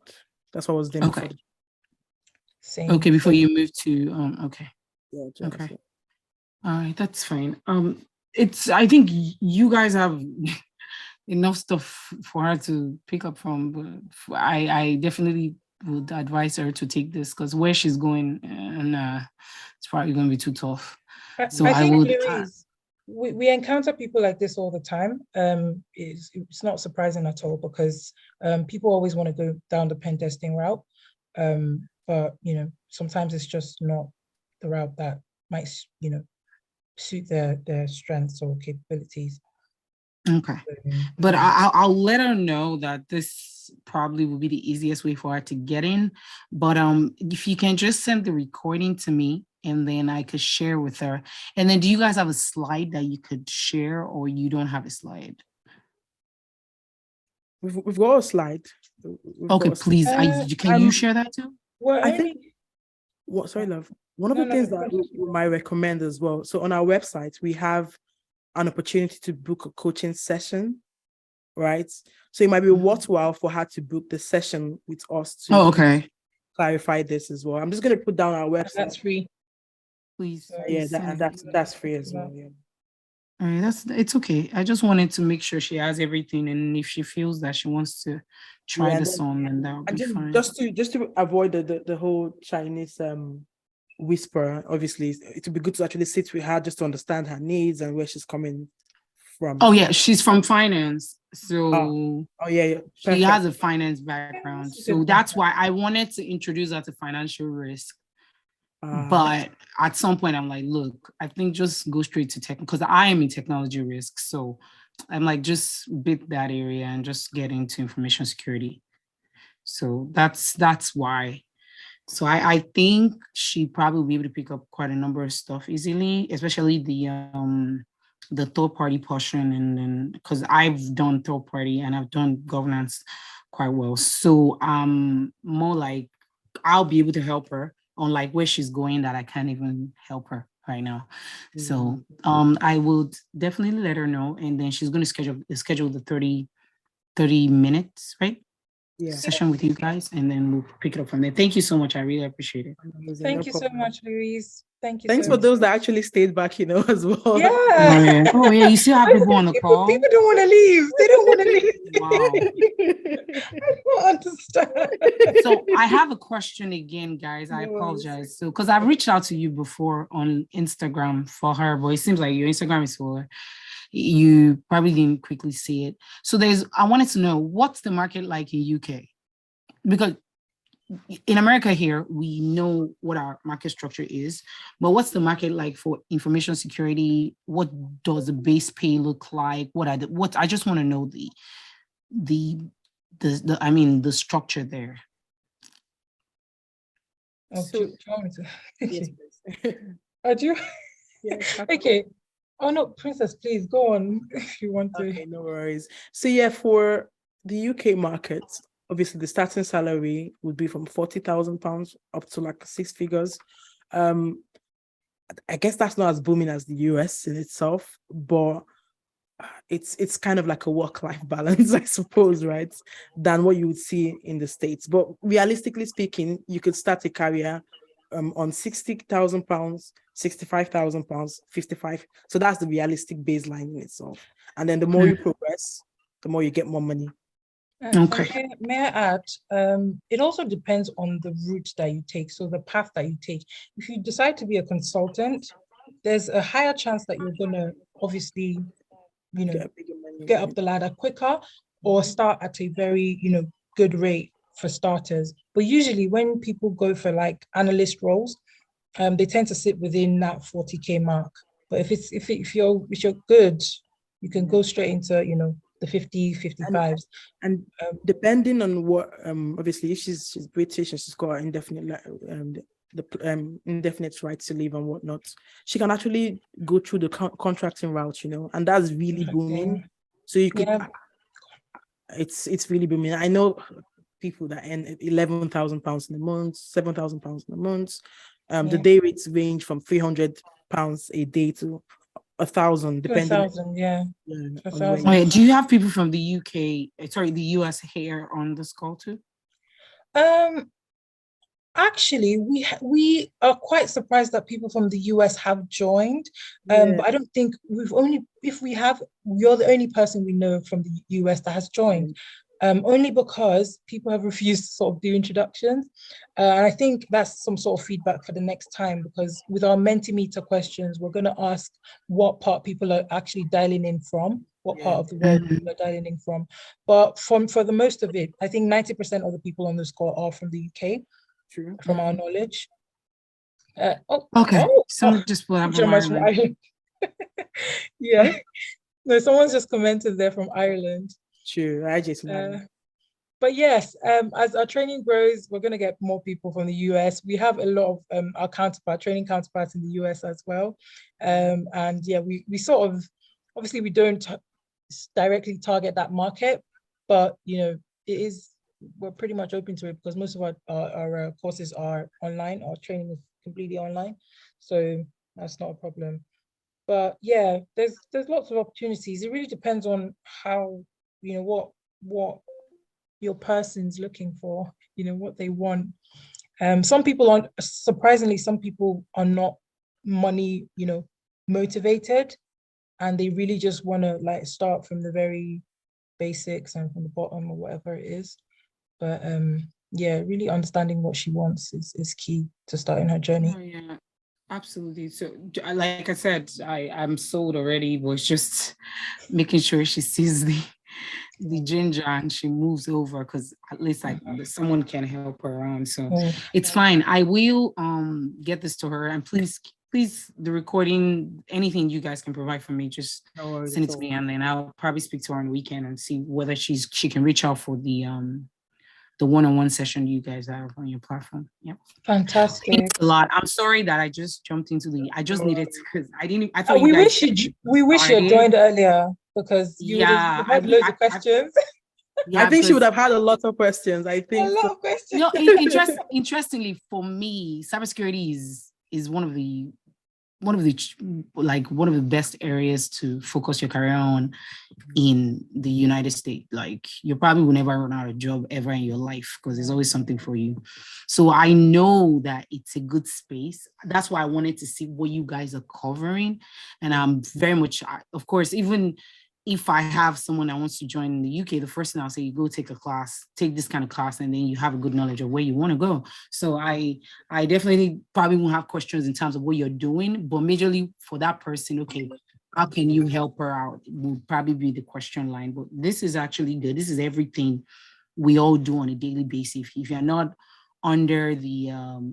That's what I was doing Okay. before. Same. Okay, before you move to okay. Yeah, Okay. GRC. All right, that's fine. I think you guys have enough stuff for her to pick up from, but I definitely would advise her to take this because where she's going, and it's probably going to be too tough. So I I think, would. Louise, we encounter people like this all the time. It's not surprising at all because people always want to go down the pen testing route. But sometimes it's just not the route that might suit their strengths or capabilities. Okay. But I'll let her know that this probably will be the easiest way for her to get in. But if you can just send the recording to me and then I could share with her. And then do you guys have a slide that you could share or you don't have a slide? We've got a slide. Okay, please. Can you share that too? Well, I think what sorry, love. One of the things that we might recommend as well. So on our website, we have an opportunity to book a coaching session, right? So it might be worthwhile for her to book the session with us to okay. clarify this as well. I'm just going to put down our website. That's free. Please. Yeah, that's free as well. Yeah. All right, it's okay. I just wanted to make sure she has everything, and if she feels that she wants to try this on, then that would be fine. Just to avoid the whole Chinese whisper, obviously, it would be good to actually sit with her just to understand her needs and where she's coming from. Oh yeah, she's from finance, so yeah. She has a finance background, so that's why I wanted to introduce her to financial risk. But at some point, I'm like, look, I think just go straight to tech because I am in technology risk. So I'm like, just bit that area and just get into information security. So that's why. So I think she probably will be able to pick up quite a number of stuff easily, especially the third party portion, and then because I've done third party and I've done governance quite well. So more like I'll be able to help her on like where she's going that I can't even help her right now. So I would definitely let her know, and then she's going to schedule the 30 minutes, right? Yeah. Session with you guys, and then we'll pick it up from there. Thank you so much. I really appreciate it. Thank you so much, Louise. Thank you. Thanks for those that actually stayed back, as well. Yeah. Oh yeah, you still have people on the call. People don't want to leave. They don't want to leave. Wow. I don't understand. So I have a question again, guys. I apologize. So because I've reached out to you before on Instagram for her, but it seems like your Instagram is full. You probably didn't quickly see it. So I wanted to know, what's the market like in UK? Because in America here, we know what our market structure is, but what's the market like for information security? What does the base pay look like? I just want to know the structure there. Do you want me to? Yes, do you? Yes. Okay. Oh no, Princess, please go on if you want to. Okay, no worries. So yeah, for the UK market, obviously the starting salary would be from £40,000 up to like 6 figures. I guess that's not as booming as the US in itself, but it's kind of like a work-life balance, I suppose, right? Than what you would see in the States. But realistically speaking, you could start a career on £60,000, £65,000, 55. So that's the realistic baseline in itself. And then the more you progress, the more you get more money. Okay. May I add, it also depends on the route that you take, so the path that you take. If you decide to be a consultant, there's a higher chance that you're going to obviously, get up the ladder quicker or start at a very, good rate for starters. But usually when people go for like analyst roles, they tend to sit within that 40K mark. But if you're good, you can go straight into, the 50, 55s. And depending on what, obviously, if she's British and she's got indefinite, indefinite right to leave and whatnot, she can actually go through the contracting route, and that's really booming. So you could, it's really booming. I know people that earn £11,000 in a month, £7,000 in a month. The day rates range from £300 a day to 1,000, To depending 1,000, yeah. yeah, To on 1,000. where. Oh, yeah. Do you have people from the UK, sorry, the US here on this call too? Actually, we are quite surprised that people from the US have joined. Yeah. But I don't think you're the only person we know from the US that has joined. Only because people have refused to sort of do introductions. And I think that's some sort of feedback for the next time, because with our Mentimeter questions, we're going to ask what part people are actually dialing in from, what part of the world people are dialing in from. But for the most of it, I think 90% of the people on this call are from the UK. True. From our knowledge. Okay. Someone just put up from Gemma's from Ireland. Ireland. Yeah. No, someone's just commented there from Ireland. True. I just But yes, as our training grows, we're going to get more people from the US. We have a lot of our training counterparts in the US as well. And yeah, we sort of, obviously we don't directly target that market, but you know, we're pretty much open to it because most of our courses are online. Our training is completely online, so that's not a problem. But yeah, there's lots of opportunities. It really depends on how, you know, what your person's looking for, you know, what they want. Some people aren't, surprisingly, some people are not money, you know, motivated, and they really just want to like start from the very basics and from the bottom or whatever it is. But yeah, really understanding what she wants is key to starting her journey. Oh, yeah, absolutely. So like I said, I'm sold already, but it's just making sure she sees the ginger and she moves over, because at least someone can help her around. So it's fine. I will get this to her, and please the recording, anything you guys can provide for me, just send it to me, and then I'll probably speak to her on the weekend and see whether she can reach out for the one-on-one session you guys have on your platform. Yep. Fantastic. Thanks a lot. I'm sorry that I just jumped into I just needed to, because I thought we you guys wish you had joined earlier, because you would have had loads of questions. I think she would have had a lot of questions. I think a lot of questions. No, interestingly, for me, cybersecurity is one of the best areas to focus your career on in the United States. Like, you probably will never run out of job ever in your life, because there's always something for you. So I know that it's a good space. That's why I wanted to see what you guys are covering. And I'm very much, of course, even if I have someone that wants to join in the UK, the first thing I'll say, you go take this kind of class, and then you have a good knowledge of where you want to go. So I definitely probably won't have questions in terms of what you're doing, but majorly for that person, okay, how can you help her out will probably be the question line. But this is actually good. This is everything we all do on a daily basis. If you're not under the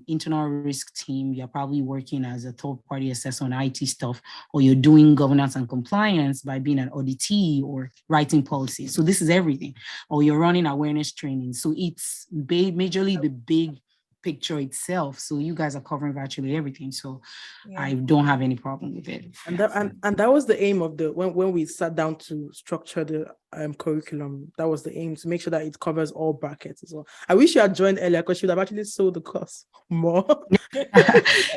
internal risk team, you're probably working as a third-party assessor on IT stuff, or you're doing governance and compliance by being an auditee or writing policies. So this is everything. Or you're running awareness training. So it's majorly the big picture itself. So you guys are covering virtually everything. So I don't have any problem with it. And that was the aim of when we sat down to structure the curriculum. That was the aim, to make sure that it covers all brackets as well. I wish you had joined earlier, because she would have actually sold the course more.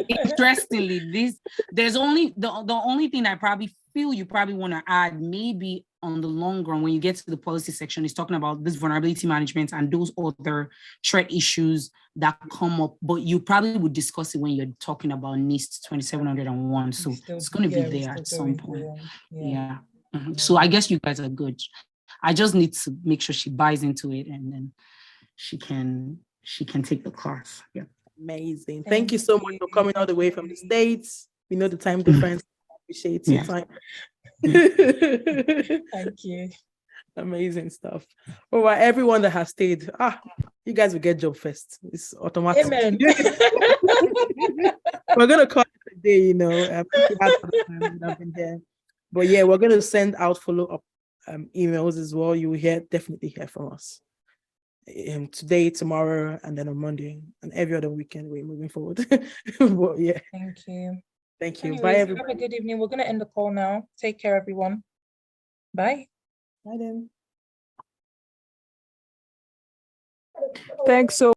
Interestingly, there's only the only thing I probably feel you probably want to add, maybe on the long run, when you get to the policy section, is talking about this vulnerability management and those other threat issues that come up, but you probably would discuss it when you're talking about NIST 2701. So it's going to be there at some point. Yeah. So I guess you guys are good. I just need to make sure she buys into it, and then she can take the class. Yeah. Amazing. Thank you so much for coming all the way from the States. We know the time difference. Appreciate your time. Thank you. Amazing stuff. All right, everyone that has stayed, you guys will get job first. It's automatic. Amen. We're gonna call it a day, you know. I've been there. But yeah, we're gonna send out follow-up emails as well. You will definitely hear from us today, tomorrow, and then on Monday, and every other weekend. We're moving forward. But yeah. Thank you. Thank you. Anyways, Bye, everybody. have a good evening. We're going to end the call now. Take care, everyone. Bye. Bye then. Thanks so